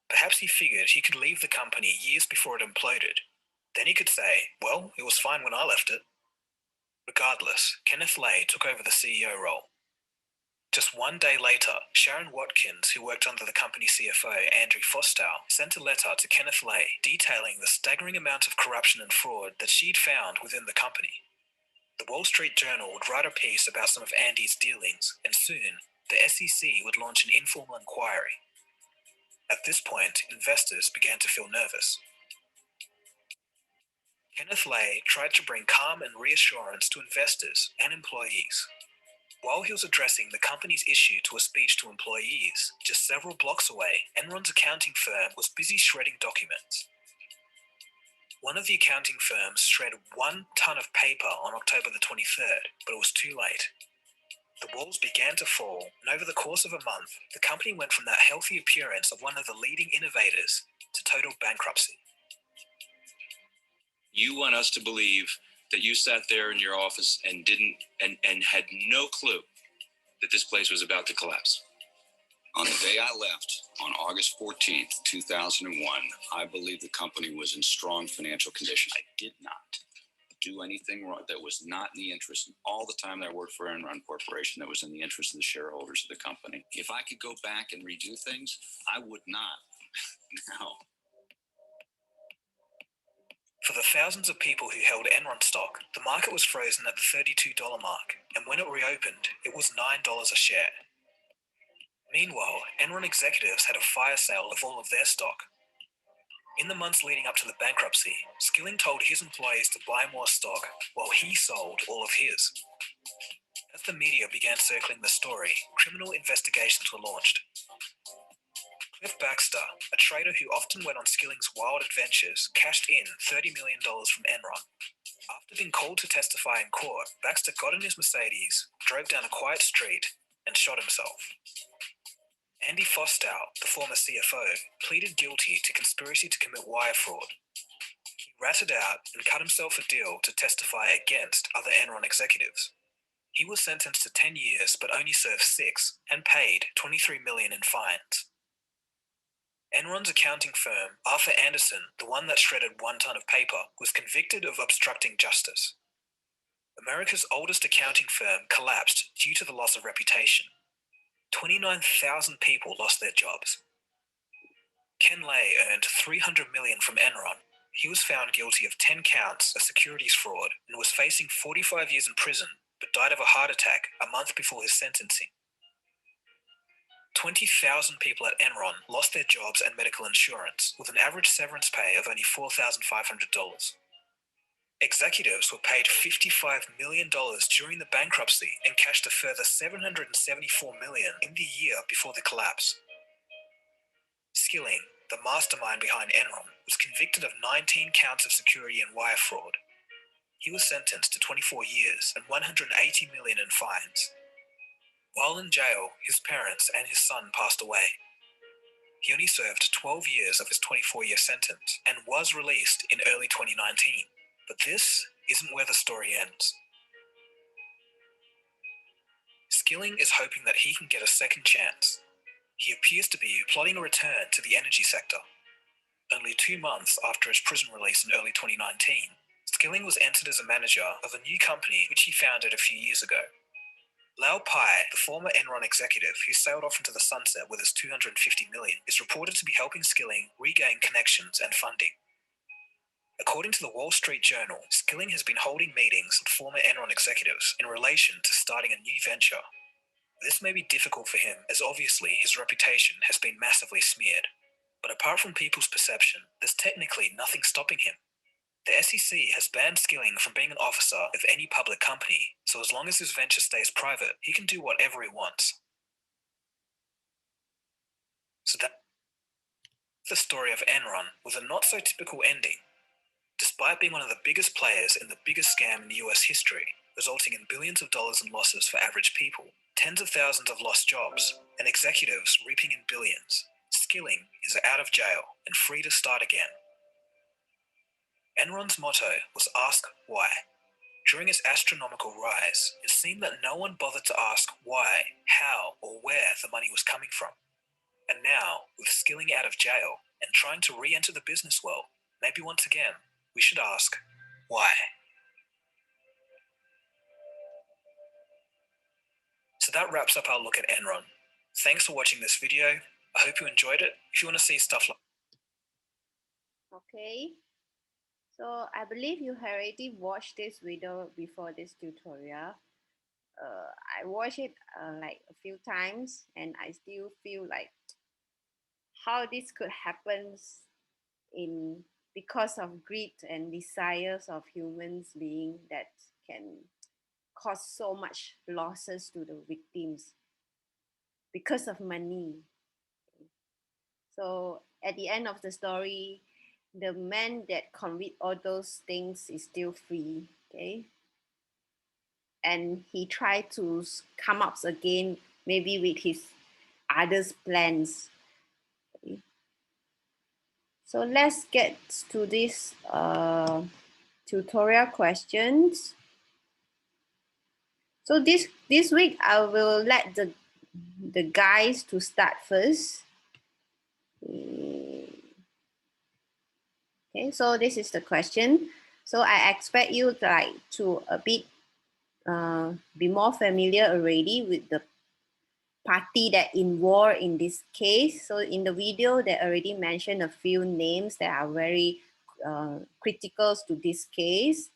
Perhaps he figured he could leave the company years before it imploded. Then he could say, "Well, it was fine when I left it." Regardless, Kenneth Lay took over the CEO role. Just one day later, Sharon Watkins, who worked under the company CFO Andrew Fostow, sent a letter to Kenneth Lay detailing the staggering amount of corruption and fraud that she'd found within the company. The Wall Street Journal would write a piece about some of Andy's dealings, and soon, the SEC would launch an informal inquiry. At this point, investors began to feel nervous. Kenneth Lay tried to bring calm and reassurance to investors and employees. While he was addressing the company's issue to a speech to employees, just several blocks away, Enron's accounting firm was busy shredding documents. One of the accounting firms shredded 1 ton of paper on October the 23rd, but it was too late. The walls began to fall, and over the course of a month, the company went from that healthy appearance of one of the leading innovators to total bankruptcy. You want us to believe that you sat there in your office and had no clue that this place was about to collapse? On the day I left, on August 14th, 2001, I believe the company was in strong financial condition. I did not do anything wrong that was not in the interest. All the time that I worked for Enron Corporation, that was in the interest of the shareholders of the company. If I could go back and redo things, I would not. Now. For the thousands of people who held Enron stock, the market was frozen at the $32 mark, and when it reopened, it was $9 a share. Meanwhile, Enron executives had a fire sale of all of their stock. In the months leading up to the bankruptcy, Skilling told his employees to buy more stock while he sold all of his. As the media began circling the story, criminal investigations were launched. Cliff Baxter, a trader who often went on Skilling's wild adventures, cashed in $30 million from Enron. After being called to testify in court, Baxter got in his Mercedes, drove down a quiet street, and shot himself. Andy Fostow, the former CFO, pleaded guilty to conspiracy to commit wire fraud. He ratted out and cut himself a deal to testify against other Enron executives. He was sentenced to 10 years but only served 6 and paid $23 million in fines. Enron's accounting firm, Arthur Andersen, the one that shredded 1 ton of paper, was convicted of obstructing justice. America's oldest accounting firm collapsed due to the loss of reputation. 29,000 people lost their jobs. Ken Lay earned $300 million from Enron, He was found guilty of 10 counts of securities fraud and was facing 45 years in prison, but died of a heart attack a month before his sentencing. 20,000 people at Enron lost their jobs and medical insurance, with an average severance pay of only $4,500. Executives were paid $55 million during the bankruptcy and cashed a further $774 million in the year before the collapse. Skilling, the mastermind behind Enron, was convicted of 19 counts of security and wire fraud. He was sentenced to 24 years and $180 million in fines. While in jail, his parents and his son passed away. He only served 12 years of his 24-year sentence and was released in early 2019. But this isn't where the story ends. Skilling is hoping that he can get a second chance. He appears to be plotting a return to the energy sector. Only 2 months after his prison release in early 2019, Skilling was entered as a manager of a new company which he founded a few years ago. Lau Pai, the former Enron executive who sailed off into the sunset with his $250 million, is reported to be helping Skilling regain connections and funding. According to the Wall Street Journal, Skilling has been holding meetings with former Enron executives in relation to starting a new venture. This may be difficult for him, as obviously his reputation has been massively smeared. But apart from people's perception, there's technically nothing stopping him. The SEC has banned Skilling from being an officer of any public company, so as long as his venture stays private, he can do whatever he wants. So that's the story of Enron, with a not-so-typical ending. Despite being one of the biggest players in the biggest scam in US history, resulting in billions of dollars in losses for average people, tens of thousands of lost jobs, and executives reaping in billions, Skilling is out of jail and free to start again. Enron's motto was "Ask Why." During its astronomical rise, it seemed that no one bothered to ask why, how, or where the money was coming from. And now, with Skilling out of jail and trying to re-enter the business world, maybe once again, we should ask, why? So that wraps up our look at Enron. Thanks for watching this video. I hope you enjoyed it. If you want to see stuff like... Okay. So I believe you have already watched this video before this tutorial. I watched it like a few times and I still feel like how this could happen because of greed and desires of humans being that can cause so much losses to the victims because of money. So at the end of the story, the man that commit all those things is still free, okay? And he tried to come up again, maybe with his others' plans. Okay? So let's get to this tutorial questions. So this week I will let the guys to start first. Okay, so this is the question. So I expect you to a bit be more familiar already with the party that involved in this case. So in the video, they already mentioned a few names that are very critical to this case.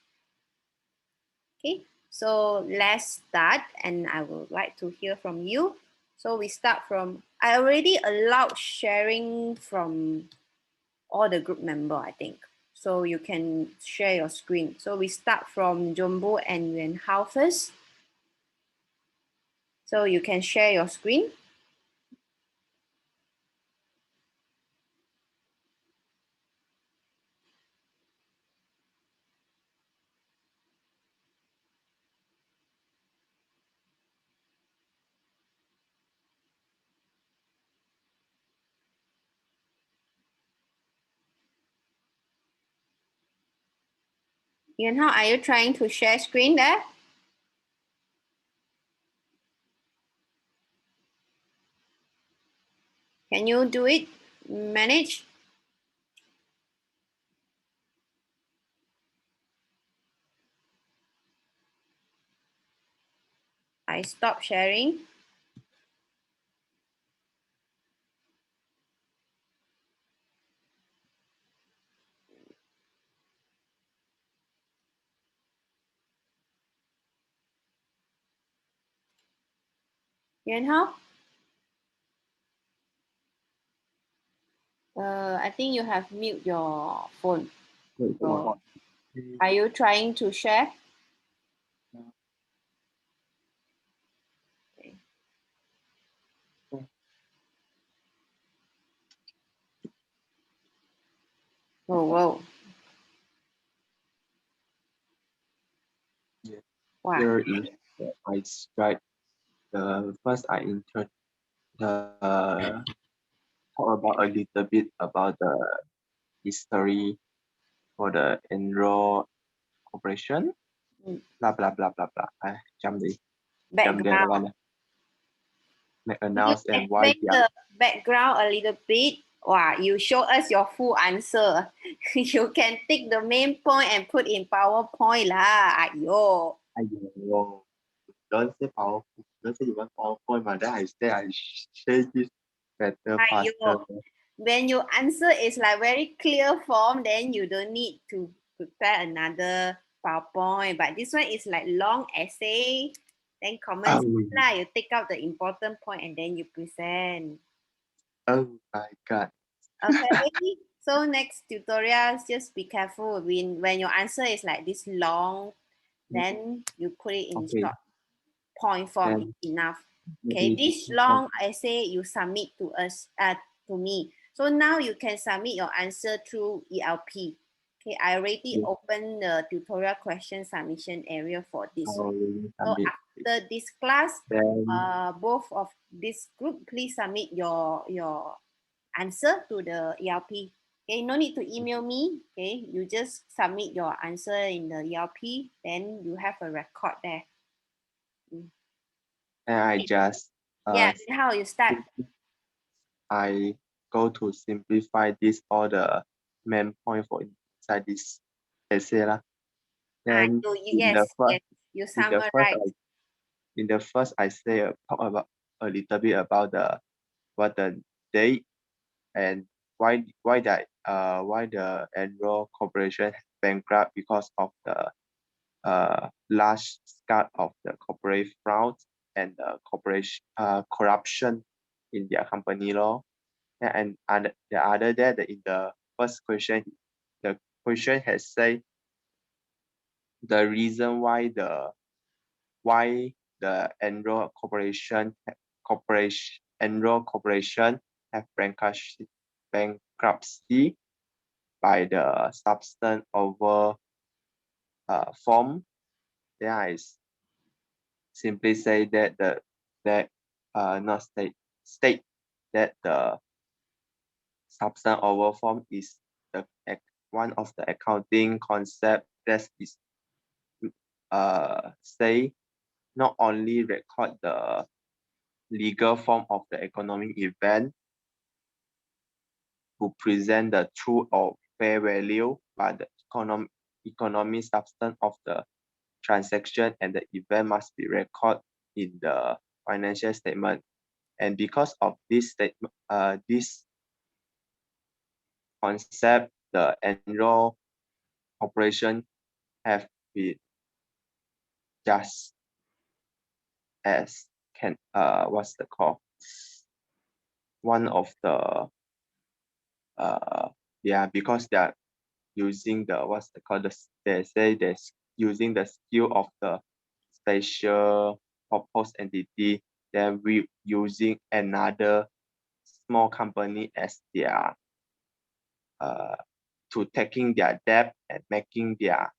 Okay, so let's start, and I would like to hear from you. So we start from, I already allowed sharing from all the group member, I think. So you can share your screen. So we start from Jumbo and Yuan Hao first. So you can share your screen. Yuan Hao, are you trying to share screen there? Can you do it? Manage? I stop sharing. Yuan Hao? I think you have mute your phone. Wait, So, are you trying to share? Okay. Oh, whoa. Yeah. Wow. Here is I strike the first I intro talk about a little bit about the history for the enroll corporation. Mm. Blah blah blah blah blah. Jump thereแล้วกัน Background. นะ Make Could you announce and why explain they are the background a little bit? Wow, you show us your full answer. You can take the main point and put in PowerPoint lah. Ayo. Aiyo, don't say powerful. Don't say you want PowerPoint, but then I say I share this better, Aiyo. faster. When your answer is like very clear form, then you don't need to prepare another PowerPoint. But this one is like long essay, then comments lah. You take out the important point and then you present. Oh my god. Okay. So next tutorial, just be careful when your answer is like this long, then you put it in Okay. short point form Then is enough. maybe Okay, this this long essay you submit to us, to me. So now you can submit your answer through ELP. Okay, I already Yeah. opened the tutorial question submission area for this I one. will So submit. after this class, Then both of this group, please submit your answer to the ELP. Okay, no need to email me. Okay, you just submit your answer in the ELP, then you have a record there. and I just Yeah, then how you start? I go to simplify this all the main point for inside this essay lah. Then in Yes, the first yes, you in the first summarize. in the first I say talk about a little bit about what the date and why the Enroll Corporation bankrupt because of the large scale of the corporate fraud and the corruption in their company law. And the other that in the first question, the question has said the reason why the Enroll Corporation have bankruptcy by the substance over form. Then I simply say that not state that the substance over form is one of the accounting concept that is say not only record the legal form of the economic event to present the true or fair value, but the economic substance of the transaction and the event must be recorded in the financial statement. And because of this statement, this concept, the Enroll Corporation have been just as what's the call? One of the because they are using the what's the called they say they're using the skill of the special purpose entity, then we using another small company as their to taking their debt and making their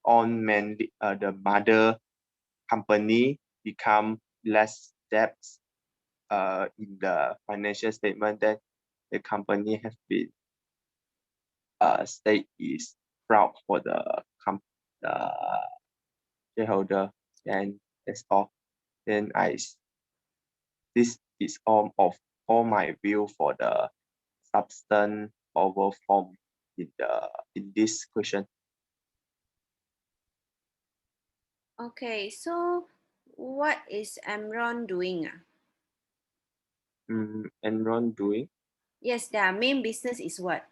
own the mother company become less debts in the financial statement. That the company has been state is proud for the shareholder, and that's all. Then this is all of all my view for the substance over form in this question. Okay, so what is Amron doing? Enron doing Yes, their main business is what?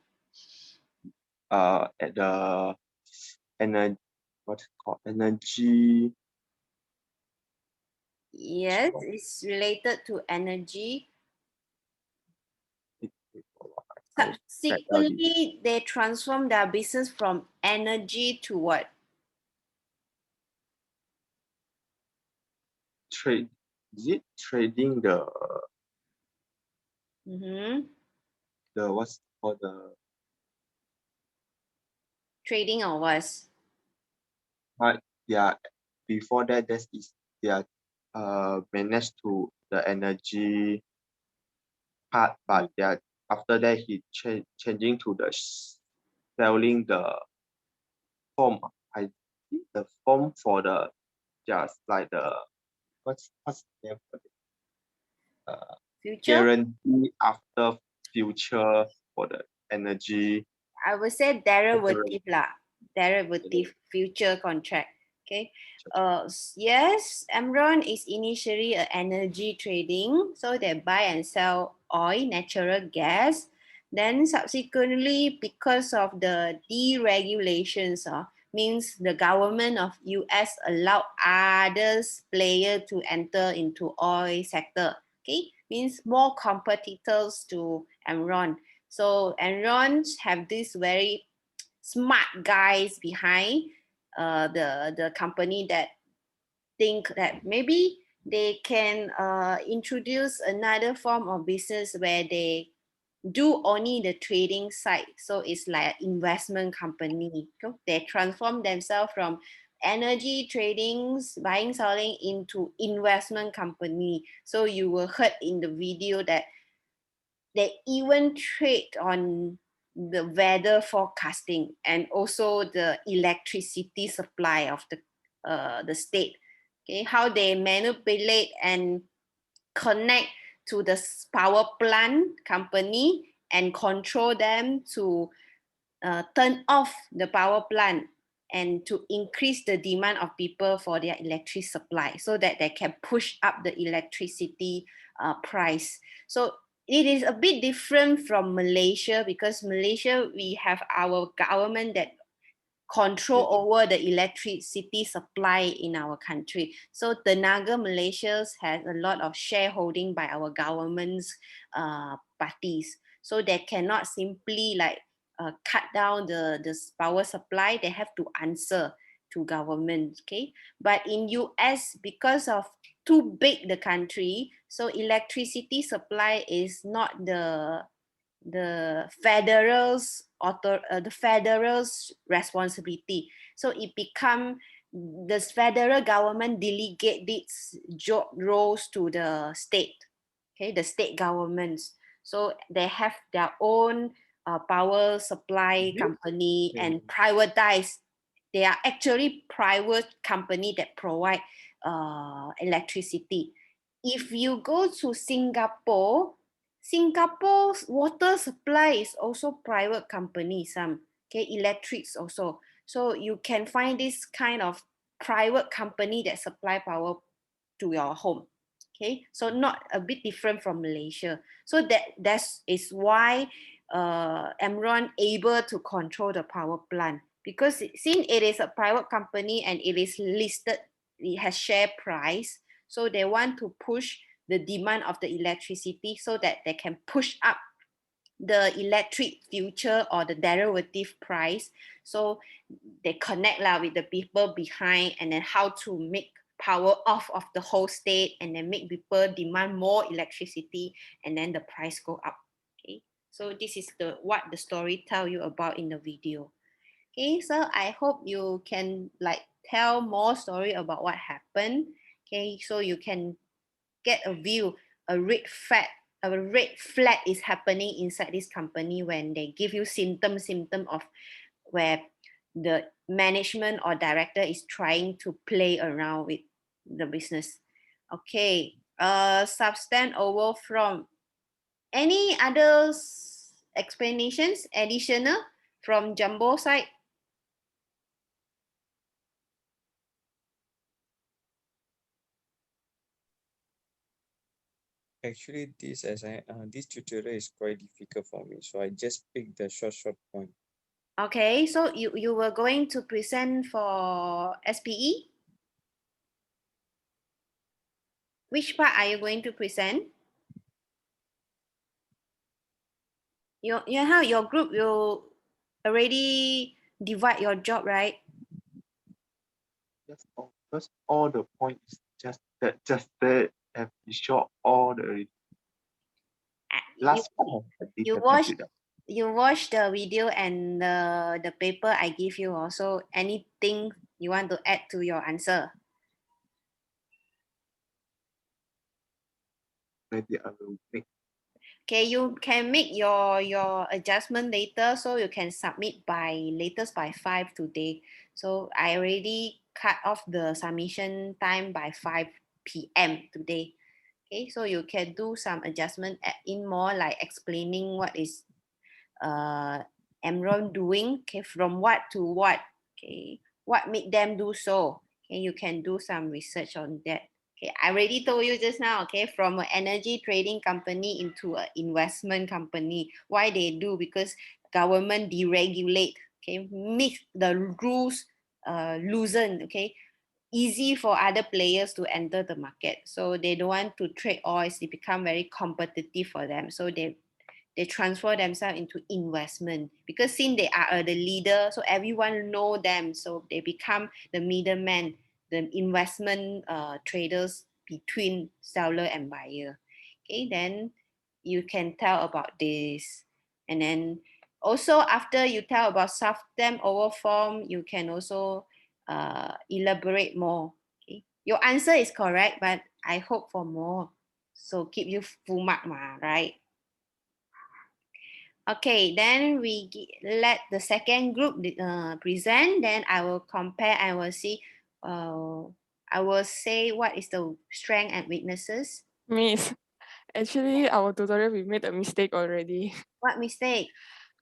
at the energy what's it called energy Yes, it's related to energy. Subsequently, they transform their business from energy to what? Trade. Is it trading the what's called the Trading or what? yeah, before that they are managed to the energy part, but they are after that he changing to the selling the form. I think the form for the just like the what's the name for it? Future? Guarantee after future for the energy. I would say derivative lah. Derivative future contract. Okay. Yes, Amron is initially an energy trading, so they buy and sell oil, natural gas. Then subsequently, because of the deregulations, means the government of US allowed others player to enter into oil sector. Okay, means more competitors to Amron. So Enron have these very smart guys behind the company that think that maybe they can introduce another form of business where they do only the trading side. So it's like an investment company. So they transform themselves from energy trading, buying, selling into investment company. So you will heard in the video that they even trade on the weather forecasting and also the electricity supply of the state. Okay, how they manipulate and connect to the power plant company and control them to turn off the power plant and to increase the demand of people for their electric supply so that they can push up the electricity price. So it is a bit different from Malaysia because Malaysia, we have our government that control over the electricity supply in our country. So Tenaga Malaysia has a lot of shareholding by our government's parties. So they cannot simply like cut down the power supply. They have to answer to government. Okay, but in US, because of too big the country, so electricity supply is not the the federal's responsibility. So it become the federal government delegate its job roles to the state. Okay, the state governments. So they have their own power supply company and privatize. They are actually private company that provide electricity. If you go to Singapore's water supply is also private company, some electrics also. So you can find this kind of private company that supply power to your home. Okay, so not a bit different from Malaysia. So that is why Emron able to control the power plant because since it is a private company and it is listed, it has share price. So they want to push the demand of the electricity so that they can push up the electric future or the derivative price. So they connect with the people behind and then how to make power off of the whole state and then make people demand more electricity and then the price go up. Okay, so this is what the story tell you about in the video. Okay, so I hope you can like tell more story about what happened. Okay, so you can get a view, a red flag is happening inside this company when they give you symptom of where the management or director is trying to play around with the business. Okay, substance over from any other explanations additional from Jumbo side? Actually, this tutorial is quite difficult for me, so I just picked the short point. Okay, so you were going to present for SPE? Which part are you going to present? Your group will already divide your job, right? Yes, because all the points just that have to show all the last part of the You watch the video and the paper I give you also. Anything you want to add to your answer? maybe I will make. Okay, you can make your adjustment later, so you can submit by latest by 5 today. So I already cut off the submission time by 5 p.m. today. Okay, so you can do some adjustment, add in more like explaining what is Enron doing, okay, from what to what, okay, what made them do so. Okay, you can do some research on that. Okay, I already told you just now, okay, from an energy trading company into an investment company. Why they do? Because government deregulate, okay, make the rules loosen, okay, easy for other players to enter the market. So they don't want to trade oils, they become very competitive for them. So they transfer themselves into investment because since they are the leader, so everyone know them, so they become the middleman, the investment traders between seller and buyer. Okay, then you can tell about this, and then also after you tell about substem over form, you can also elaborate more. Okay, your answer is correct, but I hope for more, so keep you full mark, right? Okay, then let the second group present. Then I will compare. I will see. I will say what is the strength and weaknesses. Miss, actually our tutorial we made a mistake already. What mistake?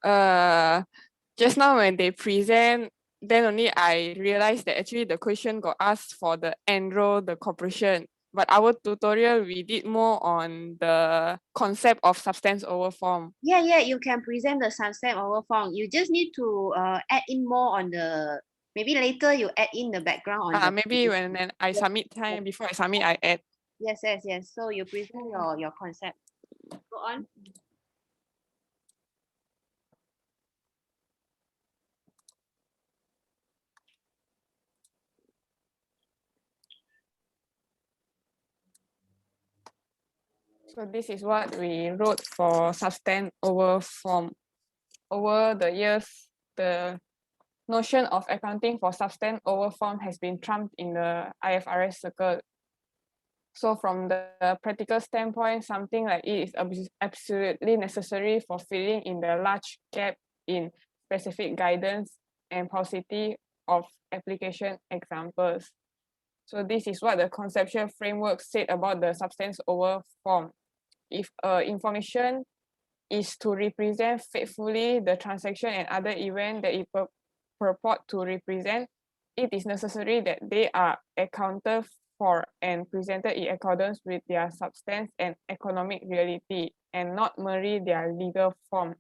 Just now when they present, then only I realized that actually the question got asked for the enroll the corporation. But our tutorial we did more on the concept of substance over form. Yeah, you can present the substance over form. You just need to add in more on the, maybe later you add in the background on the Maybe when I submit time, before I submit I add. Yes. So you present your concept. Go on. So this is what we wrote for substance over form. Over the years, the notion of accounting for substance over form has been trumped in the IFRS circle. So from the practical standpoint, something like it is absolutely necessary for filling in the large gap in specific guidance and paucity of application examples. So this is what the conceptual framework said about the substance over form. If information is to represent faithfully the transaction and other event that it purport to represent, it is necessary that they are accounted for and presented in accordance with their substance and economic reality and not merely their legal form.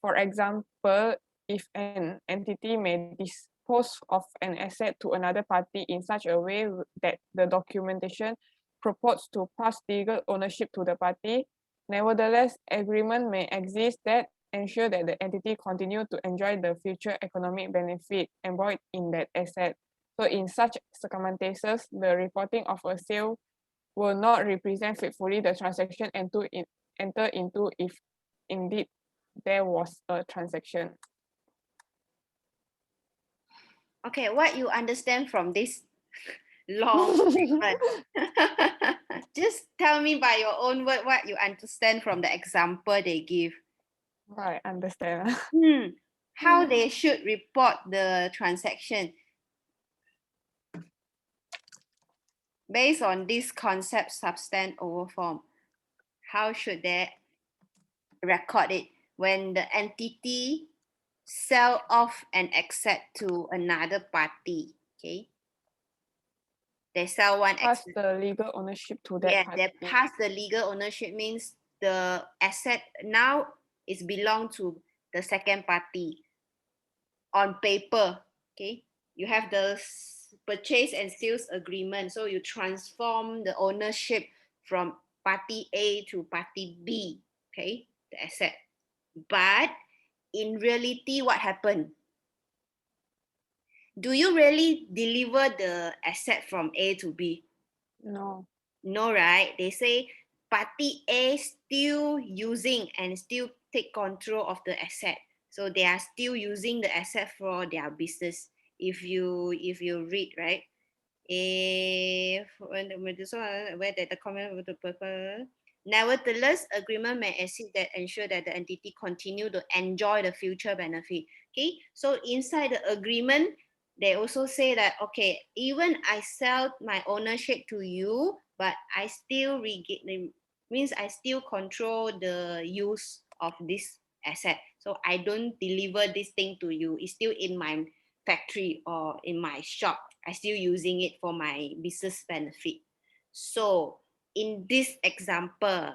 For example, if an entity may dispose of an asset to another party in such a way that the documentation purports to pass legal ownership to the party, nevertheless, agreement may exist that ensure that the entity continue to enjoy the future economic benefit embodied in that asset. So in such circumstances, the reporting of a sale will not represent faithfully the transaction and to enter into if indeed there was a transaction. Okay, what you understand from this long statement? Just tell me by your own word what you understand from the example they give. I understand. How they should report the transaction based on this concept substance over form. How should they record it when the entity sell off an asset to another party? Okay, they sell one Pass asset. the legal ownership to that party. They pass the legal ownership means the asset now is belong to the second party on paper. Okay, you have the purchase and sales agreement. So you transform the ownership from party A to party B, okay, the asset. But in reality, what happened? Do you really deliver the asset from A to B? No. No, right? They say party A still using and still take control of the asset. So they are still using the asset for their business. If you read, right? If when where the comment with the purpose. Nevertheless, agreement may exist that ensure that the entity continue to enjoy the future benefit. Okay, so inside the agreement, they also say that, okay, even I sell my ownership to you, but I still means I still control the use of this asset. So I don't deliver this thing to you. It's still in my factory or in my shop. I still using it for my business benefit. So in this example,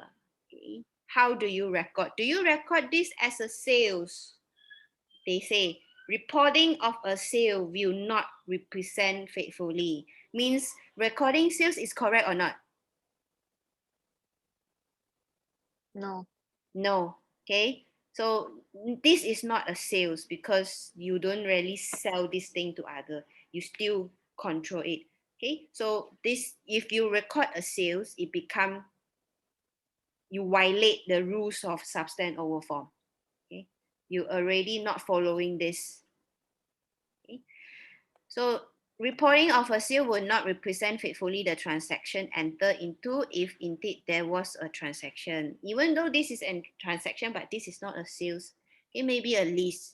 okay, how do you record? Do you record this as a sales? They say reporting of a sale will not represent faithfully. Means recording sales is correct or not? No. No. Okay. So this is not a sales because you don't really sell this thing to other. You still control it. Okay. So this, if you record a sales, it become, you violate the rules of substance over form. Okay. You already not following this. Okay. So reporting of a sale will not represent faithfully the transaction entered into if indeed there was a transaction. Even though this is a transaction, but this is not a sales, it may be a lease.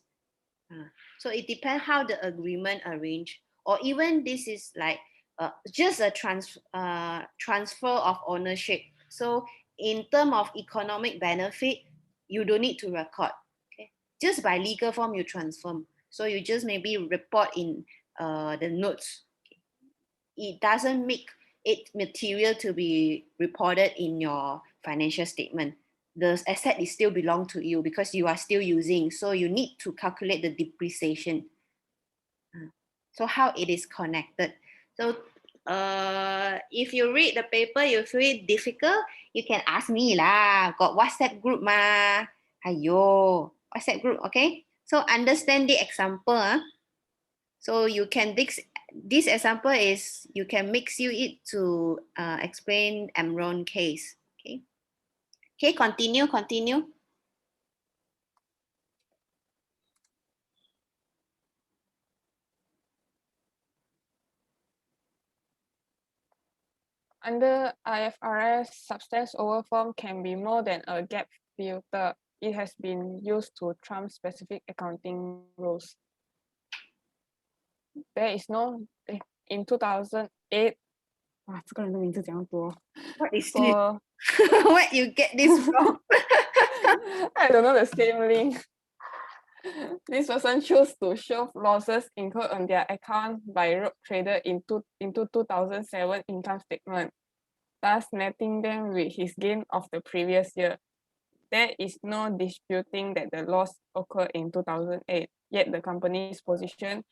So it depends how the agreement arranged, or even this is like just a transfer of ownership. So in terms of economic benefit, you don't need to record. Okay, just by legal form you transform. So you just maybe report in the notes. It doesn't make it material to be reported in your financial statement. The asset is still belong to you because you are still using. So you need to calculate the depreciation. So how it is connected. So if you read the paper, you feel it difficult, you can ask me lah. Got WhatsApp group ma. Ayo, WhatsApp group, okay? So understand the example. So you can this example is you can mix it to explain Enron case. Okay. Okay, continue. Under IFRS, substance over form can be more than a gap filter. It has been used to trump specific accounting rules. There is no, in 2008, What is this? so Where you get this from? I don't know the same link. This person chose to show losses incurred on their account by rogue trader into 2007 income statement, thus netting them with his gain of the previous year. There is no disputing that the loss occurred in 2008, yet the company's position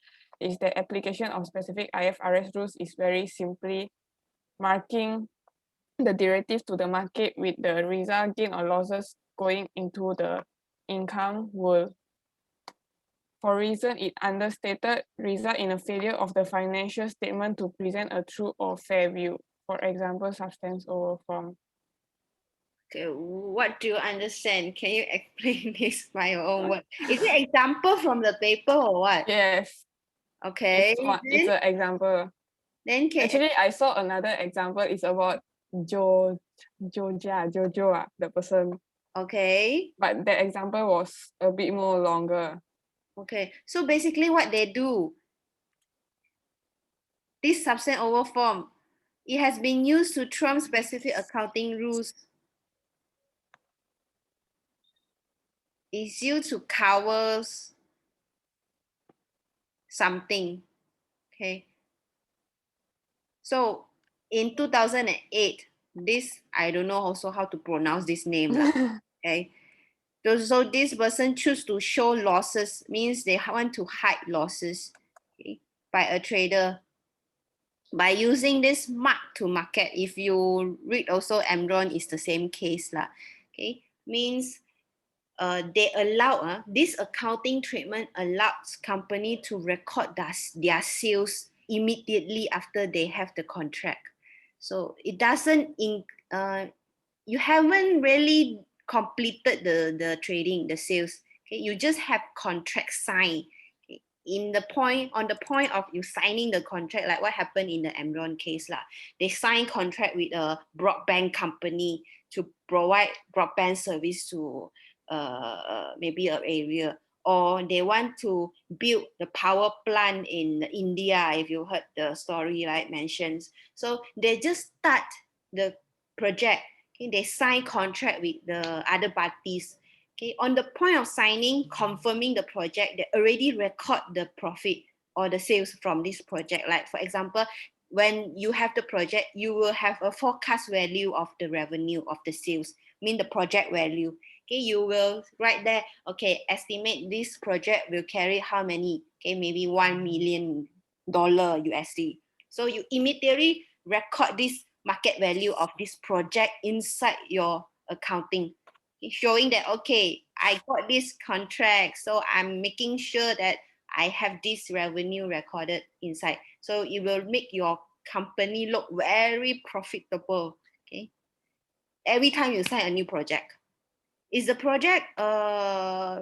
is that application of specific IFRS rules is very simply marking the derivatives to the market with the result gain or losses going into the income will, for reason it understated, result in a failure of the financial statement to present a true or fair view. For example, substance over form. Okay, what do you understand? Can you explain this by your own word? Is it example from the paper or what? Yes. Okay. It's an example. Then Actually, I saw another example. It's about Jojo, the person. Okay. But the example was a bit more longer. Okay. So basically what they do, this substance over form, it has been used to trump specific accounting rules. It's used to cover something. Okay. So in 2008, this, I don't know also how to pronounce this name. Okay. So this person choose to show losses, means they want to hide losses, okay, by a trader. by using this mark to market. If you read also Enron is the same case lah. Okay, means they allow this accounting treatment allows company to record their sales immediately after they have the contract. So it doesn't you haven't really completed the trading, the sales. Okay, you just have contract signed. Okay? On the point of you signing the contract, like what happened in the Enron case lah. They signed contract with a broadband company to provide broadband service to maybe an area, or they want to build the power plant in India, if you heard the story, right, mentions. So they just start the project. Okay, they sign contract with the other parties. Okay, on the point of signing, confirming the project, they already record the profit or the sales from this project. Like for example, when you have the project, you will have a forecast value of the revenue of the sales, mean the project value. Okay, you will write there, okay, estimate this project will carry how many, okay, maybe $1 million USD. So you immediately record this market value of this project inside your accounting, showing that, okay, I got this contract, so I'm making sure that I have this revenue recorded inside. So it will make your company look very profitable. Okay, every time you sign a new project. Is the project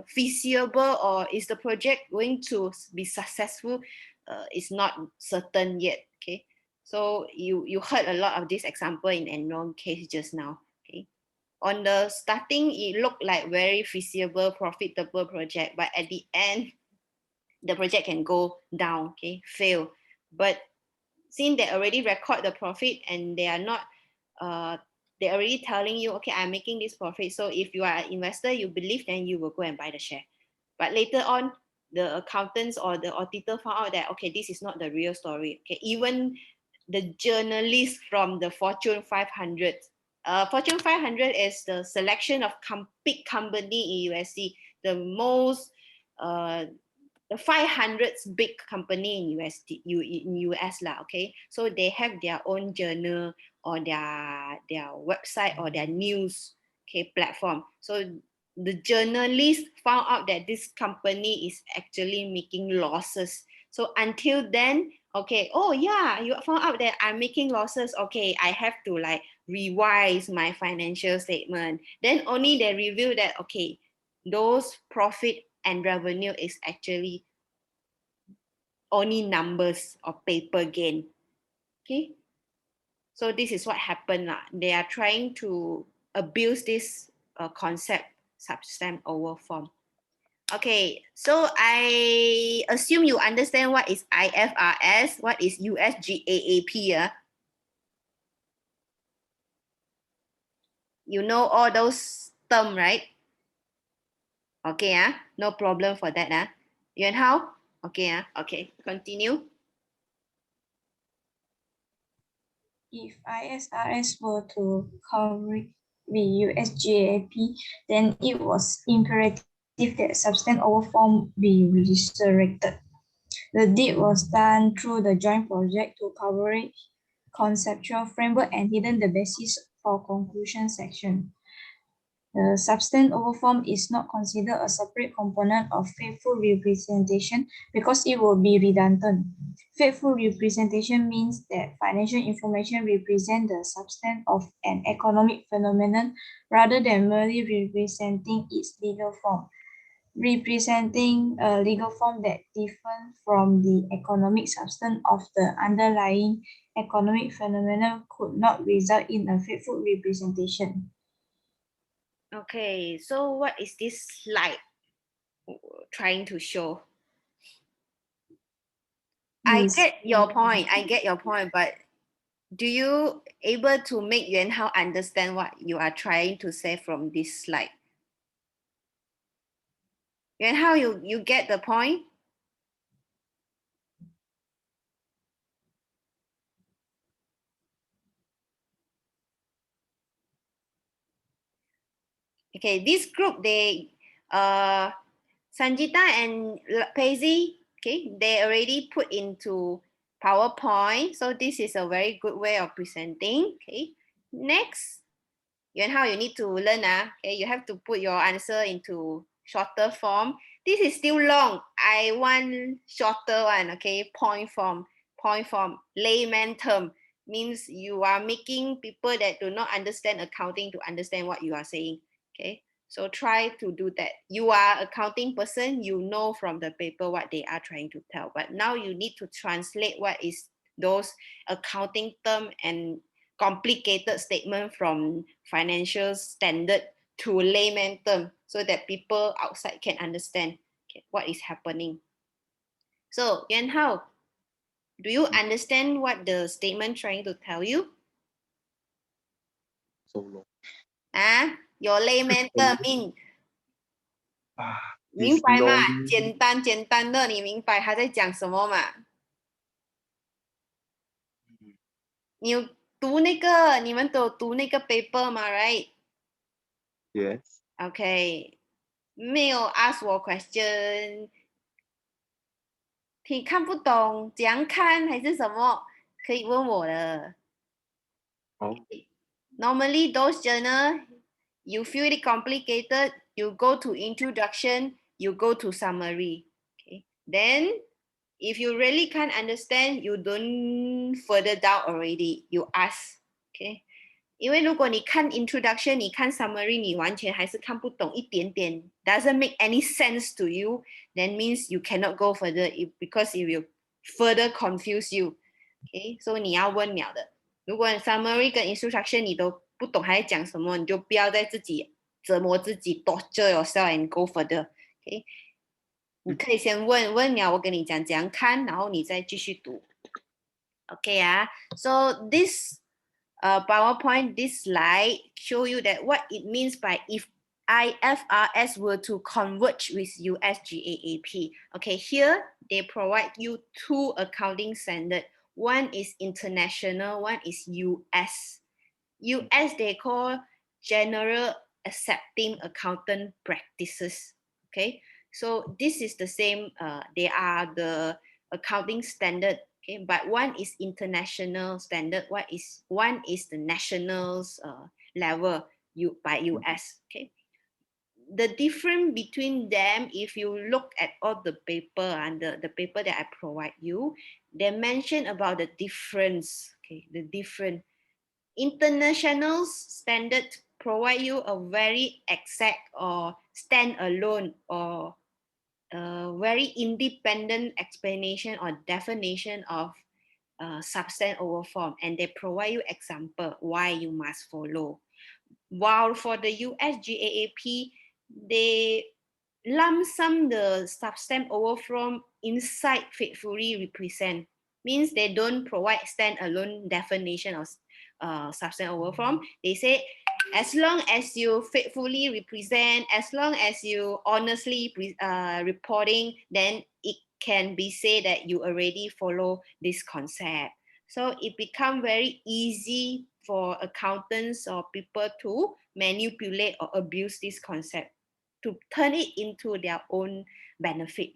feasible, or is the project going to be successful? It's not certain yet. Okay, so you heard a lot of this example in Enron case just now. Okay, on the starting it looked like very feasible, profitable project, but at the end the project can go down. Okay, fail. But since they already record the profit and they are not they're already telling you, okay, I'm making this profit. So if you are an investor, you believe, then you will go and buy the share. But later on, the accountants or the auditor found out that, okay, this is not the real story. Okay, even the journalists from the Fortune 500, Fortune 500 is the selection of big company in USD, the most, the 500th big company in US lah, okay? So they have their own journal or their website or their news, okay, platform. So the journalists found out that this company is actually making losses. So until then, okay, oh yeah, you found out that I'm making losses. Okay, I have to like revise my financial statement. Then only they reveal that, okay, those profit and revenue is actually only numbers or paper gain. Okay, so this is what happened. They are trying to abuse this concept, substance over form. Okay, so I assume you understand what is IFRS, what is USGAAP. You know all those terms, right? Okay, no problem for that. Yuan Hao? Okay, okay, continue. If ISRS were to cover the USGAP, then it was imperative that substance over form be resurrected. The deed was done through the joint project to coverage, conceptual framework, and hidden the basis for conclusion section. The substance over form is not considered a separate component of faithful representation because it will be redundant. Faithful representation means that financial information represents the substance of an economic phenomenon rather than merely representing its legal form. Representing a legal form that differs from the economic substance of the underlying economic phenomenon could not result in a faithful representation. Okay, so what is this slide trying to show? Yes. I get your point, but do you able to make Yuan Hao understand what you are trying to say from this slide? Yuan Hao, you get the point? Okay, this group, they Sanjita and Paisy, okay, they already put into PowerPoint. So this is a very good way of presenting. Okay. Next, Yuan-Hao, you need to learn. Okay, you have to put your answer into shorter form. This is still long. I want shorter one. Okay, point form. Layman term means you are making people that do not understand accounting to understand what you are saying. Okay, so try to do that. You are accounting person, you know from the paper what they are trying to tell, but now you need to translate what is those accounting term and complicated statement from financial standard to layman term so that people outside can understand what is happening. So Yuan-Hao, do you understand what the statement trying to tell you? So long. Your layman term mean 明 This 白吗？ long 简单的，你明白他在讲什么吗？你有读那个，你们都有读那个 paper 吗 ？Right? yes. Okay. 没有 ask 我 question，你看不懂，怎样看还是什么？可以问我的。Oh. Normally those journal, you feel it complicated, you go to introduction, you go to summary. Okay. Then if you really can't understand, you don't further down already, you ask. Okay. 因为如果你看 introduction, 你看 summary, 你完全还是看不懂一点点 doesn't make any sense to you, then means you cannot go further because it will further confuse you. Okay, so 你要问了的。如果 summary 跟 instruction 你都不懂还在讲什么，你就不要再自己折磨自己 torture yourself and go further. Okay, 你可以先问了，我跟你讲怎样看，然后你再继续读。Okay, so this PowerPoint, this slide show you that what it means by if IFRS were to converge with US GAAP. Okay, here they provide you two accounting standards. One is international, one is US. US they call General Accepting Accountant Practices. Okay, so this is the same. They are the accounting standard. Okay, but one is international standard. One is the nationals level by US. Okay, the difference between them, if you look at all the paper and the paper that I provide you, they mention about the difference. Okay, the different international standard provide you a very exact or standalone or very independent explanation or definition of substance over form, and they provide you example why you must follow. While for the US GAAP, they lump sum the substance over form inside faithfully represent, means they don't provide standalone definition of substance over form. They say as long as you faithfully represent, as long as you honestly reporting, then it can be said that you already follow this concept. So it become very easy for accountants or people to manipulate or abuse this concept to turn it into their own benefit,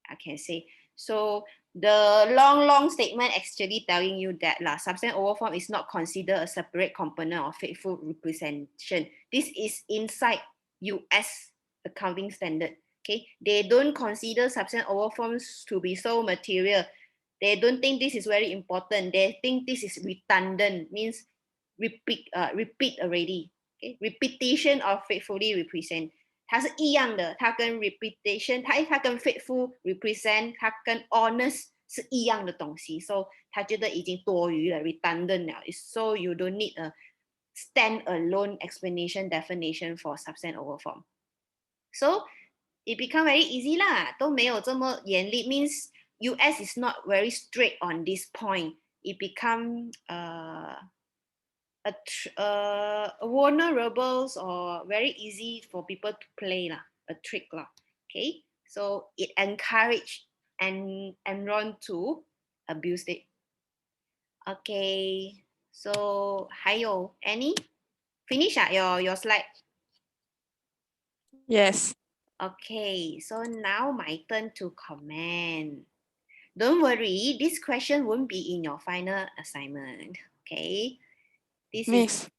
I can say. So the long statement actually telling you that substance over form is not considered a separate component of faithful representation. This is inside US accounting standard. Okay, they don't consider substance over forms to be so material. They don't think this is very important. They think this is redundant, means repeat already. Okay, repetition of faithfully represent. 它是一样的，它跟 repetition， 它跟 faithful represent， 它跟 honest 是一样的东西， so 他觉得已经多余了 redundant 了 ，so you don't need a stand-alone explanation definition for substance over form. So it become very easy 啦，都没有这么严厉 ，means US is not very strict on this point. It become vulnerables or very easy for people to play a trick okay, so it encourage and Enron to abuse it. Okay, so 还有 any finish your slide? Yes. Okay, so now my turn to comment. Don't worry, this question won't be in your final assignment. Okay. This Miss， is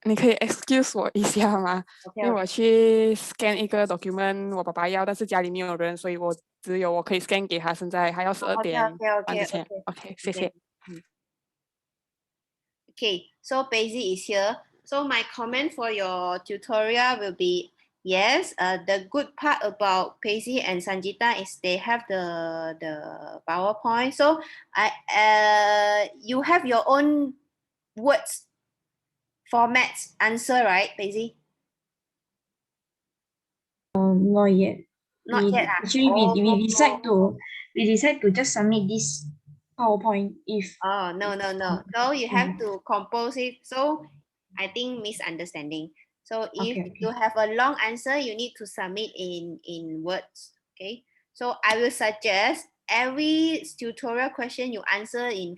你可以 excuse 我一下吗？ okay, 因为 okay. 我去 scan 一个 document，我爸爸要，但是家里没有人，所以只有我可以 scan 给他。现在还要12点 Okay, 半之前。 okay. OK， 谢谢。 Okay, so Paisy is here. So my comment for your tutorial will be, yes, the good part about Paisy and Sanjita is they have the PowerPoint. So you have your own words formats answer, right, Paisy? Not yet. Not yet. Actually, we decide to just submit this PowerPoint if. Oh, no. So you have to compose it. So I think misunderstanding. So if Okay. you have a long answer, you need to submit in words. Okay. So I will suggest every tutorial question you answer in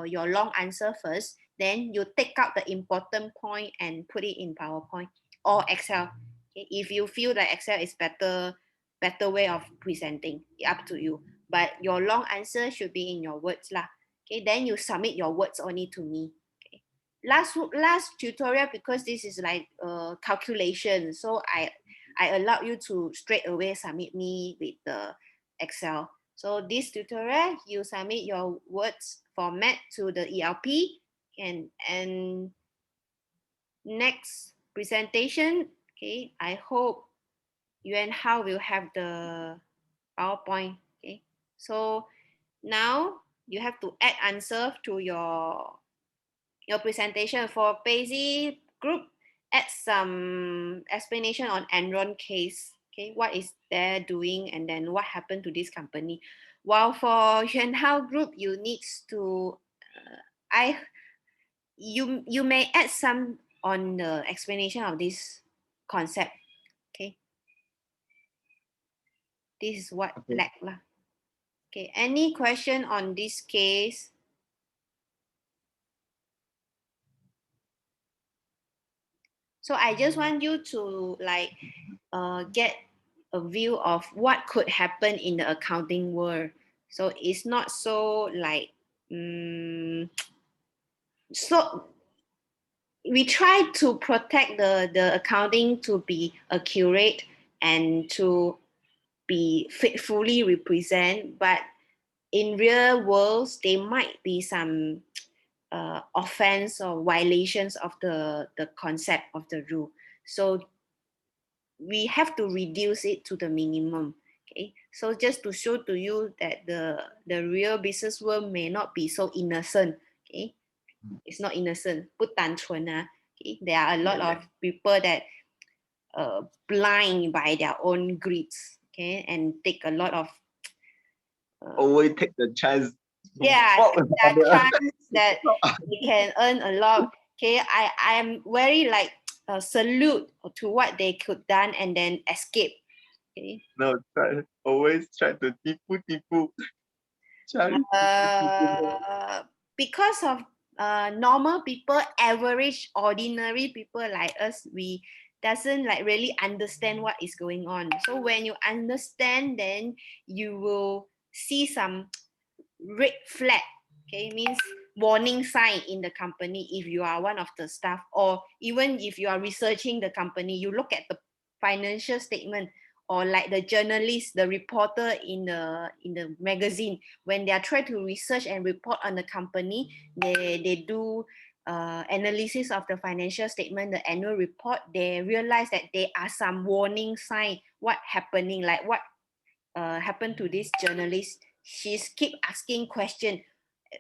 your long answer first. Then you take out the important point and put it in PowerPoint or Excel. Okay. If you feel that Excel is better way of presenting, up to you. But your long answer should be in your words lah. Okay, then you submit your words only to me. Okay. Last tutorial, because this is like calculation, so I allow you to straight away submit me with the Excel. So this tutorial, you submit your words format to the ELP, and next presentation, okay, I hope you and How will have the PowerPoint. Okay, so now you have to add answer to your presentation. For Paisy group, add some explanation on Enron case. Okay, what is they doing and then what happened to this company. While for Yuan Hao group, you need to you may add some on the explanation of this concept. Okay, this is what lack lah. Okay, any question on this case? So I just want you to like get a view of what could happen in the accounting world. So it's not so like so we try to protect the accounting to be accurate and to be faithfully represent, but in real worlds there might be some offense or violations of the concept of the rule. So we have to reduce it to the minimum. Okay, so just to show to you that the real business world may not be so innocent. Okay, it's not innocent. 不单纯啊. Okay, there are a lot of people that blind by their own greeds. Okay, and take a lot of always take the chance. Yeah, that chance that they can earn a lot. Okay, I am very like salute to what they could done and then escape. Okay. No, always try to tipu. Because of normal people, average, ordinary people like us, we doesn't like really understand what is going on. So when you understand, then you will see some red flag. Okay, means warning sign in the company if you are one of the staff, or even if you are researching the company, you look at the financial statement, or like the journalist, the reporter in the magazine, when they are trying to research and report on the company, they do analysis of the financial statement, the annual report, they realize that there are some warning sign what happening, like what happened to this journalist. She's keep asking question,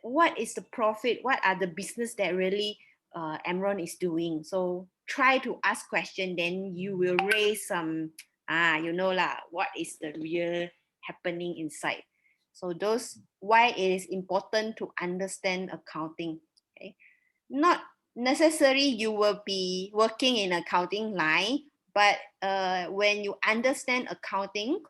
what is the profit, what are the business that really Enron is doing. So try to ask question, then you will raise some you know lah, what is the real happening inside. So those why it is important to understand accounting. Okay, not necessary you will be working in accounting line, but when you understand accounting,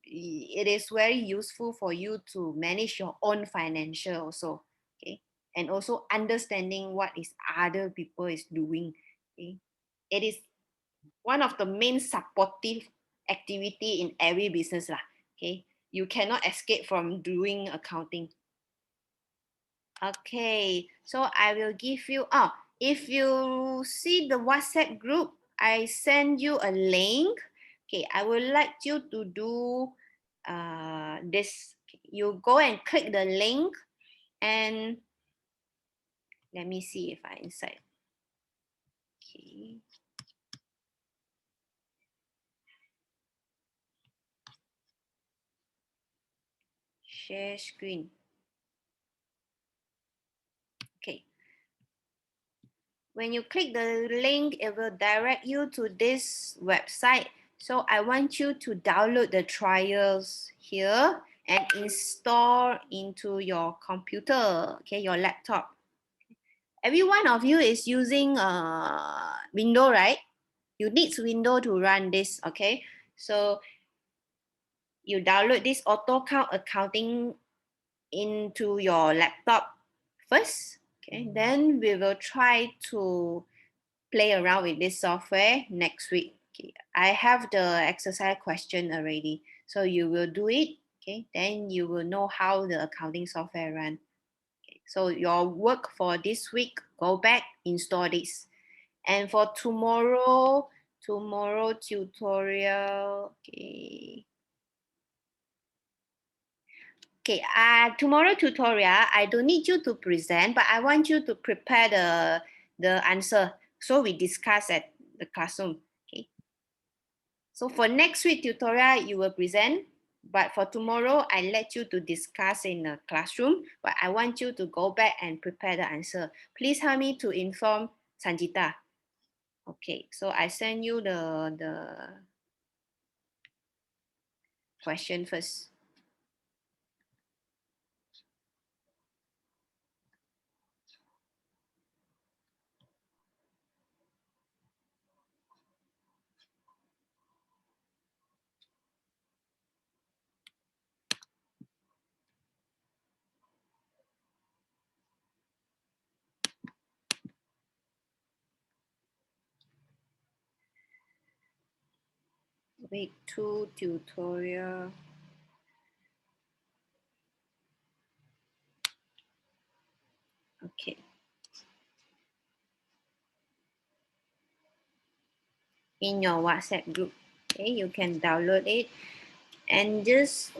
it is very useful for you to manage your own financial also. Okay, and also understanding what is other people is doing. Okay, it is one of the main supportive activity in every business lah. Okay, you cannot escape from doing accounting. Okay, so I will give you, if you see the WhatsApp group, I send you a link. Okay, I would like you to do this. You go and click the link and let me see if I inside. Okay. Share screen. Okay. When you click the link, it will direct you to this website. So I want you to download the trials here and install into your computer, okay, your laptop. Every one of you is using Windows, right? You need Windows to run this, okay? So you download this AutoCount accounting into your laptop first, okay? Then we will try to play around with this software next week. Okay. I have the exercise question already. So you will do it, okay? Then you will know how the accounting software run. Okay. So your work for this week, go back, install this. And for tomorrow tutorial, okay. Okay, tomorrow tutorial, I don't need you to present, but I want you to prepare the answer. So we discuss at the classroom, okay? So for next week tutorial, you will present, but for tomorrow, I let you to discuss in the classroom, but I want you to go back and prepare the answer. Please help me to inform Sanjita. Okay, so I send you the question first. Week 2 tutorial. Okay. In your WhatsApp group, okay, you can download it and just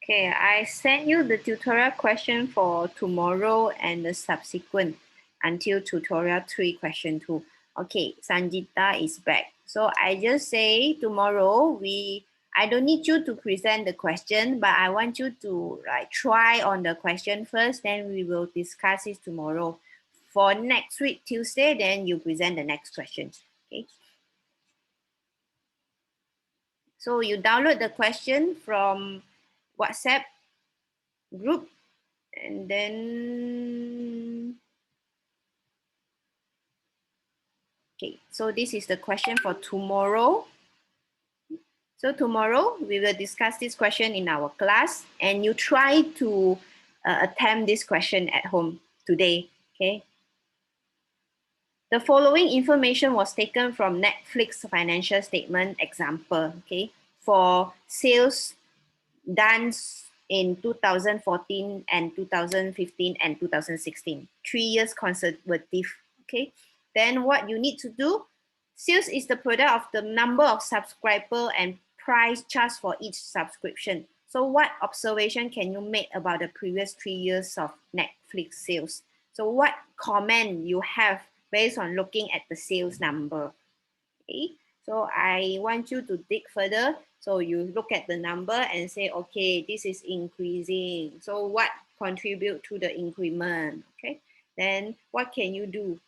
okay, I sent you the tutorial question for tomorrow and the subsequent until tutorial 3 question 2. Okay, Sanjita is back. So I just say tomorrow I don't need you to present the question, but I want you to like try on the question first, then we will discuss it tomorrow. For next week, Tuesday, then you present the next question. Okay. So you download the question from WhatsApp group and then okay, so this is the question for tomorrow. So tomorrow we will discuss this question in our class and you try to attempt this question at home today, okay? The following information was taken from Netflix financial statement example, okay? For sales done in 2014 and 2015 and 2016, 3 years consecutive, okay? Then what you need to do, sales is the product of the number of subscribers and price charged for each subscription. So what observation can you make about the previous 3 years of Netflix sales? So what comment you have based on looking at the sales number? Okay, so I want you to dig further. So you look at the number and say, okay, this is increasing. So what contribute to the increment? Okay, Then what can you do?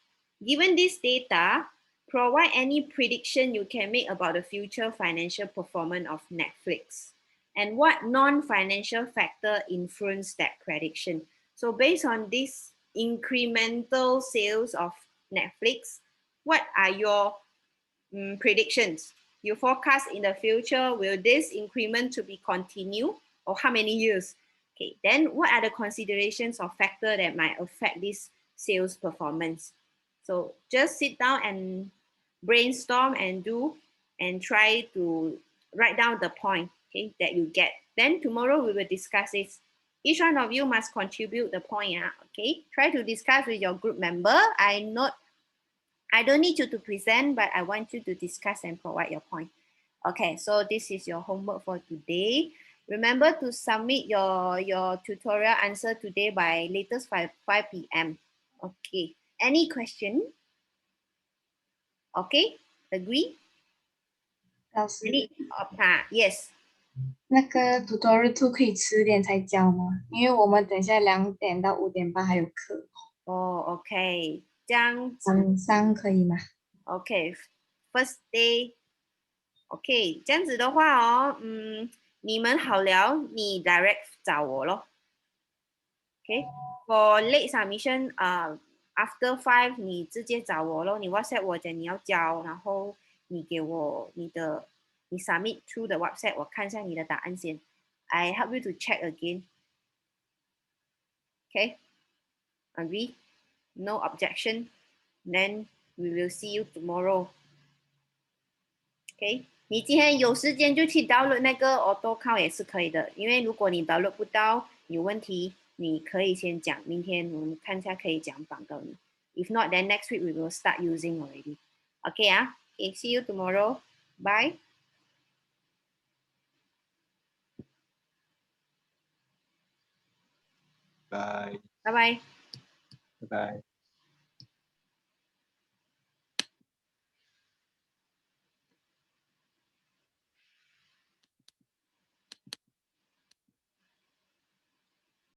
Given this data, provide any prediction you can make about the future financial performance of Netflix. And what non-financial factor influence that prediction? So based on this incremental sales of Netflix, what are your predictions? You forecast in the future, will this increment to be continue or how many years? Okay, then what are the considerations or factor that might affect this sales performance? So just sit down and brainstorm and do and try to write down the point, okay, that you get. Then tomorrow we will discuss this. Each one of you must contribute the point, okay? Try to discuss with your group member. I don't need you to present, but I want you to discuss and provide your point. Okay, so this is your homework for today. Remember to submit your tutorial answer today by latest 5 p.m. Okay, any question? Okay, agree? 老师， yes. 那个 tutorial 2可以迟点才交吗？因为我们等一下2点到5点半还有课。哦 ，OK， 这样子。晚上可以吗？ OK，first day。OK， 这样子的话哦，你们好了，你 direct 找我咯。OK，for late submission，after 5你直接找我咯，你 WhatsApp 我讲你要交，然后你给我你 submit through the WhatsApp， 我看一下你的答案先。I help you to check again. Okay, agree? No objection. Then we will see you tomorrow. Okay， 你今天有时间就去 download 那个 auto count 也是可以的，因为如果你 download 不到，有问题，你可以先讲，明天我们看一下可以讲帮到你。If not, then next week we will start using already. Okay, okay, see you tomorrow. Bye. Bye. Bye bye. Bye.